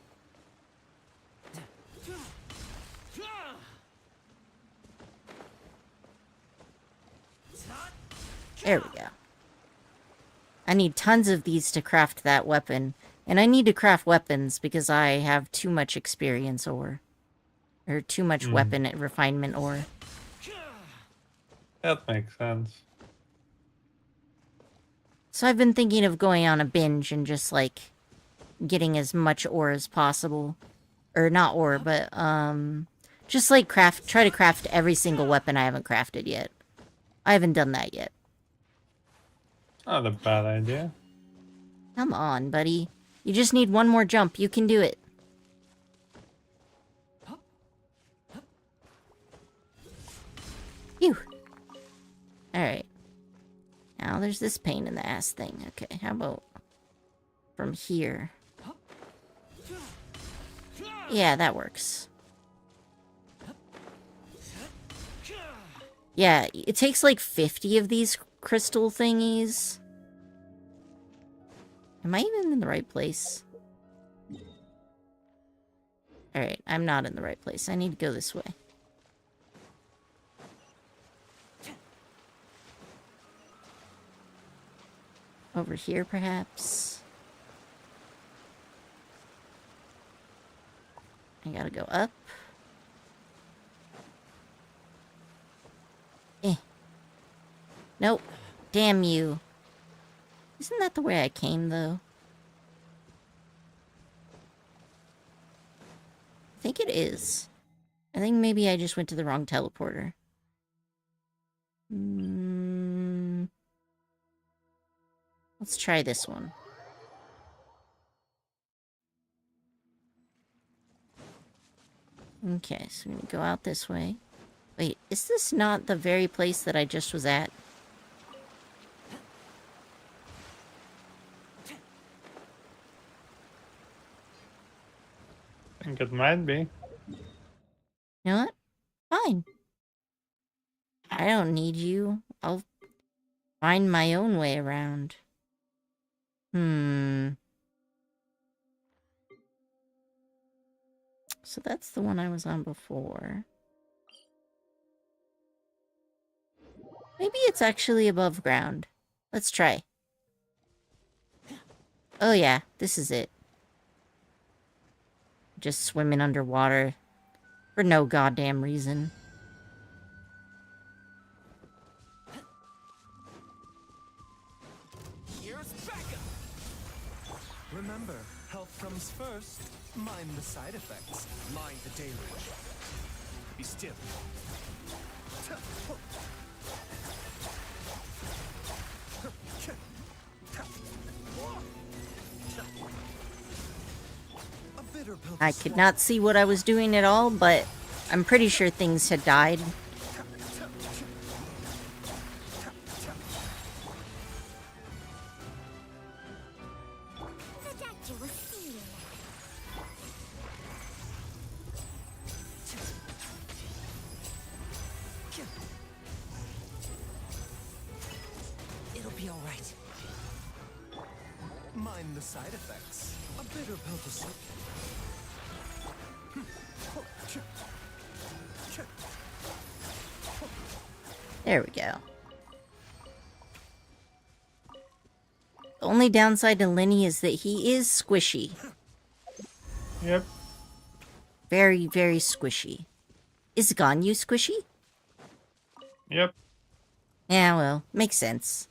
There we go. I need tons of these to craft that weapon. And I need to craft weapons because I have too much experience ore. Or too much weapon refinement ore. That makes sense. So I've been thinking of going on a binge and just, like, getting as much ore as possible. Or not ore, but, just, like, try to craft every single weapon I haven't crafted yet. I haven't done that yet. Not a bad idea. Come on, buddy. You just need one more jump. You can do it. Phew. Alright. Now there's this pain in the ass thing. Okay, how about from here? Yeah, that works. Yeah, it takes like 50 of these crystal thingies. Am I even in the right place? Alright, I'm not in the right place. I need to go this way. Over here, perhaps? I gotta go up. Eh. Nope. Damn you. Isn't that the way I came, though? I think it is. I think maybe I just went to the wrong teleporter. Let's try this one. Okay, so I'm gonna go out this way. Wait, is this not the very place that I just was at? I think it might be. You know what? Fine. I don't need you. I'll find my own way around. So that's the one I was on before. Maybe it's actually above ground. Let's try. Oh yeah, this is it. Just swimming underwater for no goddamn reason. Here's backup. Remember, health comes first. Mind the side effects. Mind the deluge. Be still. A bitter pill to I could not see what I was doing at all, but I'm pretty sure things had died. The doctor will see you now. It'll be all right. Mind the side effects. A bitter pill to swallow. There we go. The only downside to Lenny is that he is squishy. Yep. Very, very squishy. Is Ganyu squishy? Yep. Yeah, well, makes sense.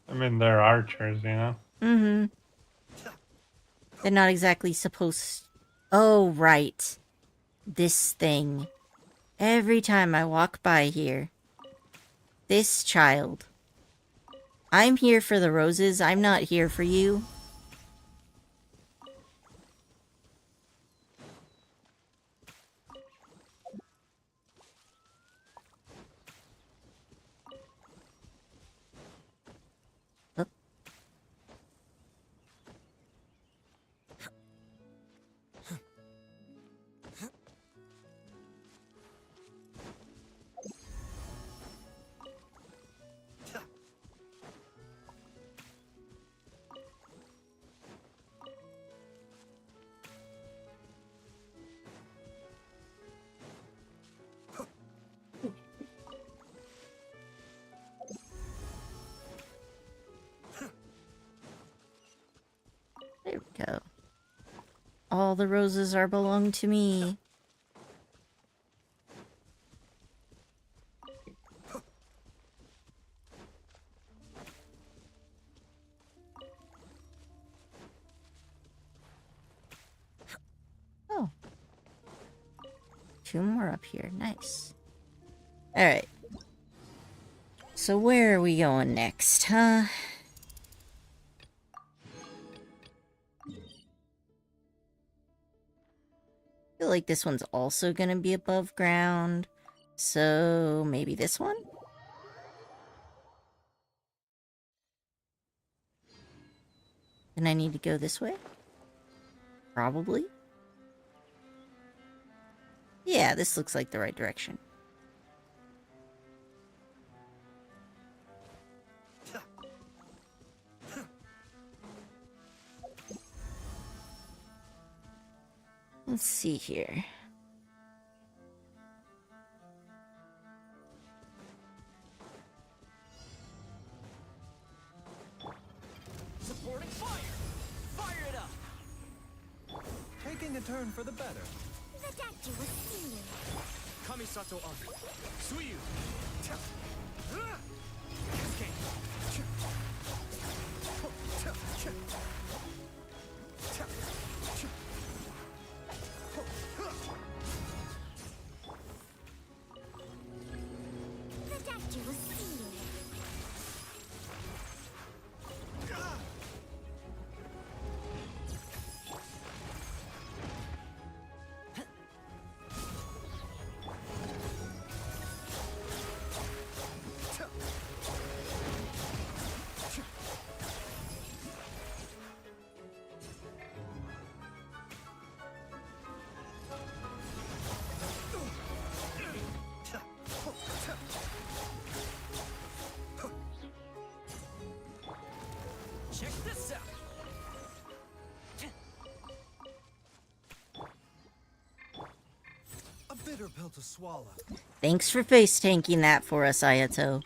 I mean, they're archers, you know? Mm-hmm. They're not exactly supposed... Oh, right. This thing. Every time I walk by here. This child. I'm here for the roses. I'm not here for you. Oop. There we go. All the roses are belong to me. Oh. Two more up here. Nice. Alright. So where are we going next, huh? I feel like this one's also gonna be above ground. So maybe this one? Then I need to go this way? Probably. Yeah, this looks like the right direction. Let's see here. Supporting fire! Fire it up! Taking a turn for the better. The doctor was seeing. Kamisato Arc. Suiyu. Cascade. The doctor was seeing. Check this out. A bitter pill to swallow. Thanks for face tanking that for us, Ayato.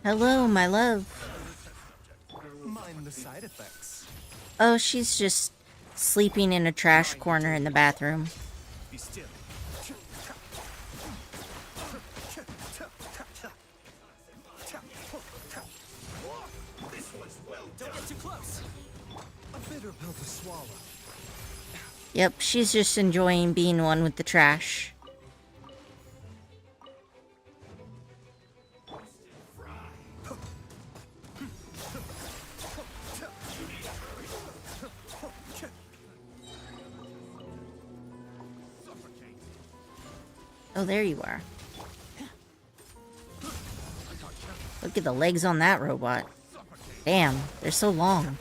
Hello, my love. Mind the side effects. Oh, she's just sleeping in a trash corner in the bathroom. Be still. Don't get too close. A bitter pill to swallow. Yep, she's just enjoying being one with the trash. Oh, there you are. Look at the legs on that robot. Damn, they're so long.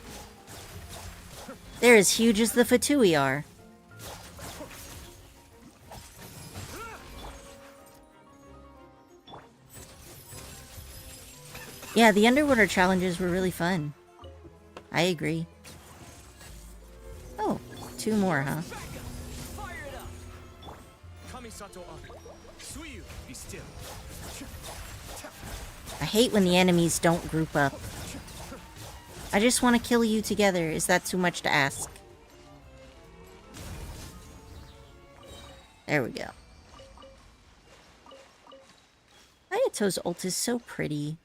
They're as huge as the Fatui are. Yeah, the underwater challenges were really fun. I agree. Oh, 2 more, huh? Fire it up. Kamisato Arc. Suiyu. Be still. I hate when the enemies don't group up. I just want to kill you together. Is that too much to ask? There we go. Ayato's ult is so pretty.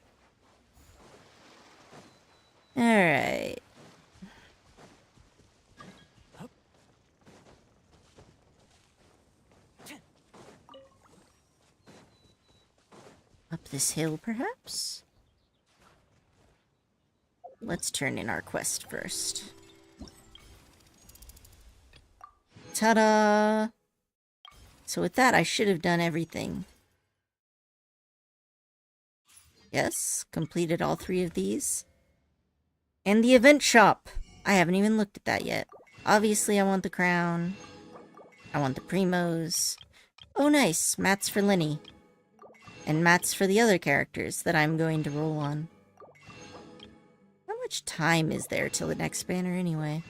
Alright. Up this hill, perhaps? Let's turn in our quest first. Ta-da! So with that, I should have done everything. Yes, completed all 3 of these. And the event shop! I haven't even looked at that yet. Obviously, I want the crown. I want the primos. Oh, nice. Mats for Lenny. And mats for the other characters that I'm going to roll on. How much time is there till the next banner anyway?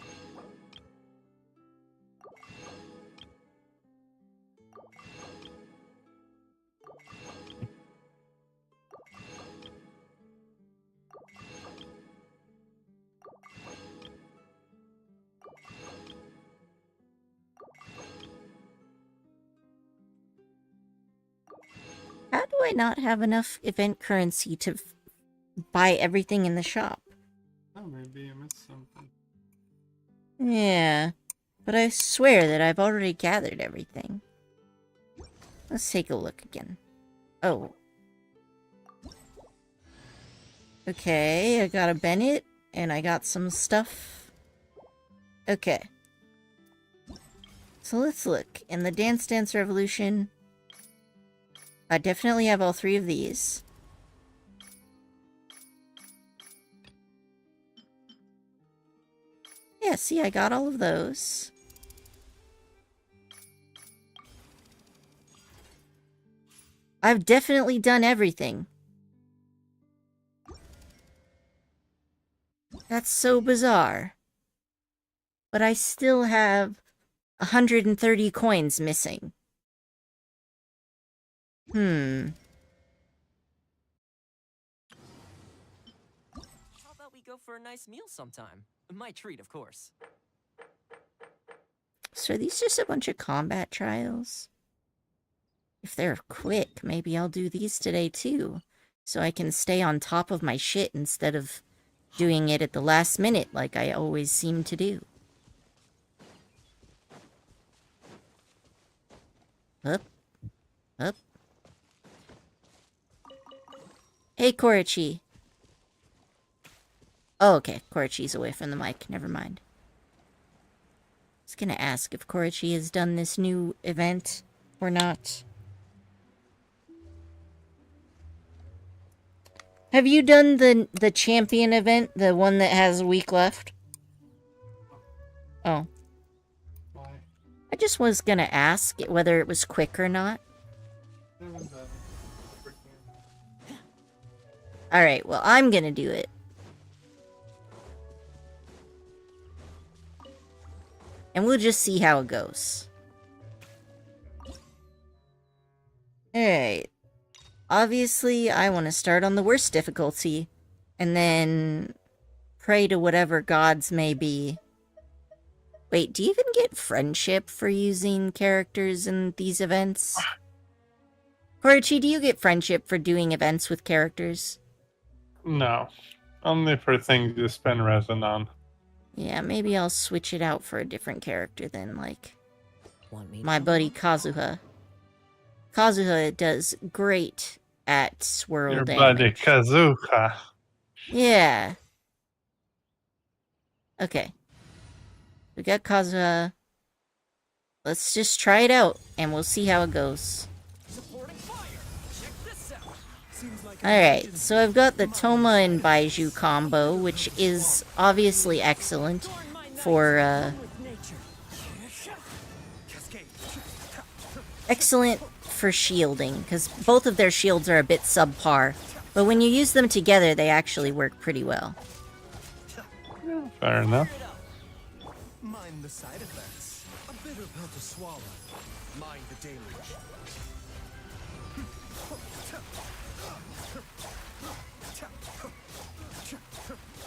How do I not have enough event currency to buy everything in the shop? Oh, maybe I missed something. Yeah, but I swear that I've already gathered everything. Let's take a look again. Oh. Okay, I got a Bennett, and I got some stuff. Okay. So let's look. In the Dance Dance Revolution, I definitely have all 3 of these. Yeah, see, I got all of those. I've definitely done everything. That's so bizarre. But I still have 130 coins missing. How about we go for a nice meal sometime? My treat, of course. So are these just a bunch of combat trials? If they're quick, maybe I'll do these today too. So I can stay on top of my shit instead of doing it at the last minute like I always seem to do. Up. Up. Hey, Korichi. Oh, okay. Korichi's away from the mic. Never mind. I was gonna ask if Korichi has done this new event or not. Have you done the champion event? The one that has a week left? Oh. Why? I just was gonna ask whether it was quick or not. Haven't done it. Alright, well, I'm gonna do it. And we'll just see how it goes. Alright. Obviously, I want to start on the worst difficulty. And then pray to whatever gods may be. Wait, do you even get friendship for using characters in these events? Korichi, do you get friendship for doing events with characters? No. Only for things you spend resin on. Yeah, maybe I'll switch it out for a different character then, like Want me? my buddy Kazuha. Kazuha does great at swirl Your damage. buddy Kazuka. Yeah. Okay. We got Kazuha. Let's just try it out, and we'll see how it goes. Supporting fire. Check this out. Seems like Alright, so I've got the Toma and Baiju combo, which is obviously excellent for, excellent for shielding, because both of their shields are a bit subpar. But when you use them together, they actually work pretty well. Fair enough. mind the side effects. A bitter pill to swallow. Mind the deluge.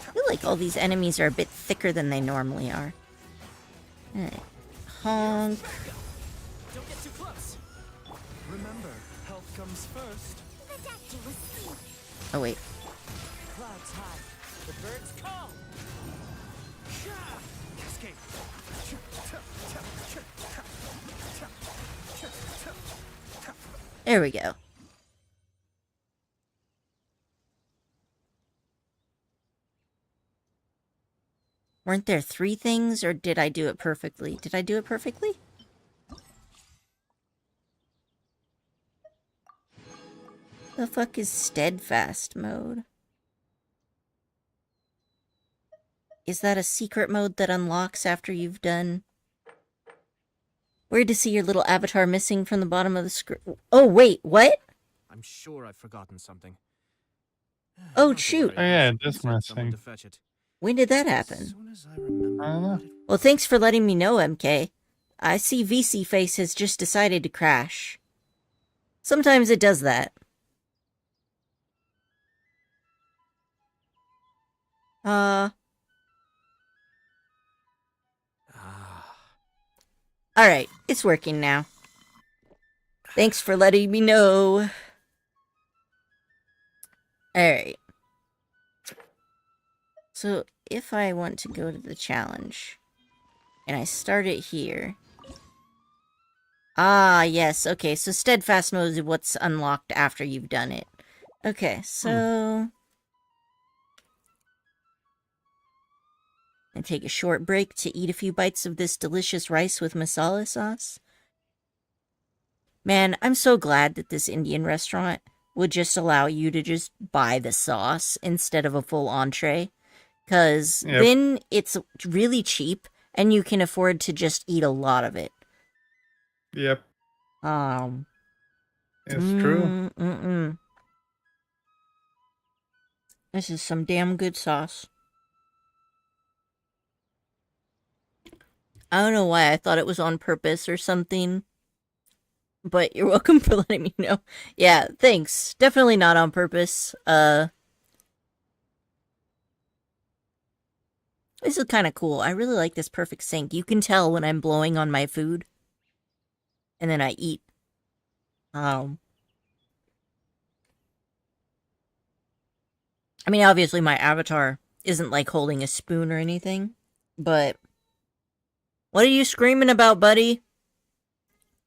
I feel like all these enemies are a bit thicker than they normally are. Alright. Honk. Don't get too close. Remember, health comes first. Oh, wait. Clouds high. The birds call. Cascade. There we go. Weren't there 3 things, or did I do it perfectly? Did I do it perfectly? The fuck is steadfast mode? Is that a secret mode that unlocks after you've done... Weird to see your little avatar missing from the bottom of the screen. Oh, wait, what? I'm sure I've forgotten something. Oh, Not to shoot. worry, Oh, yeah, I'll it is send someone missing. to fetch it. When did that As happen? soon as I remember I don't know. what it Well, thanks for letting me know, MK. I see VC Face has just decided to crash. Sometimes it does that. Ah. Alright, it's working now. Thanks for letting me know. Alright. So, if I want to go to the challenge, and I start it here. Ah, yes, okay, so steadfast mode is what's unlocked after you've done it. Okay, so... And take a short break to eat a few bites of this delicious rice with masala sauce. Man, I'm so glad that this Indian restaurant would just allow you to just buy the sauce instead of a full entree. Because Yep. then it's really cheap and you can afford to just eat a lot of it. Yep, it's true. This is some damn good sauce. I don't know why I thought it was on purpose or something. But you're welcome for letting me know. Yeah, thanks. Definitely not on purpose. This is kind of cool. I really like this perfect sync. You can tell when I'm blowing on my food. And then I eat. I mean, obviously my avatar isn't like holding a spoon or anything. But what are you screaming about, buddy?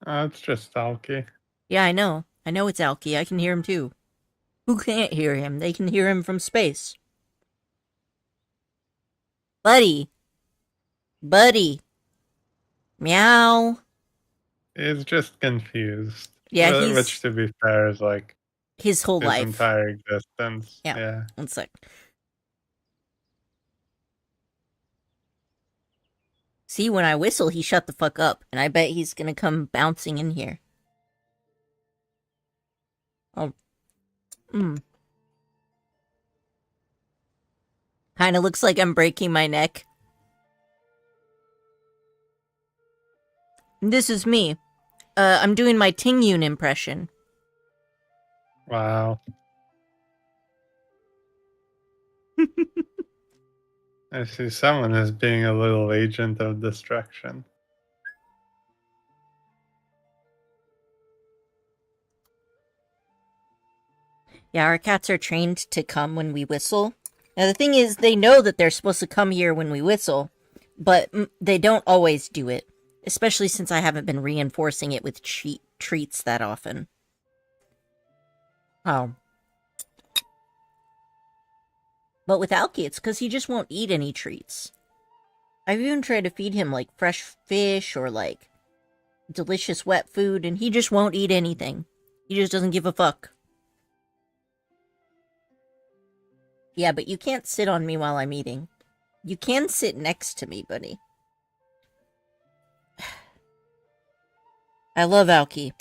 It's just Alki. Yeah, I know. I know it's Alki. I can hear him too. Who can't hear him? They can hear him from space. Buddy. Buddy. Meow. He's just confused. Yeah, Which, to be fair, is like his whole his life. entire existence. Yeah. Yeah. One sec. See, when I whistle, he shut the fuck up, and I bet he's gonna come bouncing in here. Oh. Kinda looks like I'm breaking my neck. This is me. I'm doing my Tingyun impression. Wow. I see someone as being a little agent of destruction. Yeah, our cats are trained to come when we whistle. Now, the thing is, they know that they're supposed to come here when we whistle, but they don't always do it, especially since I haven't been reinforcing it with treats that often. Oh. But with Alki, it's because he just won't eat any treats. I've even tried to feed him, like, fresh fish or, like, delicious wet food, and he just won't eat anything. He just doesn't give a fuck. Yeah, but you can't sit on me while I'm eating. You can sit next to me, buddy. I love Alki,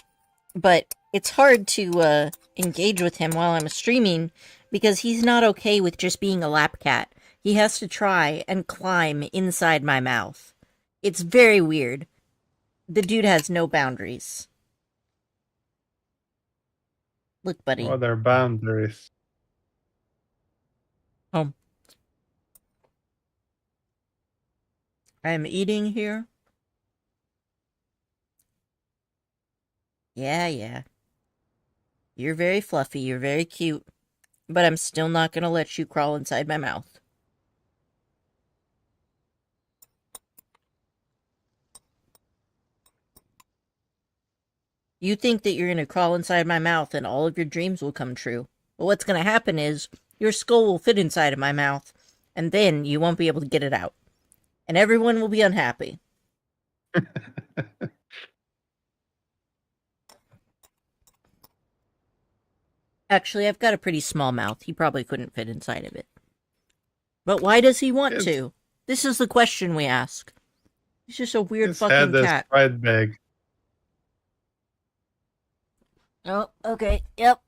but it's hard to engage with him while I'm streaming because he's not okay with just being a lap cat. He has to try and climb inside my mouth. It's very weird. The dude has no boundaries. Look, buddy. What are boundaries? Oh. I'm eating here. Yeah. You're very fluffy, you're very cute, but I'm still not gonna let you crawl inside my mouth. You think that you're gonna crawl inside my mouth and all of your dreams will come true. But what's gonna happen is, your skull will fit inside of my mouth, and then you won't be able to get it out. And everyone will be unhappy. Actually, I've got a pretty small mouth. He probably couldn't fit inside of it. But why does he want to? This is the question we ask. He's just a weird fucking cat. Quite big. Oh, okay. Yep.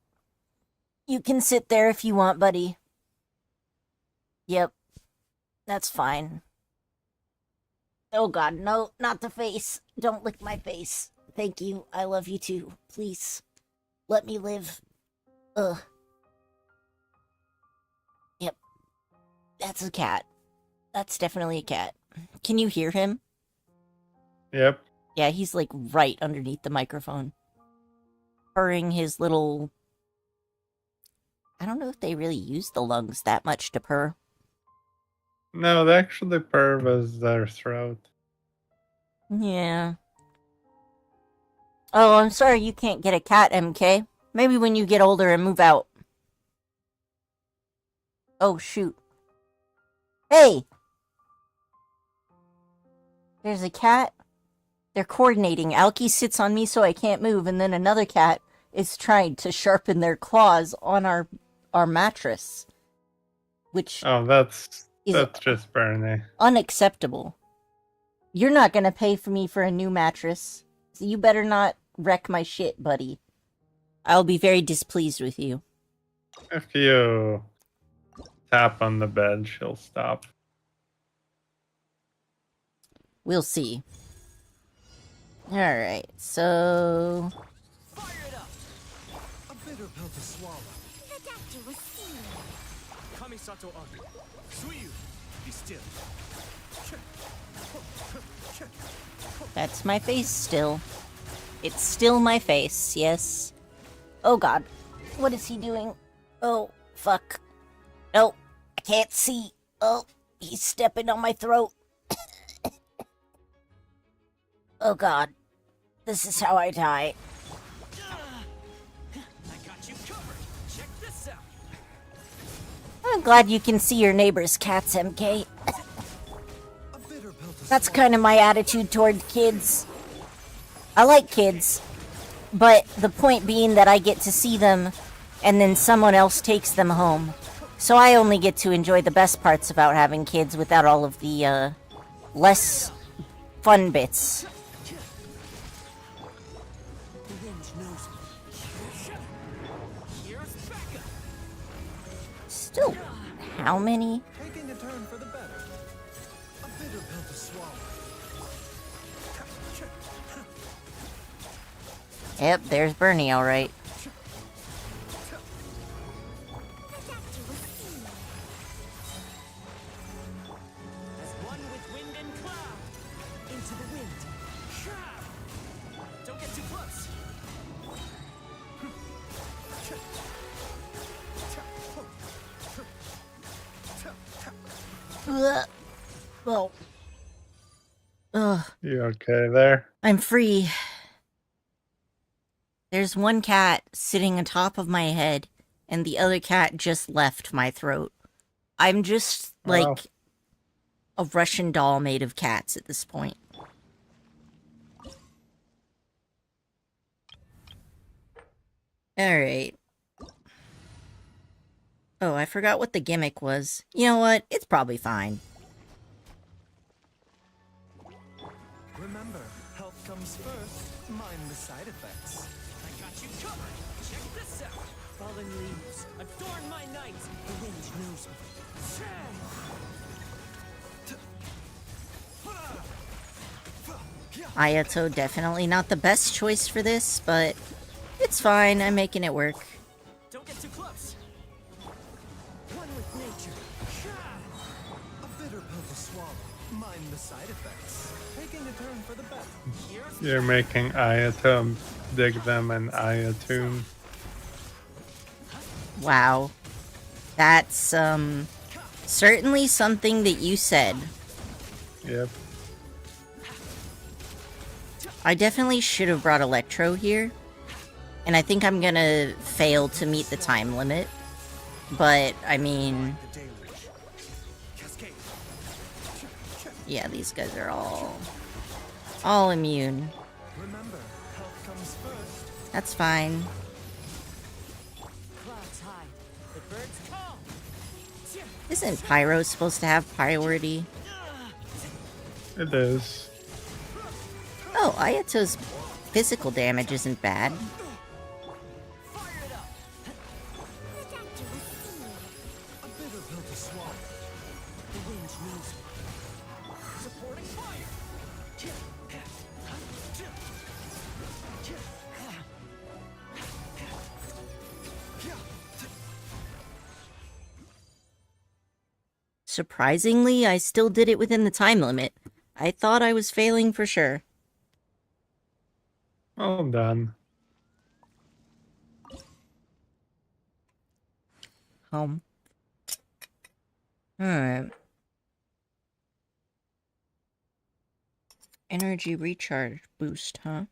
You can sit there if you want, buddy. Yep. That's fine. Oh god, no, not the face. Don't lick my face. Thank you. I love you too. Please. Let me live. Ugh. Yep. That's a cat. That's definitely a cat. Can you hear him? Yep. Yeah, he's like right underneath the microphone. Purring his little... I don't know if they really use the lungs that much to purr. No, they actually purr with their throat. Yeah. Oh, I'm sorry you can't get a cat, MK. Maybe when you get older and move out. Oh, shoot. Hey! There's a cat. They're coordinating. Alki sits on me so I can't move, and then another cat is trying to sharpen their claws on our mattress. Which... Oh, that's just Bernie. Unacceptable. You're not gonna pay for me for a new mattress, so you better not wreck my shit, buddy. I'll be very displeased with you. If you tap on the bed, she'll stop. We'll see. Alright, so... Fire it up! A bitter pill to swallow. The doctor was seen. Kamisato Agi. Suyu. Be still. That's my face still. It's still my face, yes. Oh god. What is he doing? Oh, fuck. No, I can't see. Oh, he's stepping on my throat. Oh god. This is how I die. I got you covered. Check this out. I'm glad you can see your neighbor's cats, MK. A bitter pill to That's kind of my attitude toward kids. I like kids, but the point being that I get to see them and then someone else takes them home. So I only get to enjoy the best parts about having kids without all of the, less fun bits. The wind knows me. Here's Becca. Still, how many? Taking a turn for the better. A bitter pill to swallow. Yep, there's Bernie, alright. As one with wind and cloud. Into the wind. Don't get too close. Well. Ugh. You okay there? I'm free. There's one cat sitting on top of my head, and the other cat just left my throat. I'm just like Wow. a Russian doll made of cats at this point. Alright. Oh, I forgot what the gimmick was. You know what? It's probably fine. Remember, health comes first. Mind the side effects. I got you covered. Check this out. Fallen leaves. Adorn my night. The wind knows me. Ayato definitely not the best choice for this, but it's fine. I'm making it work. Don't get too close. One with nature. A bitter pill to swallow. Mind the side effects. Taking a turn for the better. Here's You're making Ayato dig them an Ayatune. Wow. That's, certainly something that you said. Yep. I definitely should have brought Electro here. And I think I'm gonna fail to meet the time limit. But, I mean, The deluge. Cascade. yeah, these guys are all immune. Remember, health comes first. That's fine. clouds high. The birds call. Isn't Pyro supposed to have priority? It is. Oh, Ayato's physical damage isn't bad. Fire it up. The doctor was seen. A bitter pill to swallow. The wind knows me. Supporting fire. Surprisingly, I still did it within the time limit. I thought I was failing for sure. Well done. Alright. Energy recharge boost, huh?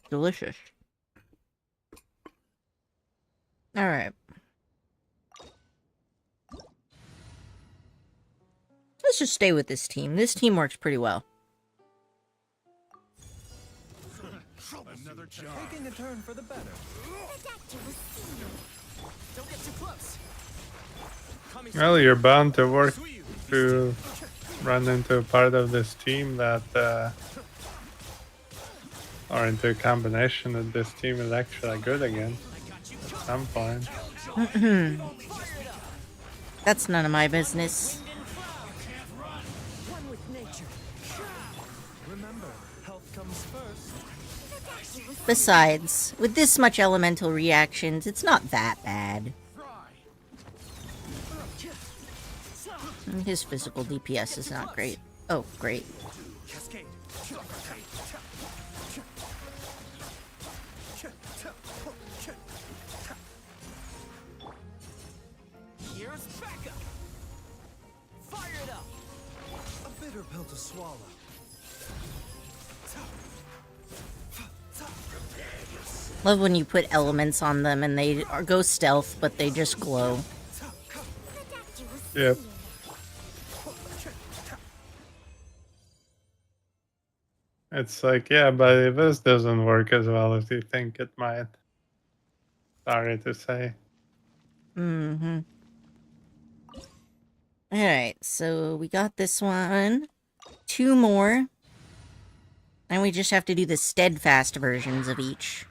Delicious. Alright. Let's just stay with this team. This team works pretty well. Taking a turn for the better. The doctor was seen. Don't get too close. Well, you're bound to work through run into a part of this team that, or into a combination that this team is actually good against at some point. That's none of my business. One with nature. Remember, health comes first. Besides, with this much elemental reactions, it's not that bad. His physical DPS is not great. Oh, great. Cascade. Here's backup. Fire it up. A bitter pill to swallow. Love when you put elements on them and they go stealth, but they just glow. Yep. It's like, yeah, but if this doesn't work as well as you think it might. Sorry to say. Mm-hmm. Alright, so we got this one. 2 more. And we just have to do the steadfast versions of each.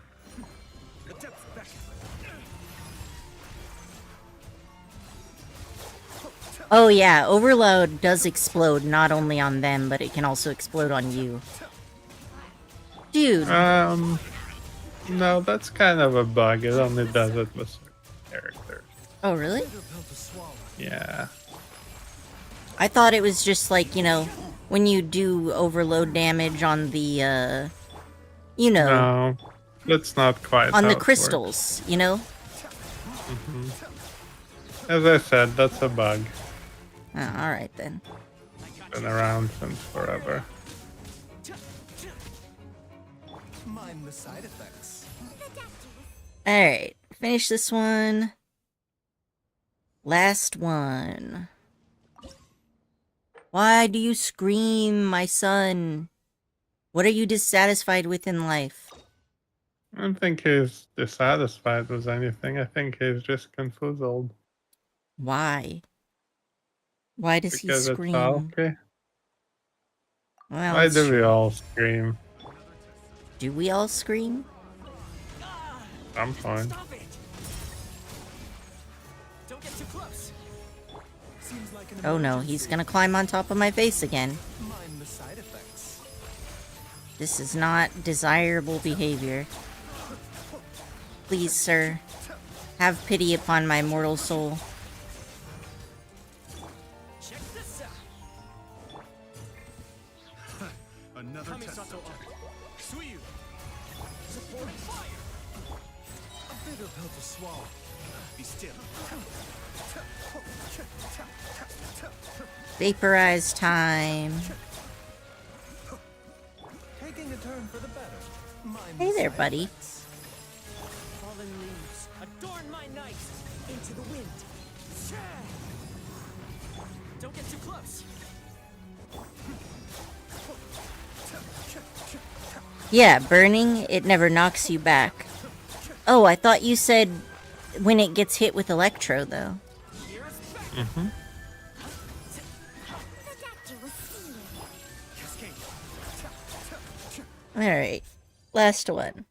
Oh yeah, overload does explode not only on them, but it can also explode on you. Dude. No, that's kind of a bug. It only does it with certain characters. Oh really? Yeah. I thought it was just like, you know, when you do overload damage on the, you know, No, that's not quite on how the it crystals, you know? works. As I said, that's a bug. Oh, alright then. Been around since forever. Mind the side effects. Alright, finish this one. Last one. Why do you scream, my son? What are you dissatisfied with in life? I don't think he's dissatisfied with anything. I think he's just confuzzled. Why? Why does he Because scream? it's all okay. Well, Why it's do we true. all scream? Do we all scream? Some point. Stop it. Don't get too close. Seems like an Oh no, he's gonna climb on top of my face again. mind the side effects. This is not desirable behavior. Please, sir, have pity upon my mortal soul. Check this out. Another Kamisato up. Suyu. Support fire. A bitter pill to swallow. Be still. Vaporize time. Taking a turn for the better. Mind Hey the there, side buddy. effects. Fallen leaves. Adorn my night. Into the wind. Don't get too close. Yeah, burning, it never knocks you back. Oh, I thought you said when it gets hit with electro, though. Alright, last one.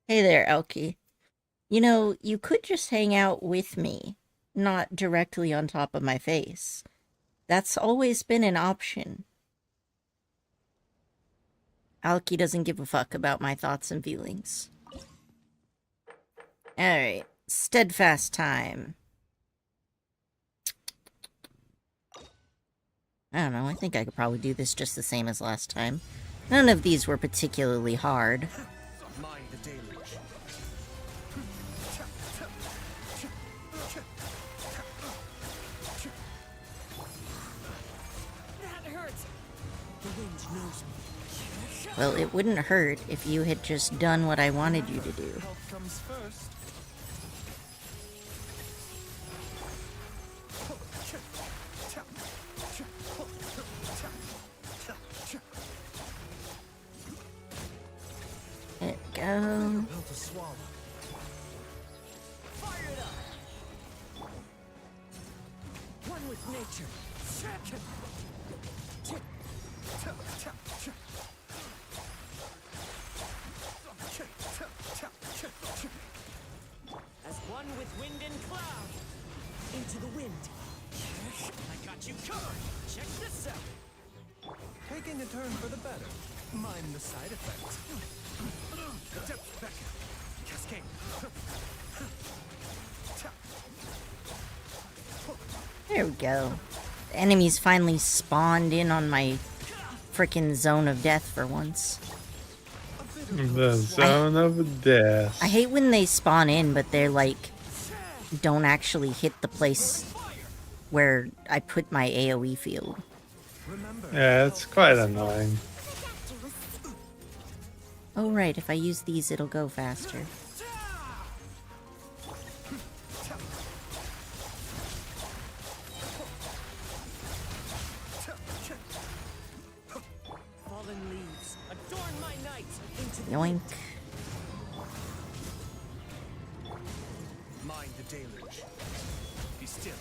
Hey there, Elkie. You know, you could just hang out with me, not directly on top of my face. That's always been an option. Alki doesn't give a fuck about my thoughts and feelings. Alright, steadfast time. I don't know, I think I could probably do this just the same as last time. None of these were particularly hard. Mind the deluge. That hurts. The wind knows me. Well, it wouldn't hurt if you had just done what I wanted you to do. Health comes first. There we go. Pill to swallow. Fire it up. One with nature. One with wind and cloud. Into the wind. I got you covered. Check this out. Taking a turn for the better. Mind the side effects. Depth beckon. Cascade. There we go. The enemies finally spawned in on my frickin' zone of death for once. The zone of death. I hate when they spawn in, but they're like, don't actually hit the place where I put my AoE field. Remember, Yeah, it's quite annoying. Oh right, if I use these it'll go faster. Fallen leaves. Adorn my night. Into the Yoink. mind the deluge. Be still.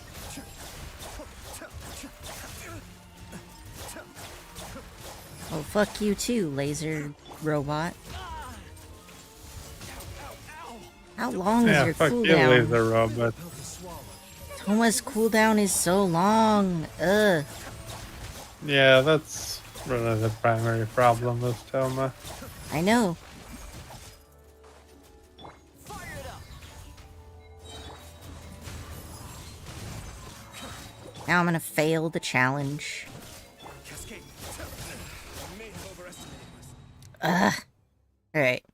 Oh fuck you too, laser robot. How long is Yeah, your fuck you, cooldown? laser robot. Toma's cooldown is so long. Ugh. Yeah, that's really the primary problem with Toma. I know. fire it up. Now I'm gonna fail the challenge. Cascade. I may have overestimated myself. Alright.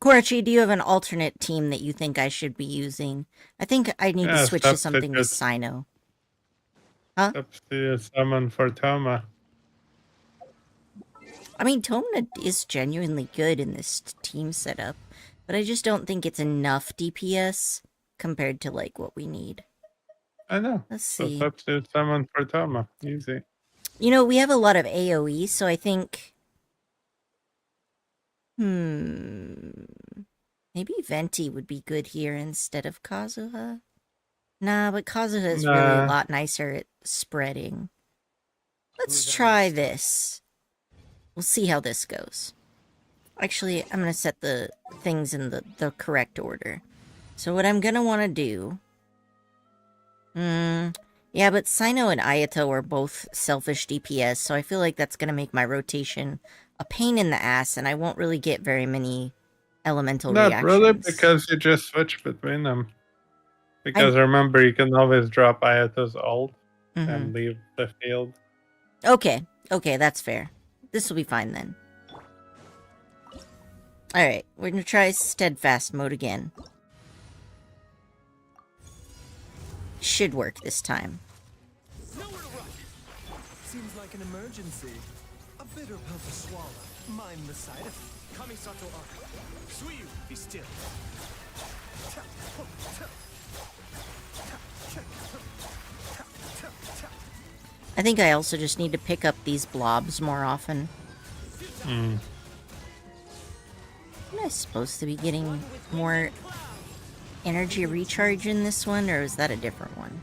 Korachi, do you have an alternate team that you think I should be using? I think I need to Yeah, switch to something with substitute. Sino. Substitute summon for Toma. I mean, Toma is genuinely good in this team setup, but I just don't think it's enough DPS compared to, like, what we need. I know. Let's So see. substitute summon for Toma. Easy. You know, we have a lot of AoE, so I think... Maybe Venti would be good here instead of Kazuha? Nah, but Kazuha is really a Nah. lot nicer at spreading. Let's try this. We'll see how this goes. Actually, I'm going to set the things in the correct order. So what I'm going to want to do... yeah, but Sino and Ayato are both selfish DPS, so I feel like that's going to make my rotation a pain in the ass, and I won't really get very many elemental Not reactions. really, because you just switch between them. Because remember, you can always drop Ayato's ult Mhm. and leave the field. Okay, that's fair. This will be fine then. Alright, we're gonna try steadfast mode again. Should work this time. Nowhere to run. Seems like an emergency. A bitter pill to swallow. Mind the side effects. Kamisato Arc. Suiyu, be still. I think I also just need to pick up these blobs more often. Mm. Am I supposed to be getting more energy recharge in this one, or is that a different one?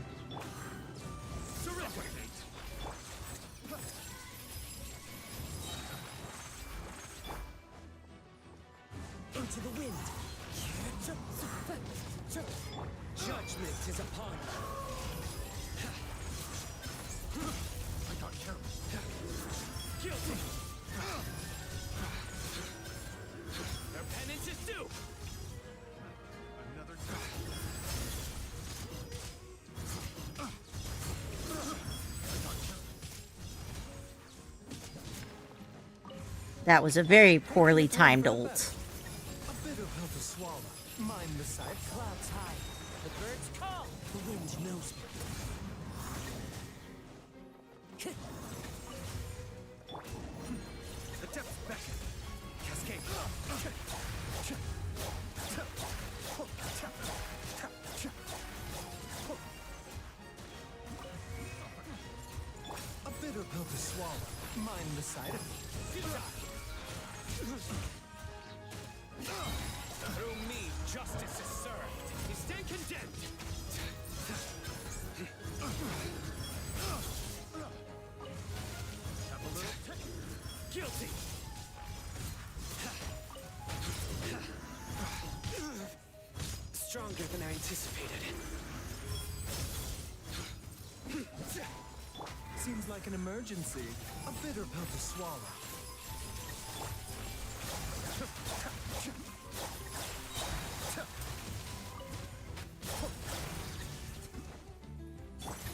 Into the wind. Judgment is upon you. I got count. Guilty. Their penance is due. Another That was a very poorly timed ult. A bitter pill to swallow. Mind the side. Clouds high. The birds call. The wind knows me. The depth beckon. Cascade. A bitter pill to swallow. Mind the side effects. Through me, justice is served. You stand condemned. Have a little guilty. stronger than I anticipated. Seems like an emergency. A bitter pill to swallow.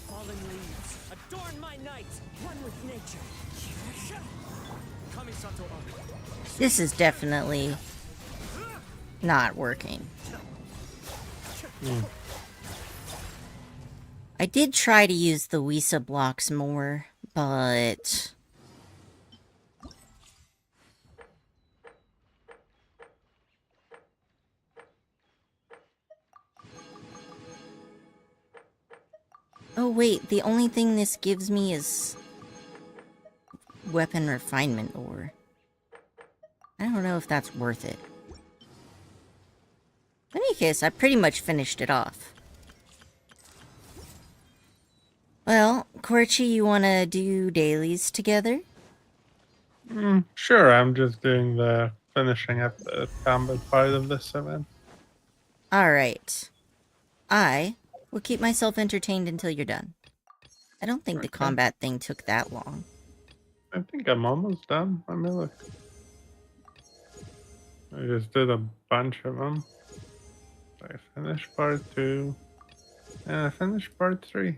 Fallen leaves, adorn my night. One with nature. Kamisato on. This is definitely not working. I did try to use the Wisa blocks more, but... Oh wait, the only thing this gives me is weapon refinement ore. I don't know if that's worth it. In any case, I pretty much finished it off. Well, Korchi, you wanna do dailies together? Sure, I'm just doing the finishing up the combat part of this event. Alright. I will keep myself entertained until you're done. I don't think the Okay. combat thing took that long. I think I'm almost done. Let me look. I just did a bunch of them. I finished part 2. And I finished part 3.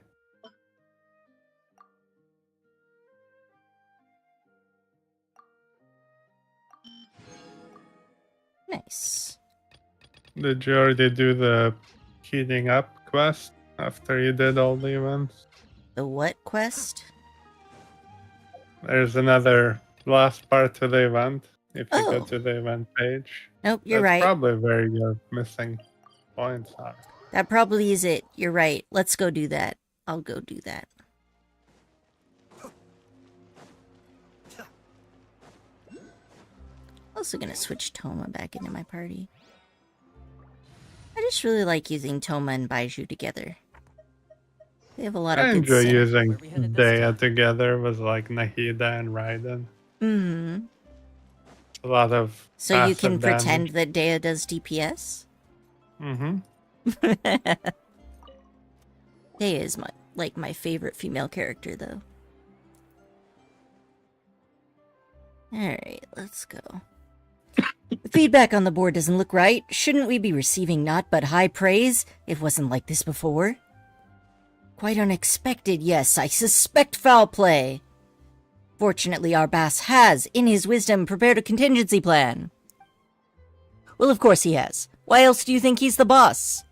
Nice. Did you already do the heating up quest after you did all the events? The what quest? There's another last part to the event. If you Oh. go to the event page. Nope, you're That's right. probably where your missing points are. That probably is it. You're right. Let's go do that. I'll go do that. Also gonna switch Toma back into my party. I just really like using Toma and Baiju together. They have a lot of I good enjoy synergy. using Where we headed this Daya time? together with like Nahida and Raiden. Mm-hmm. A lot of So you can passive damage. pretend that Dea does DPS? Mm-hmm. Dea is my favorite female character, though. Alright, let's go. The feedback on the board doesn't look right. Shouldn't we be receiving not but high praise? It wasn't like this before. Quite unexpected, yes, I suspect foul play. Fortunately, our boss has, in his wisdom, prepared a contingency plan. Well, of course he has. Why else do you think he's the boss?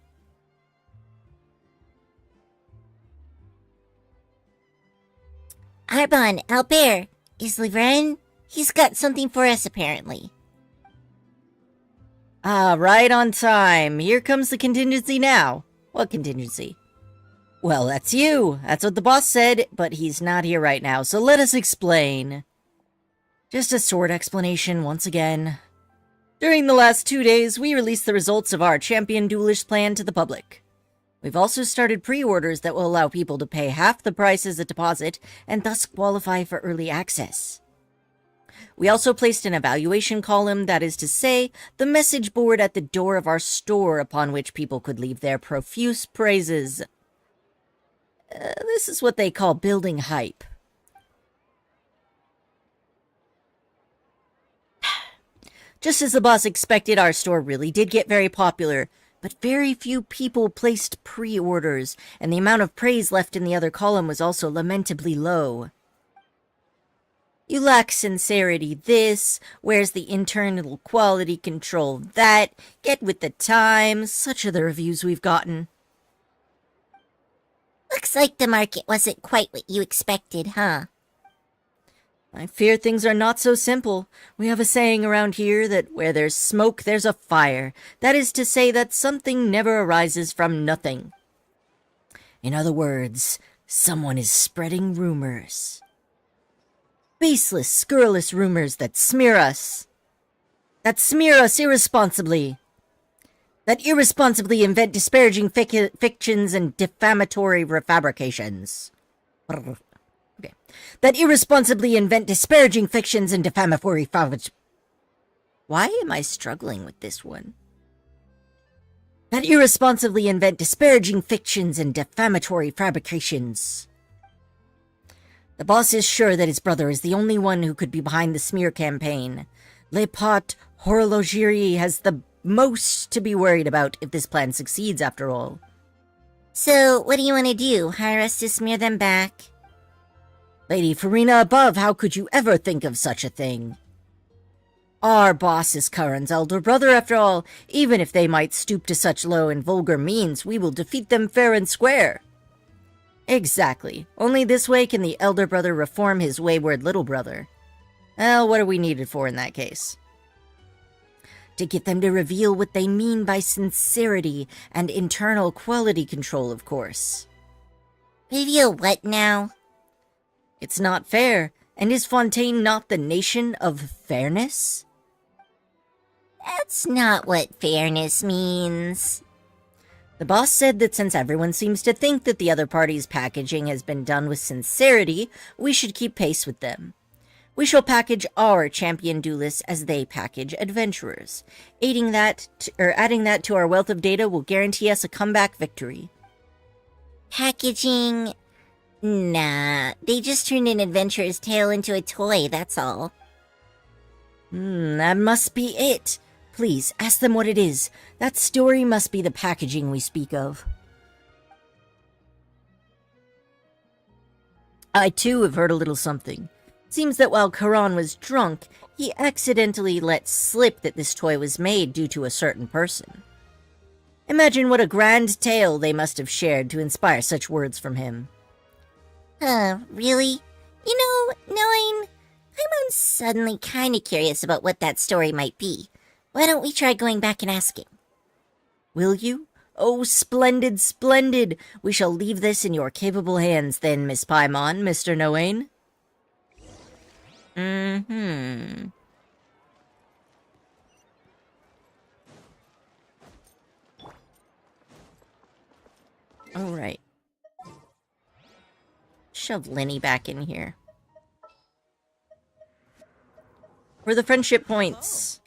Arbon, Albert, is Laverne? He's got something for us, apparently. Ah, right on time. Here comes the contingency now. What contingency? Well, that's you. That's what the boss said, but he's not here right now, so let us explain. Just a short explanation once again. During the last 2 days, we released the results of our champion duelist plan to the public. We've also started pre-orders that will allow people to pay half the price as a deposit and thus qualify for early access. We also placed an evaluation column, that is to say, the message board at the door of our store upon which people could leave their profuse praises. This is what they call building hype. Just as the boss expected, our store really did get very popular, but very few people placed pre-orders, and the amount of praise left in the other column was also lamentably low. You lack sincerity this, where's the internal quality control that, get with the times, such are the reviews we've gotten. Looks like the market wasn't quite what you expected, huh? I fear things are not so simple. We have a saying around here that where there's smoke, there's a fire. That is to say that something never arises from nothing. In other words, someone is spreading rumors. Baseless, scurrilous rumors that smear us. That smear us irresponsibly. That irresponsibly invent disparaging fictions and defamatory refabrications. Okay. That irresponsibly invent disparaging fictions and defamatory fabrications. Why am I struggling with this one? that irresponsibly invent disparaging fictions and defamatory fabrications. The boss is sure that his brother is the only one who could be behind the smear campaign. Le Pot Horlogerie has the most to be worried about if this plan succeeds, after all. So, what do you want to do? Hire us to smear them back? Lady Farina above, how could you ever think of such a thing? Our boss is Curran's elder brother, after all. Even if they might stoop to such low and vulgar means, we will defeat them fair and square. Exactly. Only this way can the elder brother reform his wayward little brother. Well, what are we needed for in that case? To get them to reveal what they mean by sincerity and internal quality control, of course. Reveal what now? It's not fair, and is Fontaine not the nation of fairness? That's not what fairness means. The boss said that since everyone seems to think that the other party's packaging has been done with sincerity, we should keep pace with them. We shall package our champion duelists as they package adventurers. Adding that to our wealth of data will guarantee us a comeback victory. Packaging? Nah, they just turned an adventurer's tale into a toy, that's all. That must be it. Please, ask them what it is. That story must be the packaging we speak of. I too have heard a little something. Seems that while Karan was drunk, he accidentally let slip that this toy was made due to a certain person. Imagine what a grand tale they must have shared to inspire such words from him. Really? You know, I'm suddenly kinda curious about what that story might be. Why don't we try going back and asking? Will you? Oh, splendid, splendid! We shall leave this in your capable hands then, Miss Paimon, Mr. Noain. Alright. Shove Lenny back in here. For the friendship points.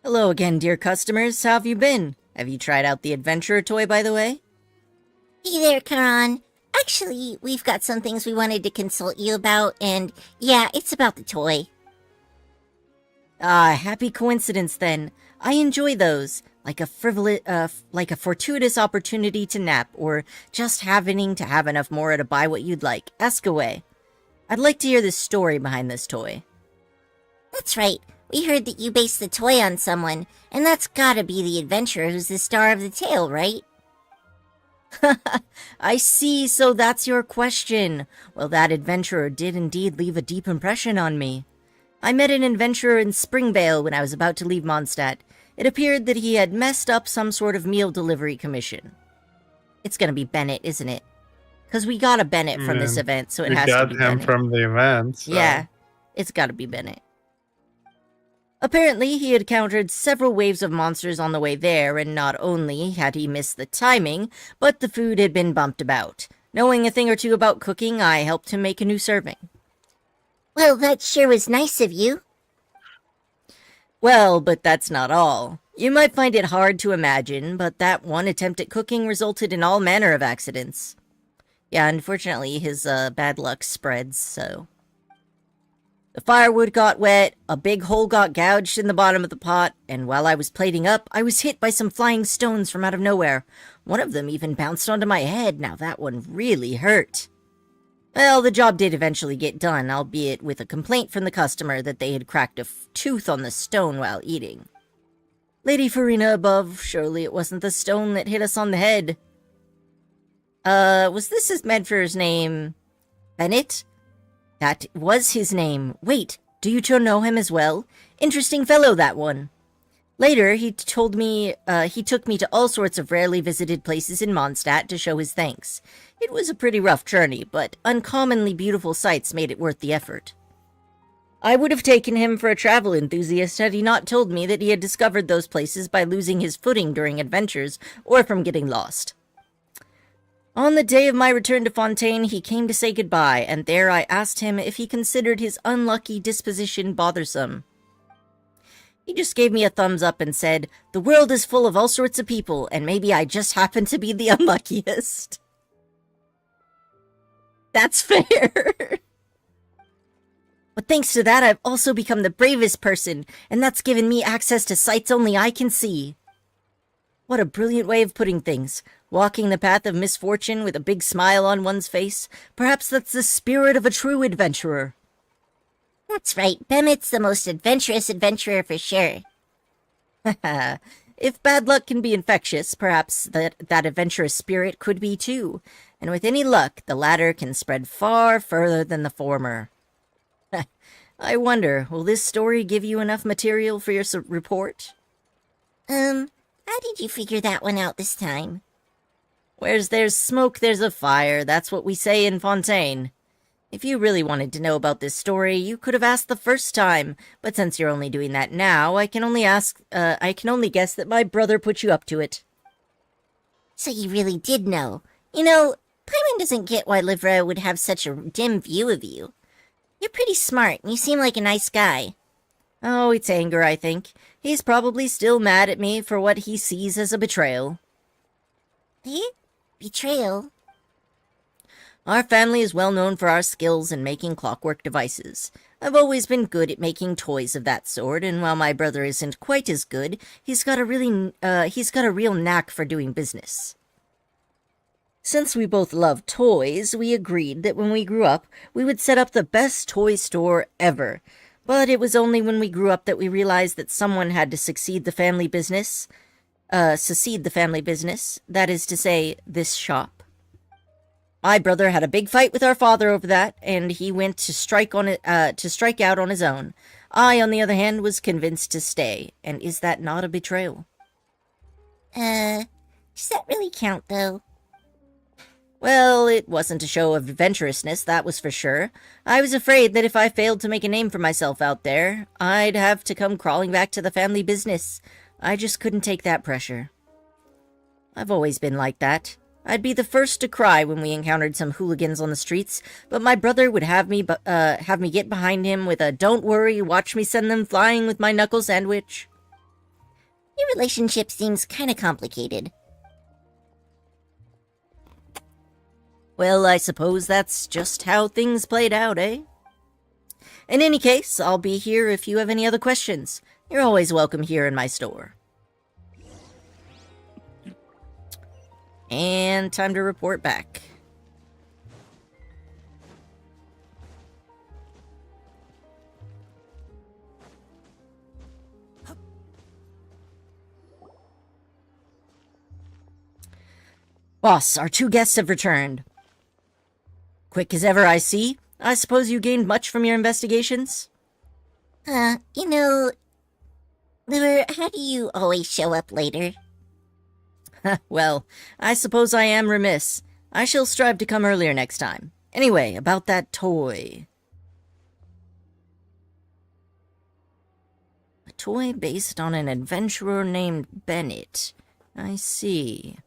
Hello again, dear customers. How have you been? Have you tried out the adventurer toy, by the way? Hey there, Karan. Actually, we've got some things we wanted to consult you about, and yeah, it's about the toy. Ah, happy coincidence then. I enjoy those, like a fortuitous opportunity to nap, or just having to have enough more to buy what you'd like. Ask away. I'd like to hear the story behind this toy. That's right. We heard that you based the toy on someone, and that's gotta be the adventurer who's the star of the tale, right? I see, so that's your question. Well, that adventurer did indeed leave a deep impression on me. I met an adventurer in Springvale when I was about to leave Mondstadt. It appeared that he had messed up some sort of meal delivery commission. It's gonna be Bennett, isn't it? Because we got a Bennett from this event, so it has to be We got him Bennett. from the event. So. Yeah, it's gotta be Bennett. Apparently, he had encountered several waves of monsters on the way there, and not only had he missed the timing, but the food had been bumped about. Knowing a thing or two about cooking, I helped him make a new serving. Well, that sure was nice of you. Well, but that's not all. You might find it hard to imagine, but that one attempt at cooking resulted in all manner of accidents. Yeah, unfortunately, his bad luck spreads, so... The firewood got wet, a big hole got gouged in the bottom of the pot, and while I was plating up, I was hit by some flying stones from out of nowhere. One of them even bounced onto my head. Now that one really hurt. Well, the job did eventually get done, albeit with a complaint from the customer that they had cracked a tooth on the stone while eating. Lady Farina above, surely it wasn't the stone that hit us on the head. Was this his Medford's name? Bennett? That was his name. Wait, do you two know him as well? Interesting fellow, that one. Later, he told me, he took me to all sorts of rarely visited places in Mondstadt to show his thanks. It was a pretty rough journey, but uncommonly beautiful sights made it worth the effort. I would have taken him for a travel enthusiast had he not told me that he had discovered those places by losing his footing during adventures or from getting lost. On the day of my return to Fontaine, he came to say goodbye, and there I asked him if he considered his unlucky disposition bothersome. He just gave me a thumbs up and said, "The world is full of all sorts of people, and maybe I just happen to be the unluckiest." That's fair. But thanks to that, I've also become the bravest person, and that's given me access to sights only I can see. What a brilliant way of putting things. Walking the path of misfortune with a big smile on one's face. Perhaps that's the spirit of a true adventurer. That's right, Bemit's the most adventurous adventurer for sure. If bad luck can be infectious, perhaps that adventurous spirit could be too. And with any luck, the latter can spread far further than the former. I wonder, will this story give you enough material for your report? How did you figure that one out this time? Where's there's smoke, there's a fire. That's what we say in Fontaine. If you really wanted to know about this story, you could have asked the first time. But since you're only doing that now, I can only guess that my brother put you up to it. So you really did know. You know, Paimon doesn't get why Livra would have such a dim view of you. You're pretty smart, and you seem like a nice guy. Oh, it's anger, I think. He's probably still mad at me for what he sees as a betrayal. Eh? Betrayal? Our family is well known for our skills in making clockwork devices. I've always been good at making toys of that sort, and while my brother isn't quite as good, he's got a real knack for doing business. Since we both love toys, we agreed that when we grew up, we would set up the best toy store ever. But it was only when we grew up that we realized that someone had to secede the family business. That is to say, this shop. My brother had a big fight with our father over that, and he went to strike out on his own. I, on the other hand, was convinced to stay. And is that not a betrayal? Does that really count, though? Well, it wasn't a show of adventurousness, that was for sure. I was afraid that if I failed to make a name for myself out there, I'd have to come crawling back to the family business. I just couldn't take that pressure. I've always been like that. I'd be the first to cry when we encountered some hooligans on the streets, but my brother would have me get behind him with a "Don't worry, watch me send them flying with my knuckle sandwich." Your relationship seems kinda complicated. Well, I suppose that's just how things played out, eh? In any case, I'll be here if you have any other questions. You're always welcome here in my store. And time to report back. Boss, our two guests have returned. Quick as ever, I see. I suppose you gained much from your investigations? You know, Liver, how do you always show up later? Well, I suppose I am remiss. I shall strive to come earlier next time. Anyway, about that toy. A toy based on an adventurer named Bennett. I see.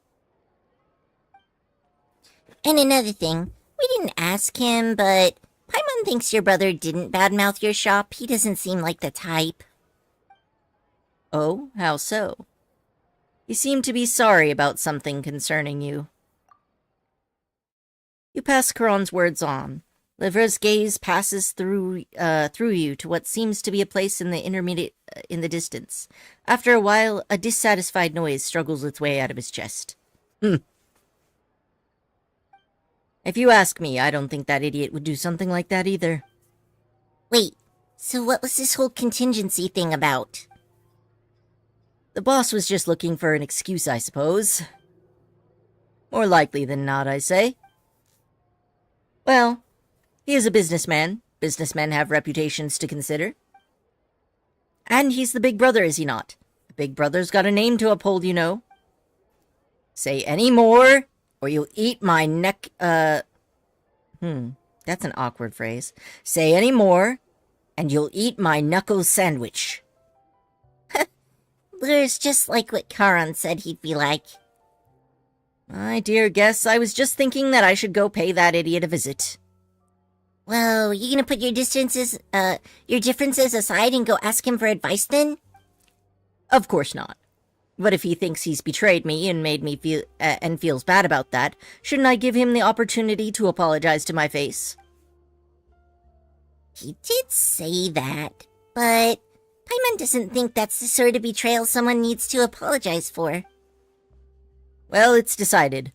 And another thing, we didn't ask him, but Paimon thinks your brother didn't badmouth your shop. He doesn't seem like the type. Oh, how so? You seem to be sorry about something concerning you. You pass Charon's words on. Livra's gaze passes through you to what seems to be a place in the distance. After a while, a dissatisfied noise struggles its way out of his chest. If you ask me, I don't think that idiot would do something like that either. Wait, so what was this whole contingency thing about? The boss was just looking for an excuse, I suppose. More likely than not, I say. Well, he is a businessman. Businessmen have reputations to consider. And he's the big brother, is he not? The big brother's got a name to uphold, you know. Say any more, or you'll eat my neck, that's an awkward phrase. Say any more, and you'll eat my knuckle sandwich. Liver's just like what Charon said he'd be like. My dear guest, I was just thinking that I should go pay that idiot a visit. Well, you gonna put your differences aside and go ask him for advice then? Of course not. But if he thinks he's betrayed me and made me feel and feels bad about that, shouldn't I give him the opportunity to apologize to my face? He did say that, but Paimon doesn't think that's the sort of betrayal someone needs to apologize for. Well, it's decided.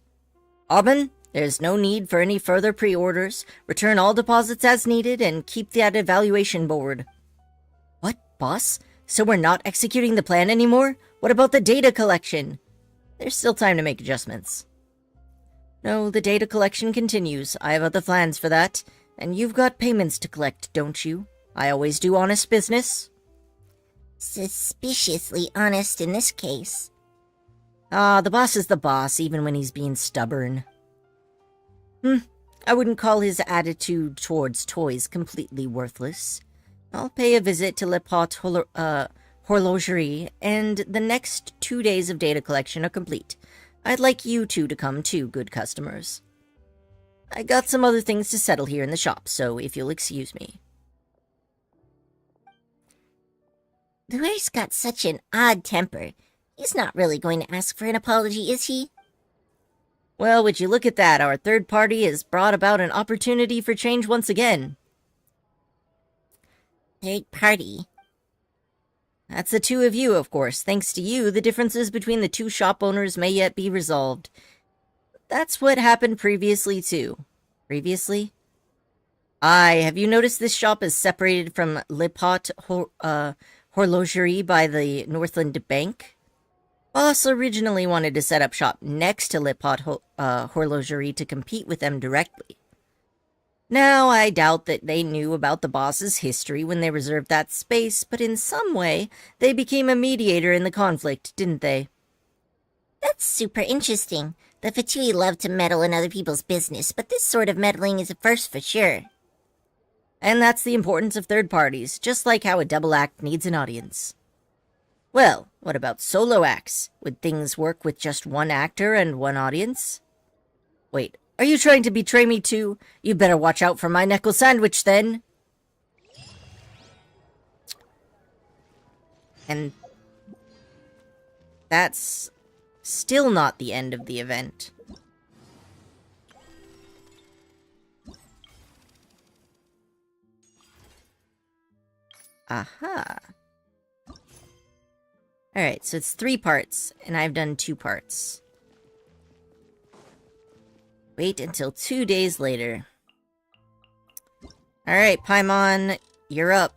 Aubin, there's no need for any further pre-orders. Return all deposits as needed and keep that evaluation board. What, boss? So we're not executing the plan anymore? What about the data collection? There's still time to make adjustments. No, the data collection continues. I have other plans for that. And you've got payments to collect, don't you? I always do honest business. Suspiciously honest in this case. Ah, the boss is the boss, even when he's being stubborn. I wouldn't call his attitude towards toys completely worthless. I'll pay a visit to Le Pot Horlogerie, and the next 2 days of data collection are complete. I'd like you two to come too, good customers. I got some other things to settle here in the shop, so if you'll excuse me. Luer's got such an odd temper. He's not really going to ask for an apology, is he? Well, would you look at that, our third party has brought about an opportunity for change once again. Third party? That's the two of you, of course. Thanks to you, the differences between the two shop owners may yet be resolved. That's what happened previously, too. Previously? Aye, have you noticed this shop is separated from Le Pot Horlogerie by the Northland Bank? Boss originally wanted to set up shop next to Le Pot Horlogerie to compete with them directly. Now, I doubt that they knew about the boss's history when they reserved that space, but in some way, they became a mediator in the conflict, didn't they? That's super interesting. The Fatui love to meddle in other people's business, but this sort of meddling is a first for sure. And that's the importance of third parties, just like how a double act needs an audience. Well, what about solo acts? Would things work with just one actor and one audience? Wait, are you trying to betray me too? You better watch out for my knuckle sandwich then. And that's still not the end of the event. Aha. Alright, so it's 3 parts, and I've done 2 parts. Wait until 2 days later. Alright, Paimon, you're up.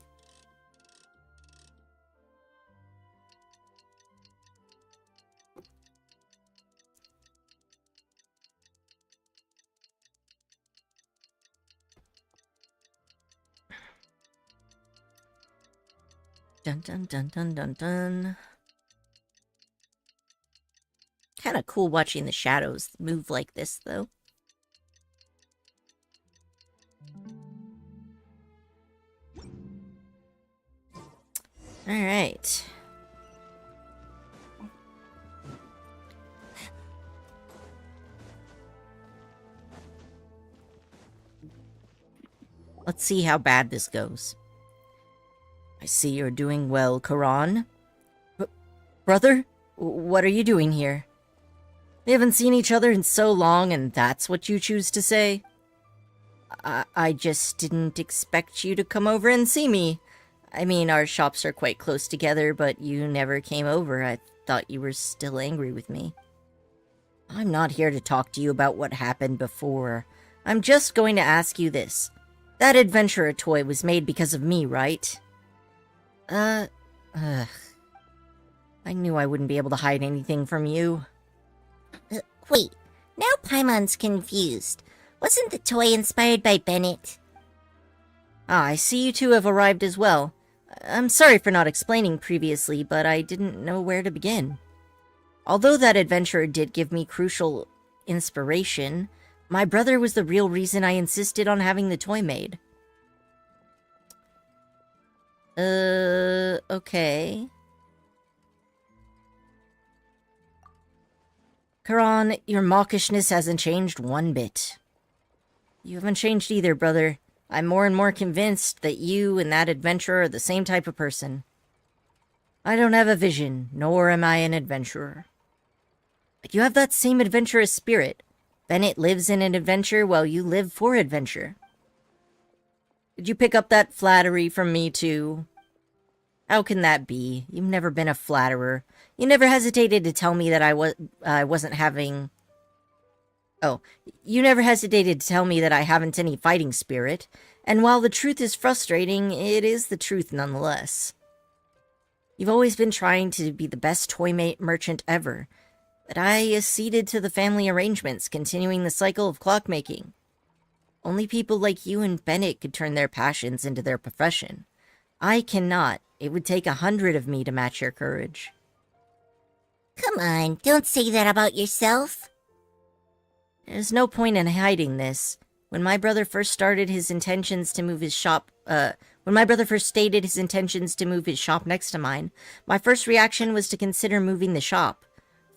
Dun dun dun dun dun dun. Kinda cool watching the shadows move like this, though. Alright. Let's see how bad this goes. I see you're doing well, Karan. Brother? What are you doing here? We haven't seen each other in so long, and that's what you choose to say? I just didn't expect you to come over and see me. I mean, our shops are quite close together, but you never came over. I thought you were still angry with me. I'm not here to talk to you about what happened before. I'm just going to ask you this. That adventurer toy was made because of me, right? I knew I wouldn't be able to hide anything from you. Wait, now Paimon's confused. Wasn't the toy inspired by Bennett? Ah, I see you two have arrived as well. I'm sorry for not explaining previously, but I didn't know where to begin. Although that adventurer did give me crucial inspiration, my brother was the real reason I insisted on having the toy made. Okay. Karan, your mawkishness hasn't changed one bit. You haven't changed either, brother. I'm more and more convinced that you and that adventurer are the same type of person. I don't have a vision, nor am I an adventurer. But you have that same adventurous spirit. Bennett lives in an adventure while you live for adventure. Did you pick up that flattery from me, too? How can that be? You've never been a flatterer. You never hesitated to tell me that I wasn't having... Oh, you never hesitated to tell me that I haven't any fighting spirit. And while the truth is frustrating, it is the truth nonetheless. You've always been trying to be the best toy merchant ever, but I acceded to the family arrangements, continuing the cycle of clockmaking. Only people like you and Bennett could turn their passions into their profession. I cannot. It would take 100 of me to match your courage. Come on, don't say that about yourself. There's no point in hiding this. When my brother first stated his intentions to move his shop next to mine, my first reaction was to consider moving the shop.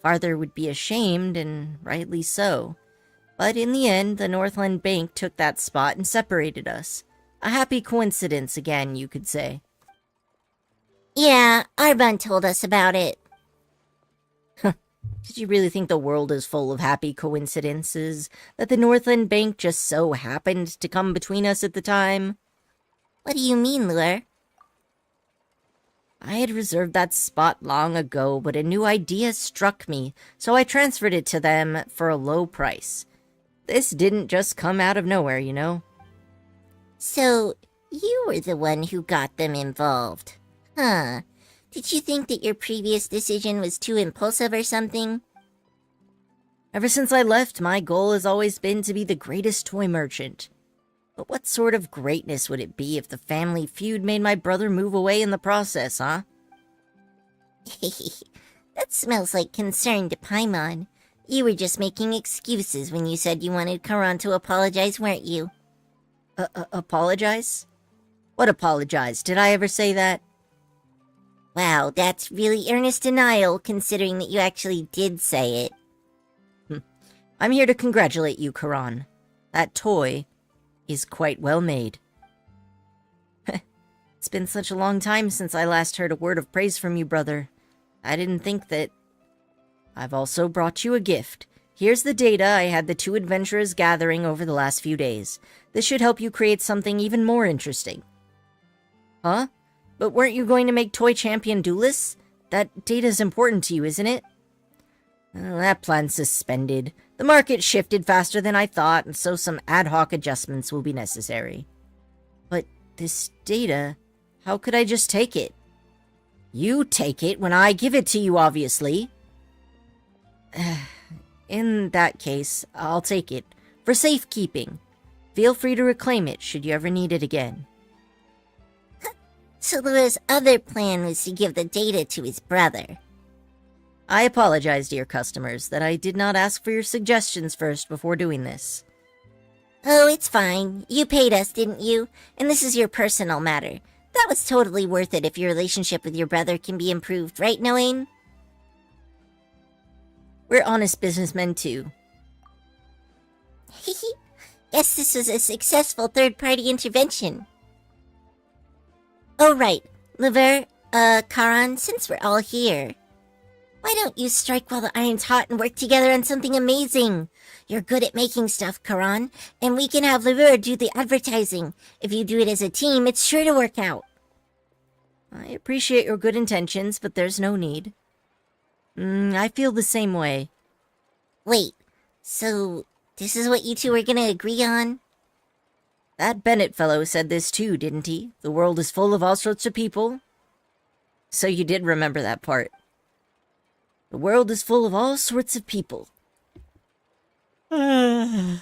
Father would be ashamed, and rightly so. But in the end, the Northland Bank took that spot and separated us. A happy coincidence again, you could say. Yeah, Arbon told us about it. Did you really think the world is full of happy coincidences? That the Northland Bank just so happened to come between us at the time? What do you mean, Lure? I had reserved that spot long ago, but a new idea struck me, so I transferred it to them for a low price. This didn't just come out of nowhere, you know? So, you were the one who got them involved. Huh. Did you think that your previous decision was too impulsive or something? Ever since I left, my goal has always been to be the greatest toy merchant. But what sort of greatness would it be if the family feud made my brother move away in the process, huh? That smells like concern to Paimon. You were just making excuses when you said you wanted Karan to apologize, weren't you? Apologize? What apologize? Did I ever say that? Wow, that's really earnest denial, considering that you actually did say it. I'm here to congratulate you, Karan. That toy is quite well made. It's been such a long time since I last heard a word of praise from you, brother. I didn't think that... I've also brought you a gift. Here's the data I had the two adventurers gathering over the last few days. This should help you create something even more interesting. Huh? But weren't you going to make toy champion duelists? That data's important to you, isn't it? That plan's suspended. The market shifted faster than I thought, and so some ad hoc adjustments will be necessary. But this data, how could I just take it? You take it when I give it to you, obviously. In that case, I'll take it. For safekeeping. Feel free to reclaim it should you ever need it again. So Lua's other plan was to give the data to his brother. I apologize, dear customers, that I did not ask for your suggestions first before doing this. Oh, it's fine. You paid us, didn't you? And this is your personal matter. That was totally worth it if your relationship with your brother can be improved, right, Noane? We're honest businessmen, too. Guess this was a successful third-party intervention. Oh, right. Lever, Karan, since we're all here, why don't you strike while the iron's hot and work together on something amazing? You're good at making stuff, Karan, and we can have Lever do the advertising. If you do it as a team, it's sure to work out. I appreciate your good intentions, but there's no need. I feel the same way. Wait, so this is what you two are gonna agree on? That Bennett fellow said this too, didn't he? The world is full of all sorts of people. So you did remember that part. The world is full of all sorts of people. The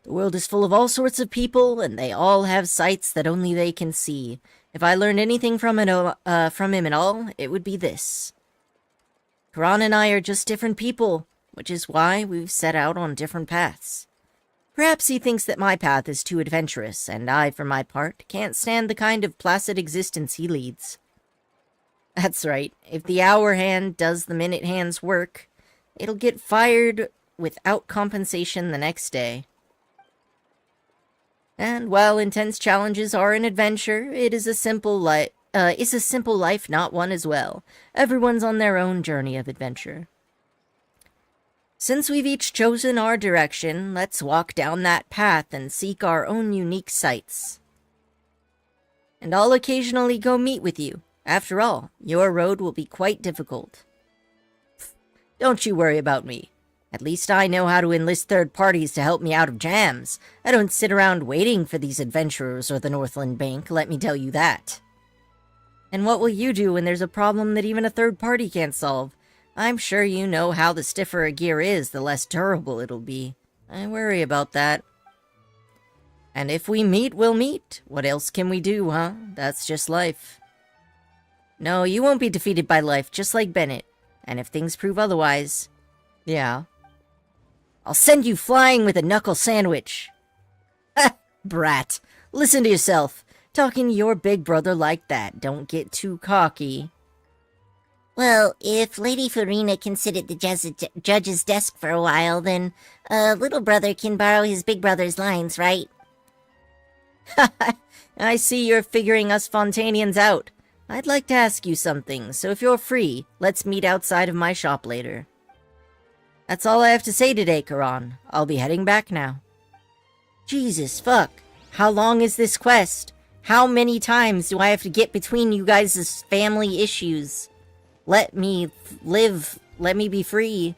world is full of all sorts of people, and they all have sights that only they can see. If I learned anything from him at all, it would be this. Karan and I are just different people, which is why we've set out on different paths. Perhaps he thinks that my path is too adventurous, and I, for my part, can't stand the kind of placid existence he leads. That's right. If the hour hand does the minute hand's work, it'll get fired without compensation the next day. And while intense challenges are an adventure, it is a simple life, not one as well. Everyone's on their own journey of adventure. Since we've each chosen our direction, let's walk down that path and seek our own unique sights. And I'll occasionally go meet with you. After all, your road will be quite difficult. Don't you worry about me. At least I know how to enlist third parties to help me out of jams. I don't sit around waiting for these adventurers or the Northland Bank, let me tell you that. And what will you do when there's a problem that even a third party can't solve? I'm sure you know how the stiffer a gear is, the less durable it'll be. I worry about that. And if we meet, we'll meet. What else can we do, huh? That's just life. No, you won't be defeated by life, just like Bennett. And if things prove otherwise, yeah, I'll send you flying with a knuckle sandwich. Ha! Brat, listen to yourself. Talking to your big brother like that, don't get too cocky. Well, if Lady Farina can sit at the judge's desk for a while, then little brother can borrow his big brother's lines, right? I see you're figuring us Fontanians out. I'd like to ask you something, so if you're free, let's meet outside of my shop later. That's all I have to say today, Karan. I'll be heading back now. Jesus fuck. How long is this quest? How many times do I have to get between you guys' family issues? Let me live. Let me be free.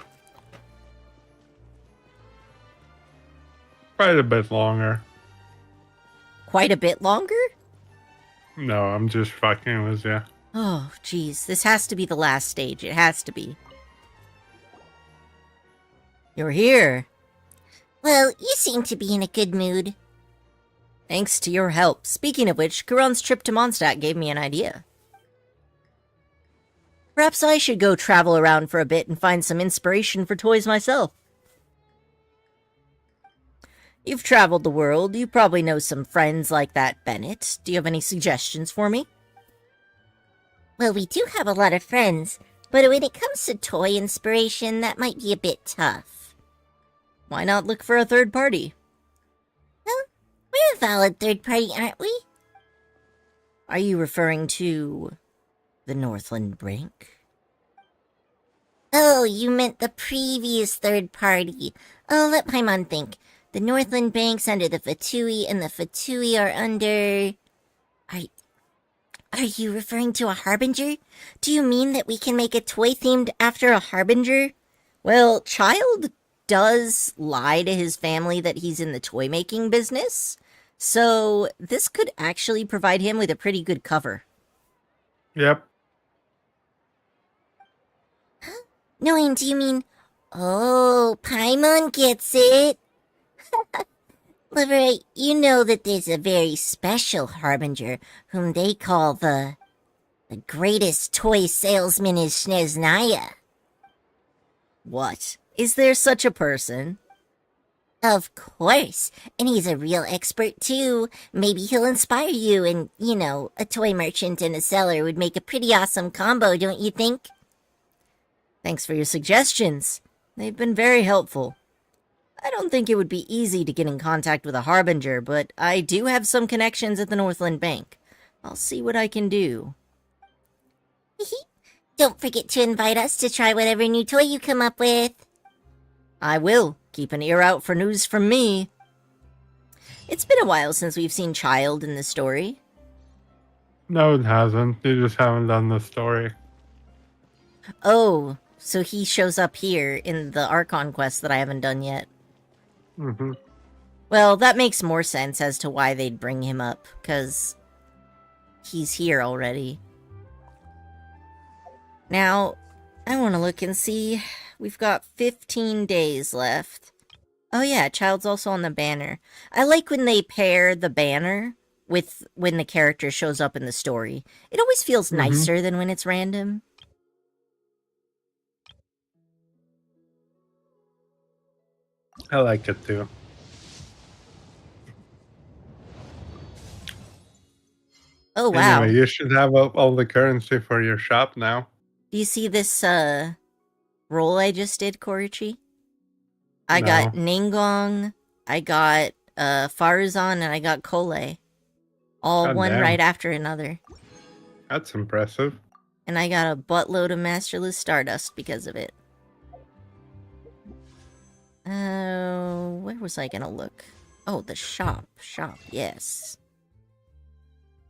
Quite a bit longer. Quite a bit longer? No, I'm just fucking with you. Oh, jeez. This has to be the last stage. It has to be. You're here. Well, you seem to be in a good mood. Thanks to your help. Speaking of which, Karan's trip to Mondstadt gave me an idea. Perhaps I should go travel around for a bit and find some inspiration for toys myself. You've traveled the world. You probably know some friends like that Bennett. Do you have any suggestions for me? Well, we do have a lot of friends, but when it comes to toy inspiration, that might be a bit tough. Why not look for a third party? Well, we're a valid third party, aren't we? Are you referring to the Northland Brink? Oh, you meant the previous third party. Oh, let Paimon think. The Northland Bank's under the Fatui, and the Fatui are under... Are you referring to a Harbinger? Do you mean that we can make a toy themed after a Harbinger? Well, Child does lie to his family that he's in the toy making business, so this could actually provide him with a pretty good cover. Yep. Knowing, do you mean... Oh, Paimon gets it. Lover, you know that there's a very special Harbinger whom they call the greatest toy salesman in Sneznaya. What? Is there such a person? Of course, and he's a real expert too. Maybe he'll inspire you, and, you know, a toy merchant and a seller would make a pretty awesome combo, don't you think? Thanks for your suggestions. They've been very helpful. I don't think it would be easy to get in contact with a Harbinger, but I do have some connections at the Northland Bank. I'll see what I can do. Don't forget to invite us to try whatever new toy you come up with. I will. Keep an ear out for news from me. It's been a while since we've seen Child in the story. No, it hasn't. You just haven't done the story. Oh, so he shows up here in the Archon quest that I haven't done yet. Mm-hmm. Well, that makes more sense as to why they'd bring him up, because he's here already. Now, I want to look and see. We've got 15 days left. Oh yeah, Child's also on the banner. I like when they pair the banner with when the character shows up in the story. It always feels nicer than when it's random. I like it too. Oh, wow. Anyway, you should have all the currency for your shop now. Do you see this, roll I just did, Korichi? I No. got Ningong, I got, Faruzan, and I got Kole. All God one damn. right after another. That's impressive. And I got a buttload of Masterless Stardust because of it. Where was I gonna look? Oh, the shop. Shop, yes.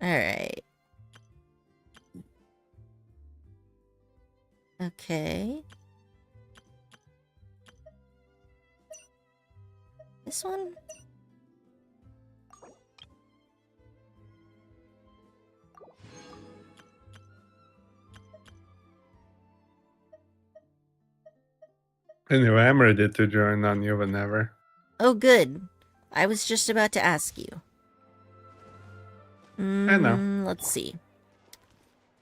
Alright. Okay. This one? Anyway, I'm ready to join on you whenever. Oh, good. I was just about to ask you. I know. Let's see.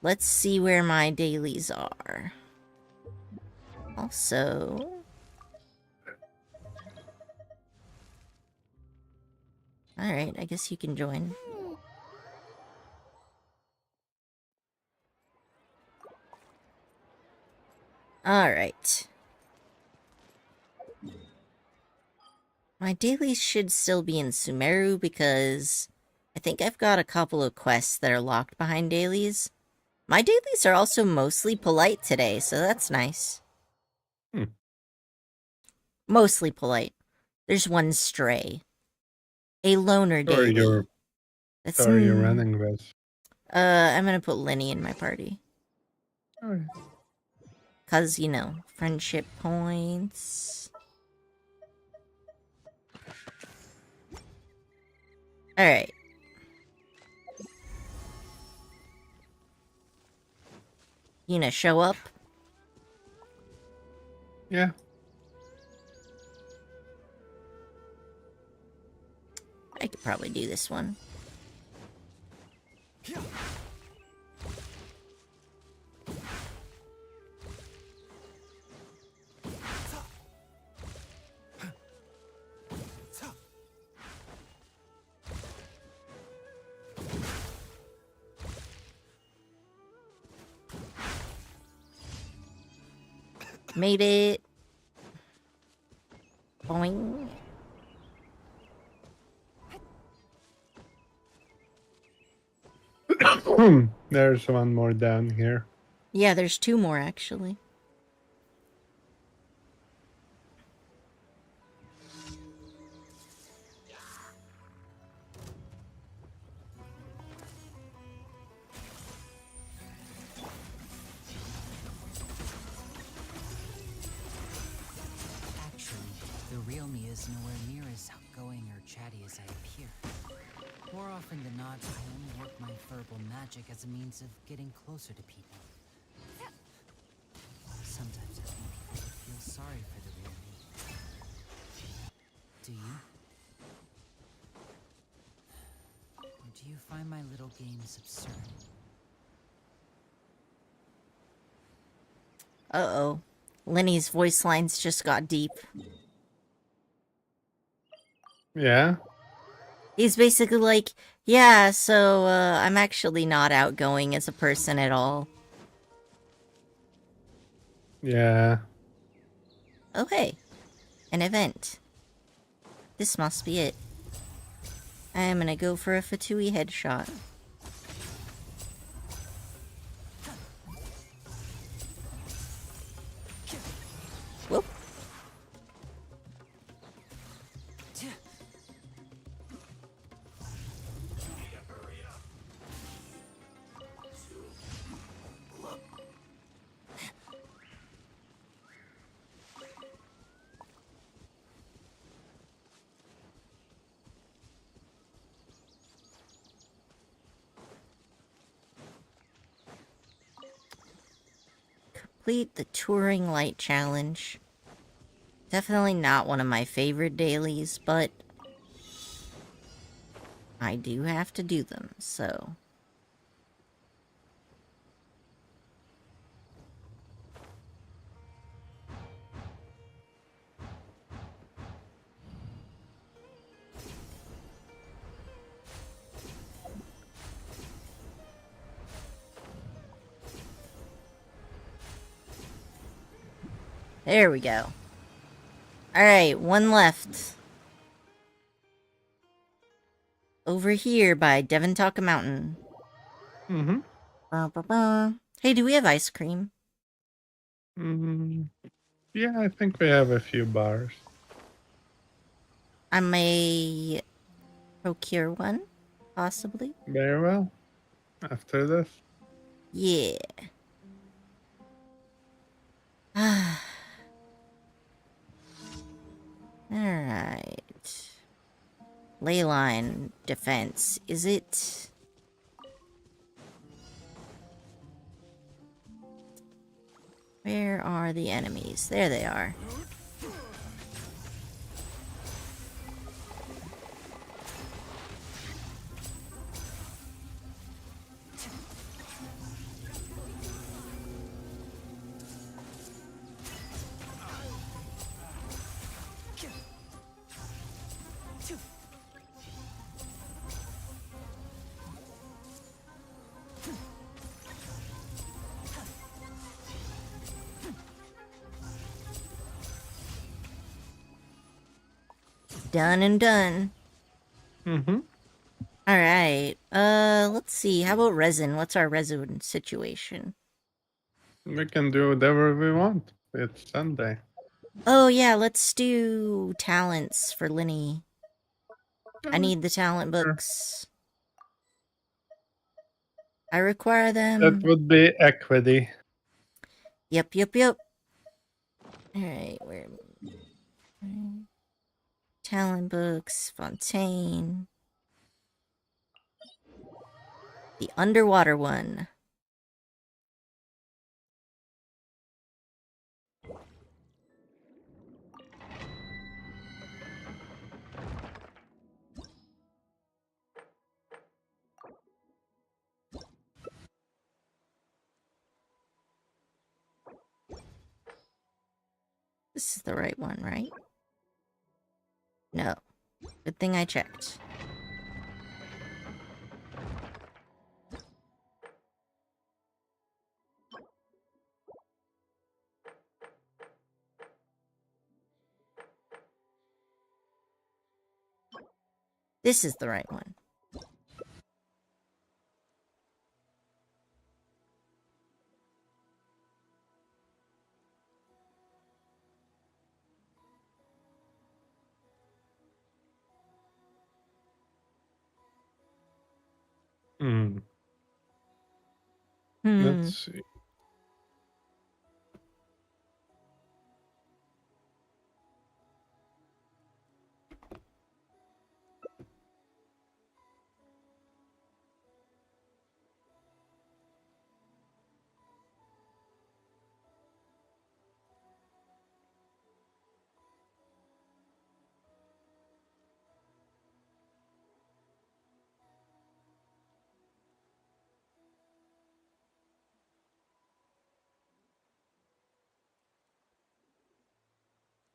Let's see where my dailies are. Also... Alright, I guess you can join. Alright. My dailies should still be in Sumeru because I think I've got a couple of quests that are locked behind dailies. My dailies are also mostly polite today, so that's nice. Hmm. Mostly polite. There's one stray. A loner Who are daily. you, That's who are you running with? I'm gonna put Lenny in my party. Oh, yeah. 'Cause, you know, friendship points. Alright. You gonna show up? Yeah. I could probably do this one. Made it. Boing. There's one more down here. Yeah, there's two more actually. Actually, the real me is nowhere near as outgoing or chatty as I appear. More often than not, I only work my verbal magic as a means of getting closer to people. Sometimes I think people would feel sorry for the real me. Do you? Or do you find my little games absurd? Uh-oh. Lenny's voice lines just got deep. Yeah? He's basically like, yeah, so, I'm actually not outgoing as a person at all. Yeah. Oh, hey. An event. This must be it. I'm gonna go for a Fatui headshot. Whoop. Complete the Touring Light Challenge. Definitely not one of my favorite dailies, but I do have to do them, so... There we go. Alright, one left. Over here by Devontalka Mountain. Mm-hmm. Ba-ba-ba. Hey, do we have ice cream? Mm, yeah, I think we have a few bars. I may procure one, possibly. Very well. After this. Yeah. Alright. Leyline defense. Is it? Where are the enemies? There they are. Done and done. Mm-hmm. Alright. Let's see. How about resin? What's our resin situation? We can do whatever we want. It's Sunday. Oh, yeah, let's do talents for Linny. I Oh, need the talent sure. books. I require them. That would be equity. Yep, yep, yep. Alright, where... Talent books, Fontaine. The underwater one. This is the right one, right? No. Good thing I checked. This is the right one. Hmm. Hmm. Let's see.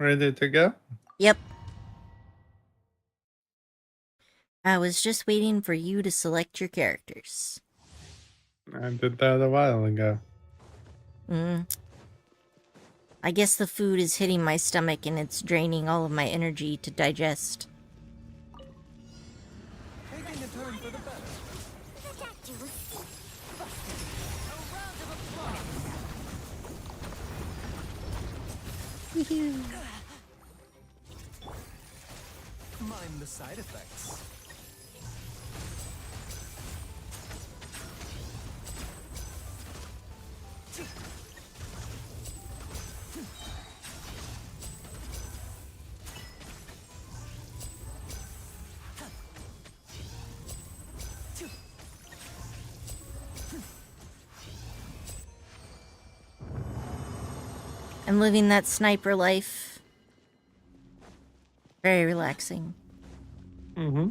Ready to go? Yep. I was just waiting for you to select your characters. I did that a while ago. I guess the food is hitting my stomach and it's draining all of my energy to digest. Taking a turn for the better. Mind the side effects. I'm living that sniper life. Very relaxing. Mm-hmm.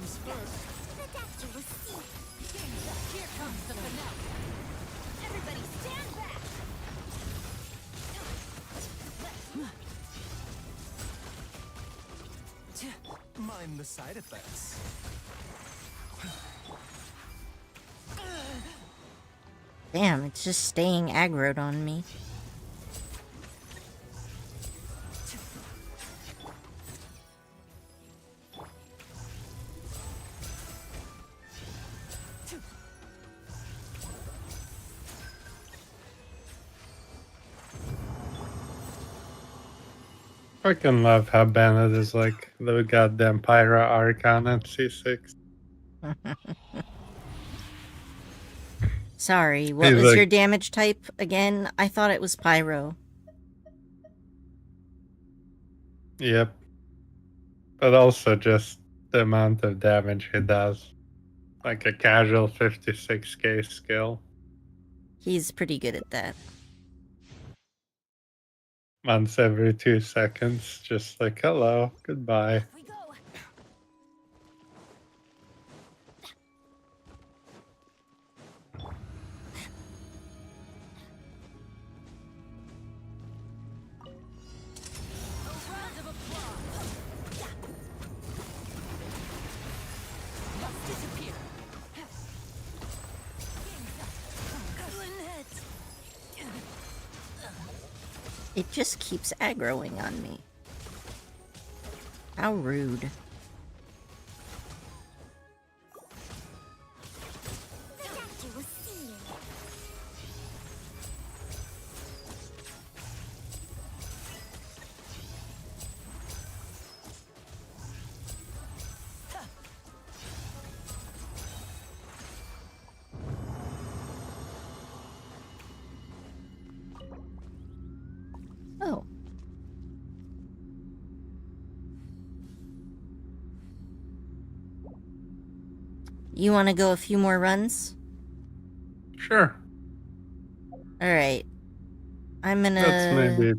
comes first. The doctor will see. Here comes the finale. Everybody stand back! Mind the side effects. Damn, it's just staying aggroed on me. Fucking love how Bennett is like the goddamn Pyra Archon at C6. Sorry, what He's was like- your damage type again? I thought it was pyro. Yep. But also just the amount of damage he does. Like a casual 56k skill. He's pretty good at that. Once every 2 seconds. Just like, hello, goodbye. We go! A round of applause. Must disappear. It just keeps aggroing on me. How rude. The doctor will see you. Oh. You want to go a few more runs? Sure. Alright. I'm gonna Let's maybe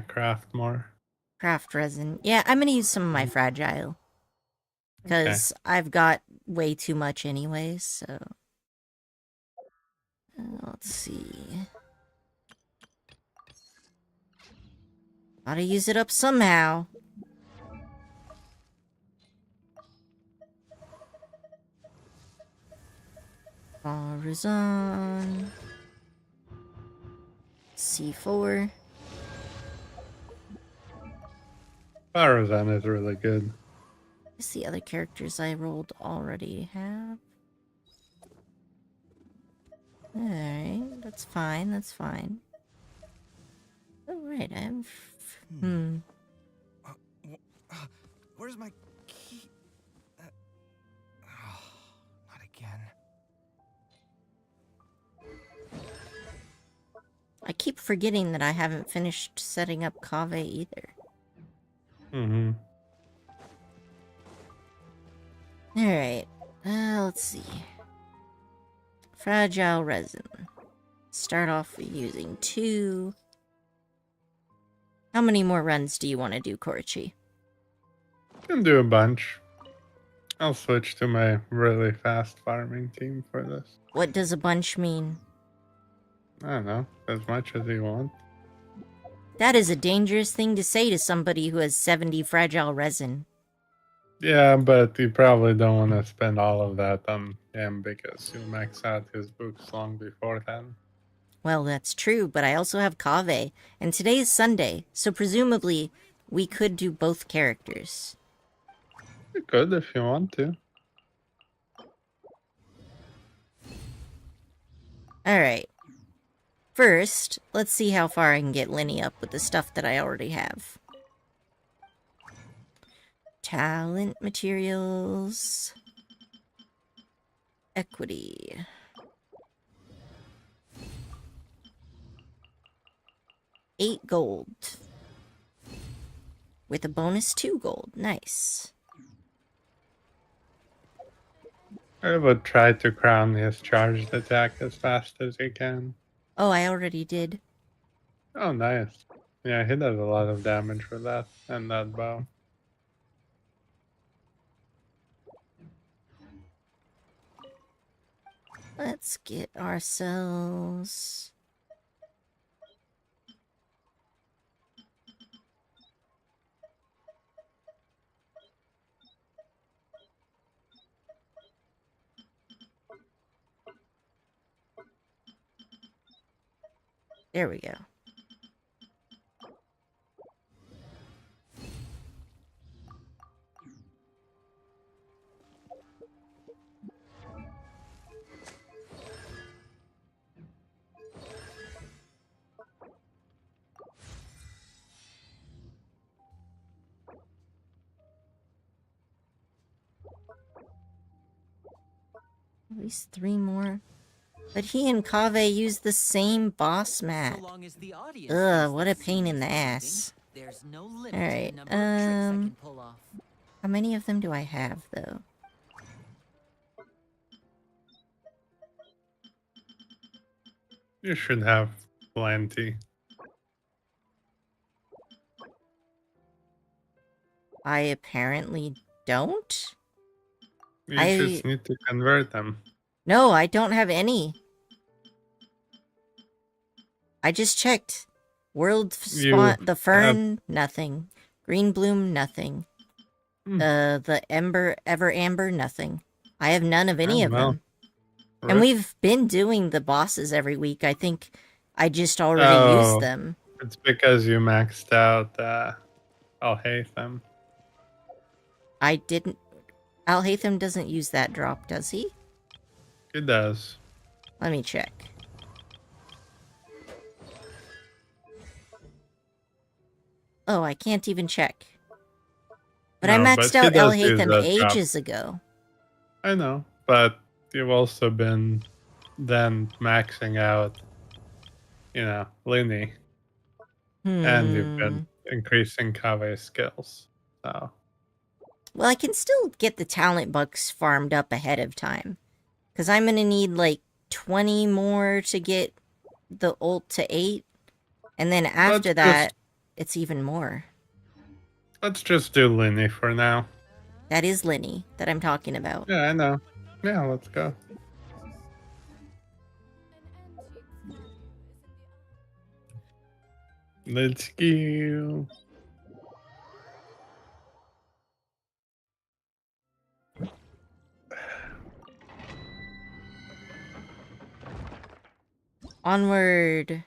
craft more. craft resin. Yeah, I'm gonna use some of my fragile. Because I've got way too much anyways, so... let's see... Gotta use it up somehow. Horizon. C4. Farazan is really good. Guess the other characters I rolled already have. Alright, that's fine, that's fine. Alright, I have... Where's my key? Not again. I keep forgetting that I haven't finished setting up Kave either. Mm-hmm. Alright, let's see. Fragile resin. Start off with using 2. How many more runs do you want to do, Korchi? Can do a bunch. I'll switch to my really fast farming team for this. What does a bunch mean? I don't know, as much as you want. That is a dangerous thing to say to somebody who has 70 fragile resin. Yeah, but you probably don't want to spend all of that on him because you'll max out his books long before then. Well, that's true, but I also have Kave, and today is Sunday, so presumably we could do both characters. You could if you want to. Alright. First, let's see how far I can get Linny up with the stuff that I already have. Talent materials. Equity. $8 gold. With a bonus 2 gold. Nice. I would try to crown his charged attack as fast as you can. Oh, I already did. Oh, nice. Yeah, he does a lot of damage with that and that bow. Let's get ourselves... There we go. At least 3 more. But he and Kaveh use the same boss map. So long as the audience Ugh, thinks what the a pain in scene the is ass. exciting, there's no limit Alright, to the number of tricks I um, can pull off. How many of them do I have, though? You should have plenty. I apparently don't? You I- just need to convert them. No, I don't have any. I just checked. World spawn, the fern, nothing. Green bloom, nothing. Hmm. The ever amber, nothing. I have none of any Oh, of well. them. And Rip. we've been doing the bosses every week. I think I just already Oh. used them. It's because you maxed out Alhaitham. I didn't... Alhaitham doesn't use that drop, does he? He does. Let me check. Oh, I can't even check. But I No, maxed but he out does use Alhaitham that drop. ages ago. I know, but you've also been then maxing out, Linny, and you've been increasing Kave's skills. So Well, I can still get the talent bucks farmed up ahead of time. Because I'm going to need like 20 more to get the ult to 8. And then after that, it's even more. let's just do Linny for now. That is Linny that I'm talking about. Yeah, I know. Yeah, let's go. Let's go. Onward.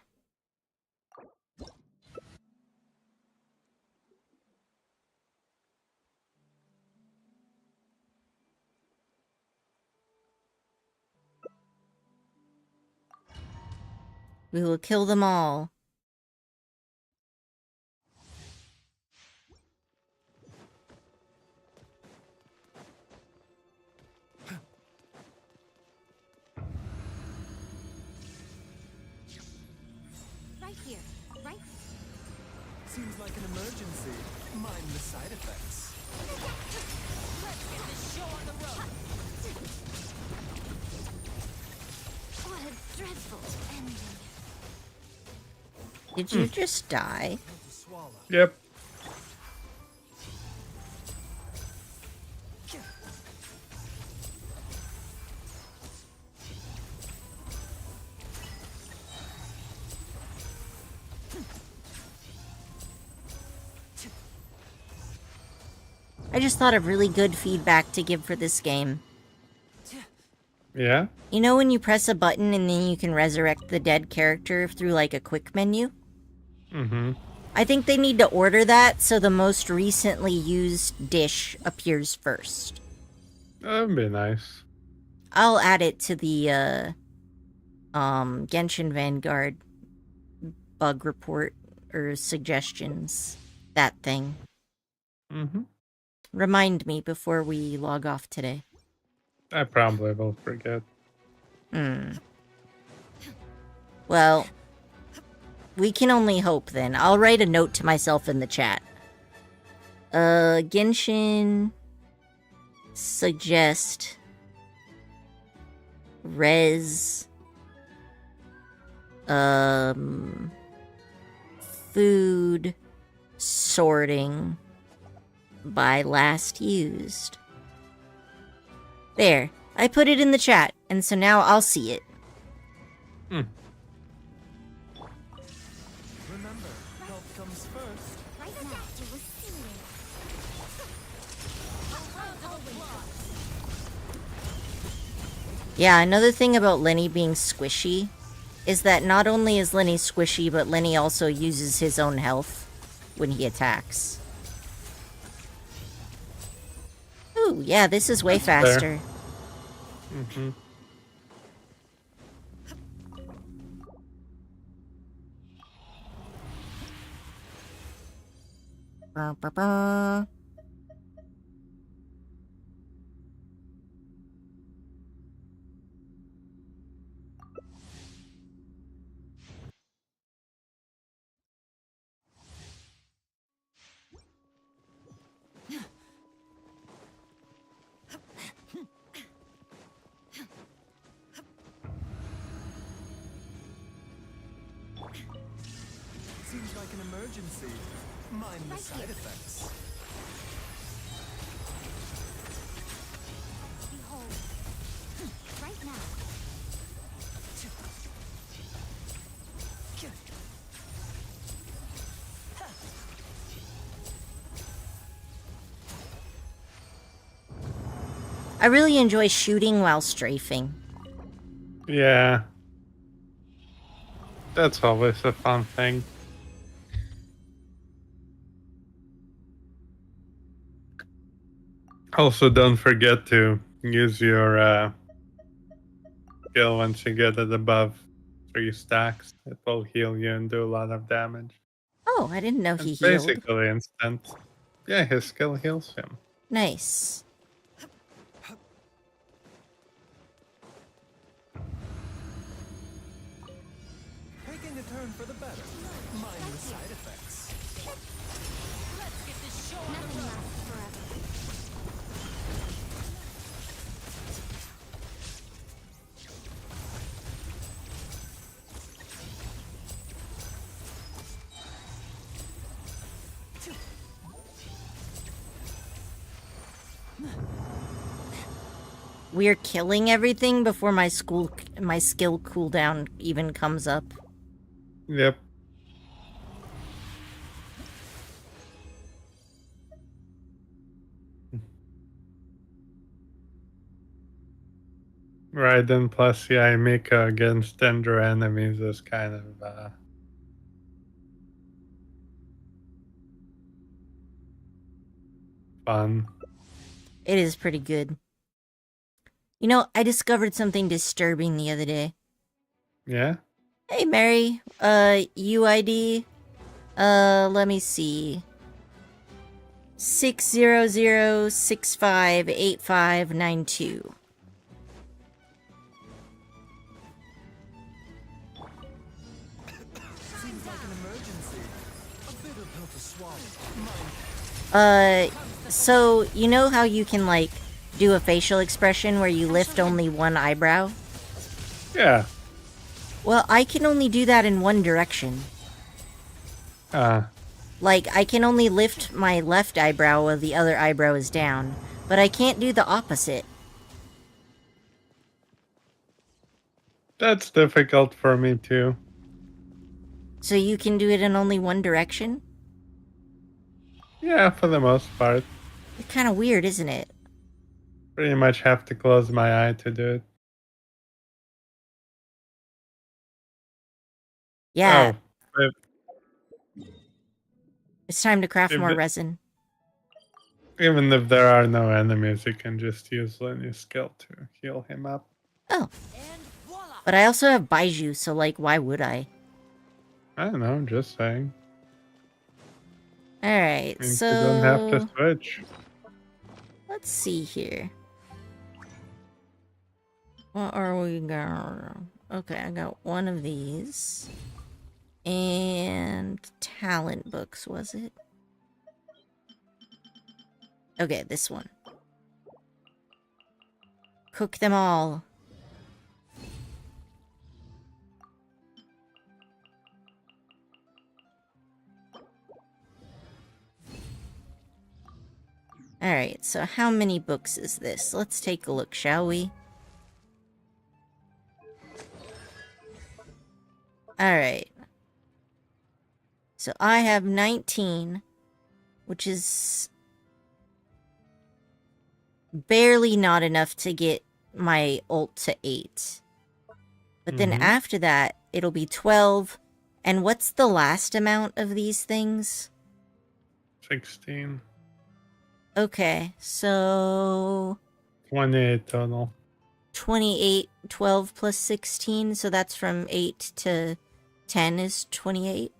We will kill them all. Right here. Right. Seems like an emergency. Mind the side effects. Let's get this show on the road. What a dreadful ending. Did you just die? To swallow. Yep. I just thought of really good feedback to give for this game. Yeah. You know when you press a button and then you can resurrect the dead character through like a quick menu? Mm-hmm. I think they need to order that so the most recently used dish appears first. That'd be nice. I'll add it to the Genshin Vanguard bug report or suggestions. That thing. Mm-hmm. Remind me before we log off today. I probably will forget. Well, we can only hope then. I'll write a note to myself in the chat. Genshin suggest res food sorting by last used. There. I put it in the chat, and so now I'll see it. Hmm. Remember, health comes first. Right now, you will see it. Yeah, another thing about Lenny being squishy is that not only is Lenny squishy, but Lenny also uses his own health when he attacks. Ooh, yeah, this is way fair. faster. Mm-hmm. Ba, ba, ba. Seems like an emergency. Mind the side effects. Behold. Right now. I really enjoy shooting while strafing. Yeah. That's always a fun thing. Also, don't forget to use your skill once you get it above 3 stacks. It will heal you and do a lot of damage. Oh, I didn't know he It's healed. basically instant. Yeah, his skill heals him. Nice. Taking a turn for the better. Mind the side effects. Let's get this show on the Nothing road. lasts forever. We're killing everything before my skill cooldown even comes up. Yep. Right, then plus, yeah, Mika against Dendro enemies is kind of fun. It is pretty good. You know, I discovered something disturbing the other day. Yeah? Hey, Mary. UID. Let me see. 600658592. Seems like an emergency. A bitter pill to swallow. So, you know how you can, like, do a facial expression where you lift only one eyebrow? Yeah. Well, I can only do that in one direction. Like, I can only lift my left eyebrow while the other eyebrow is down, but I can't do the opposite. That's difficult for me too. So you can do it in only one direction? Yeah, for the most part. It's kind of weird, isn't it? Pretty much have to close my eye to do it. Yeah, Oh, it's time to craft if more it- resin. even if there are no enemies, you can just use Lenny's skill to heal him up. Oh, And voila! but I also have Baiju, so, like, why would I? I don't know, just saying. Alright, Means so... you don't have to switch. Let's see here. What are we going? Okay, I got one of these. And talent books, was it? Okay, this one. Cook them all. Alright, so how many books is this? Let's take a look, shall we? Alright. So I have 19, which is barely not enough to get my ult to 8. But then Mhm. after that, it'll be 12. And what's the last amount of these things? 16. Okay, so 28 total. 28, 12 plus 16, so that's from 8 to 10 is 28.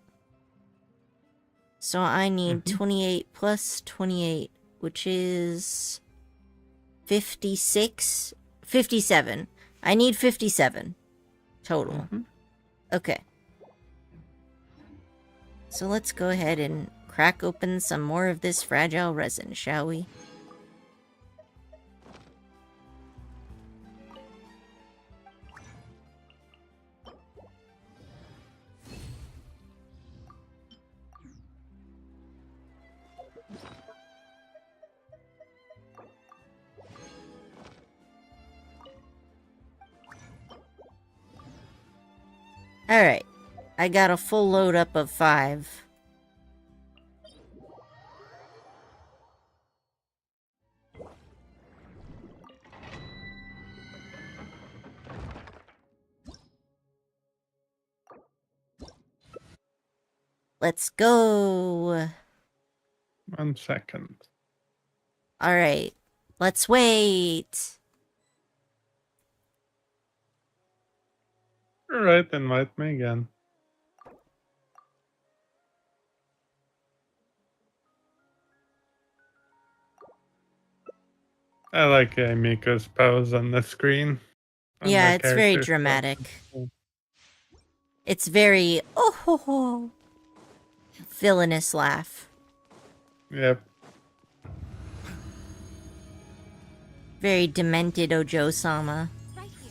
So I need Mhm. 28 plus 28, which is 56, 57. I need 57 total. Mhm. Okay. So let's go ahead and crack open some more of this fragile resin, shall we? Alright. I got a full load up of 5. Let's go. 1 second. Alright. Let's wait. Alright, invite me again. I like Miko's pose on the screen. On Yeah, the it's very character dramatic. selection. It's very, oh ho ho, villainous laugh. Yep. Very demented Ojo-sama. Right here.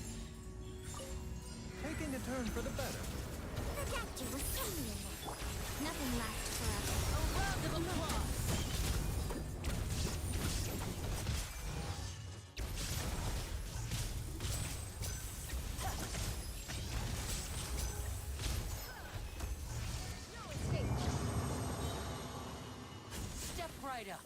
Taking a turn for the better. Look at you, we're seeing. Nothing lasts forever. A round of applause. Step right up.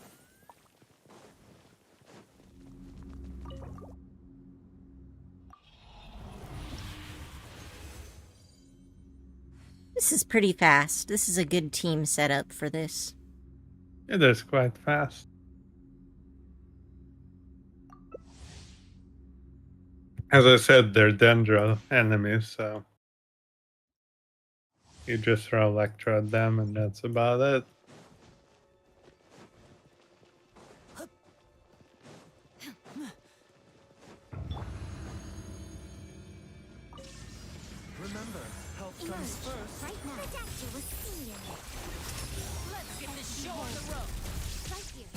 This is pretty fast. This is a good team setup for this. It is quite fast. As I said, they're Dendro enemies, so you just throw Electro at them and that's about it. Remember, health comes Emerge. first. Right now. Look at you, we're seeing. Let's get this show on the road. Right here.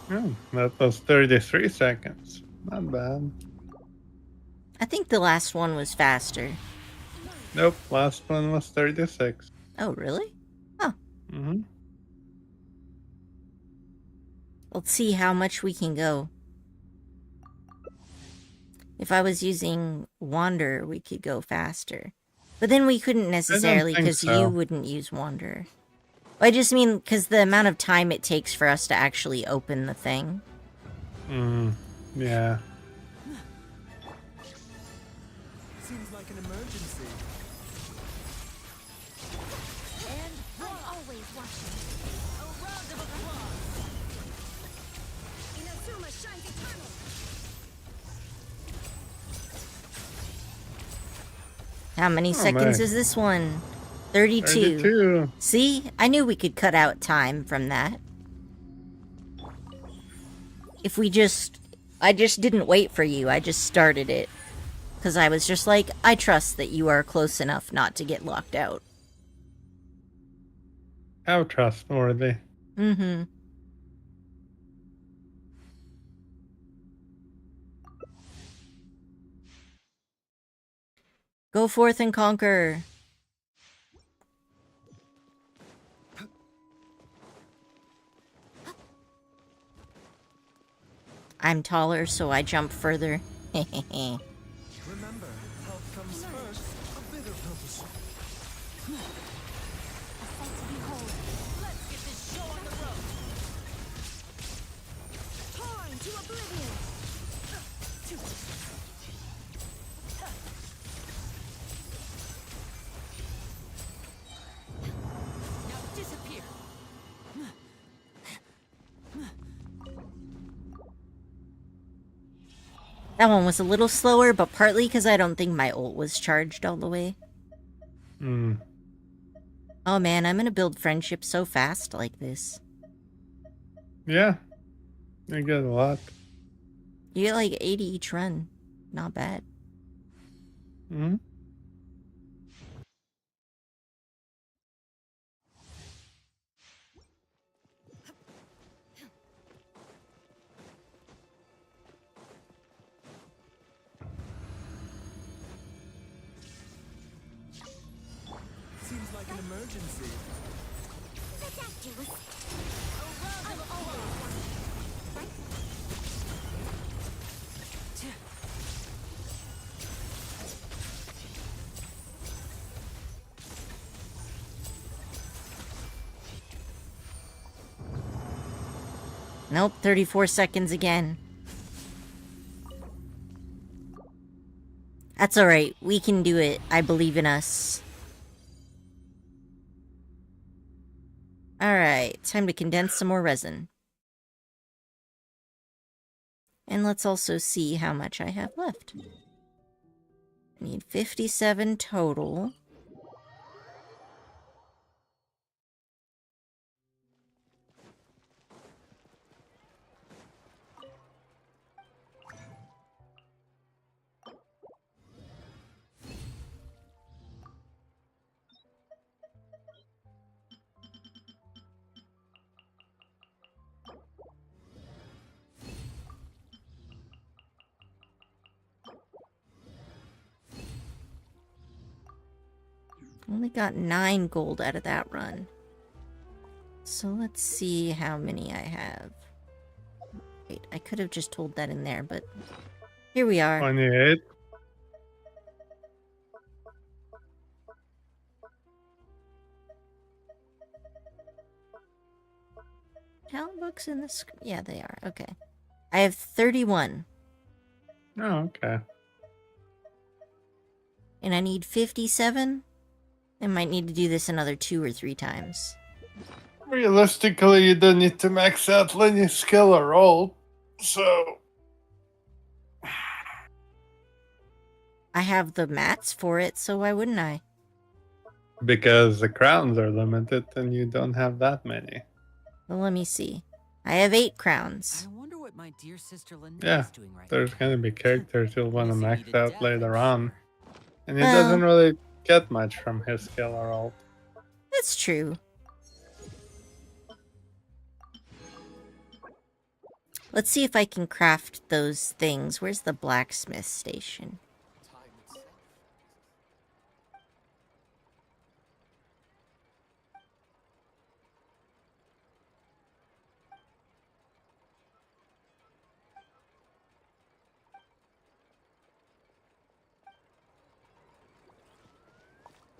Oh, that was 33 seconds. Not bad. I think the last one was faster. Nope, last one was 36. Oh, really? Mm-hmm. Let's see how much we can go. If I was using Wander, we could go faster. But then we couldn't necessarily think because so. you wouldn't use Wander. I just mean because the amount of time it takes for us to actually open the thing. Yeah. Seems like an emergency. And I'm always watching. a round of applause. Inazuma shines eternal. How many seconds my. is this one? 32. 32. See? I knew we could cut out time from that. If we just... I just didn't wait for you. I just started it. Because I was just like, I trust that you are close enough not to get locked out. How trustworthy. Mm-hmm. Go forth and conquer. I'm taller, so I jump further. Remember, health comes first. A bigger purpose. Let's get this show on the road. Time to oblivion. Now disappear. That one was a little slower, but partly because I don't think my ult was charged all the way. Hmm. Oh man, I'm gonna build friendship so fast like this. Yeah. You get a lot. You get like 80 each run. Not bad. Hmm. Seems like an emergency. Nope, 34 seconds again. That's alright, we can do it. I believe in us. Alright, time to condense some more resin. And let's also see how much I have left. I need 57 total. Only got 9 gold out of that run. So let's see how many I have. Wait, I could have just told that in there, but here we are. 28. Talent books in this? Yeah, they are. Okay. I have 31. Oh, okay. And I need 57. I might need to do this another 2 or 3 times. Realistically, you don't need to max out any skill or ult. So, I have the mats for it, so why wouldn't I? because the crowns are limited and you don't have that many. Well, let me see. I have 8 crowns. I wonder what my dear sister Lynette Yeah, is doing right There's now. gonna be characters you'll want to Missing me max to out death, later I'm on. sure. And he Well- doesn't really get much from his skill or ult. That's true. Let's see if I can craft those things. Where's the blacksmith station?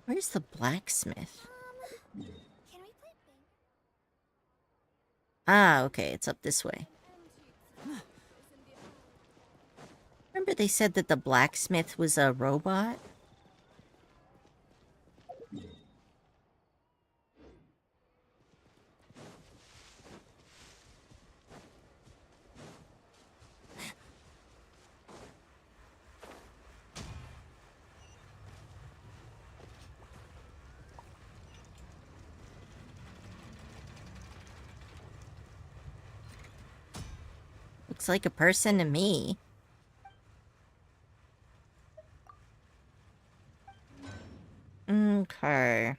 Where's the blacksmith? Can we play bingo? Ah, okay, it's up this way. Remember they said that the blacksmith was a robot? Looks like a person to me. Okay.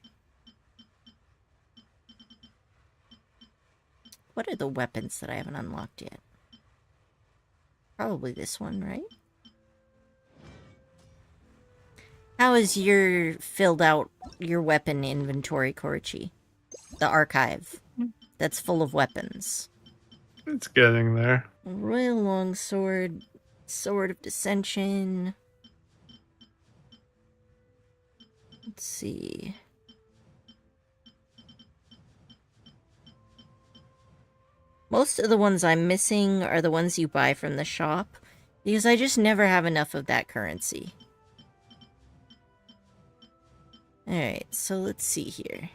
What are the weapons that I haven't unlocked yet? Probably this one, right? How is your filled out your weapon inventory, Korichi? The archive that's full of weapons. It's getting there. Royal Longsword, Sword of Dissension. Let's see. Most of the ones I'm missing are the ones you buy from the shop, because I just never have enough of that currency. Alright, so let's see here.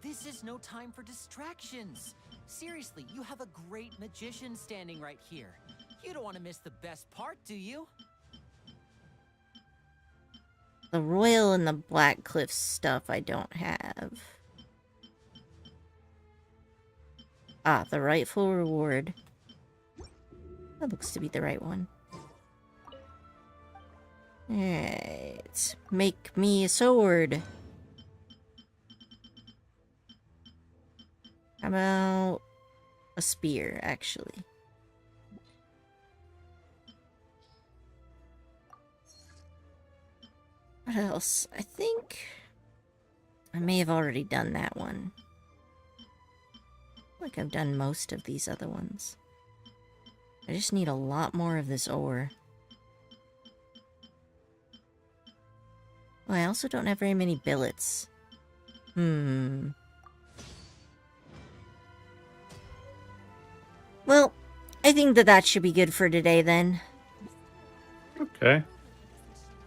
This is no time for distractions. Seriously, you have a great magician standing right here. You don't want to miss the best part, do you? The Royal and the Black Cliff stuff I don't have. Ah, the rightful reward. That looks to be the right one. Alright. Make me a sword. How about a spear, actually? What else? I think I may have already done that one. I feel like I've done most of these other ones. I just need a lot more of this ore. Oh, I also don't have very many billets. Well, I think that should be good for today then. Okay.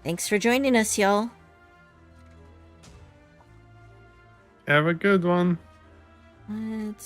Thanks for joining us, y'all. Have a good one. Let's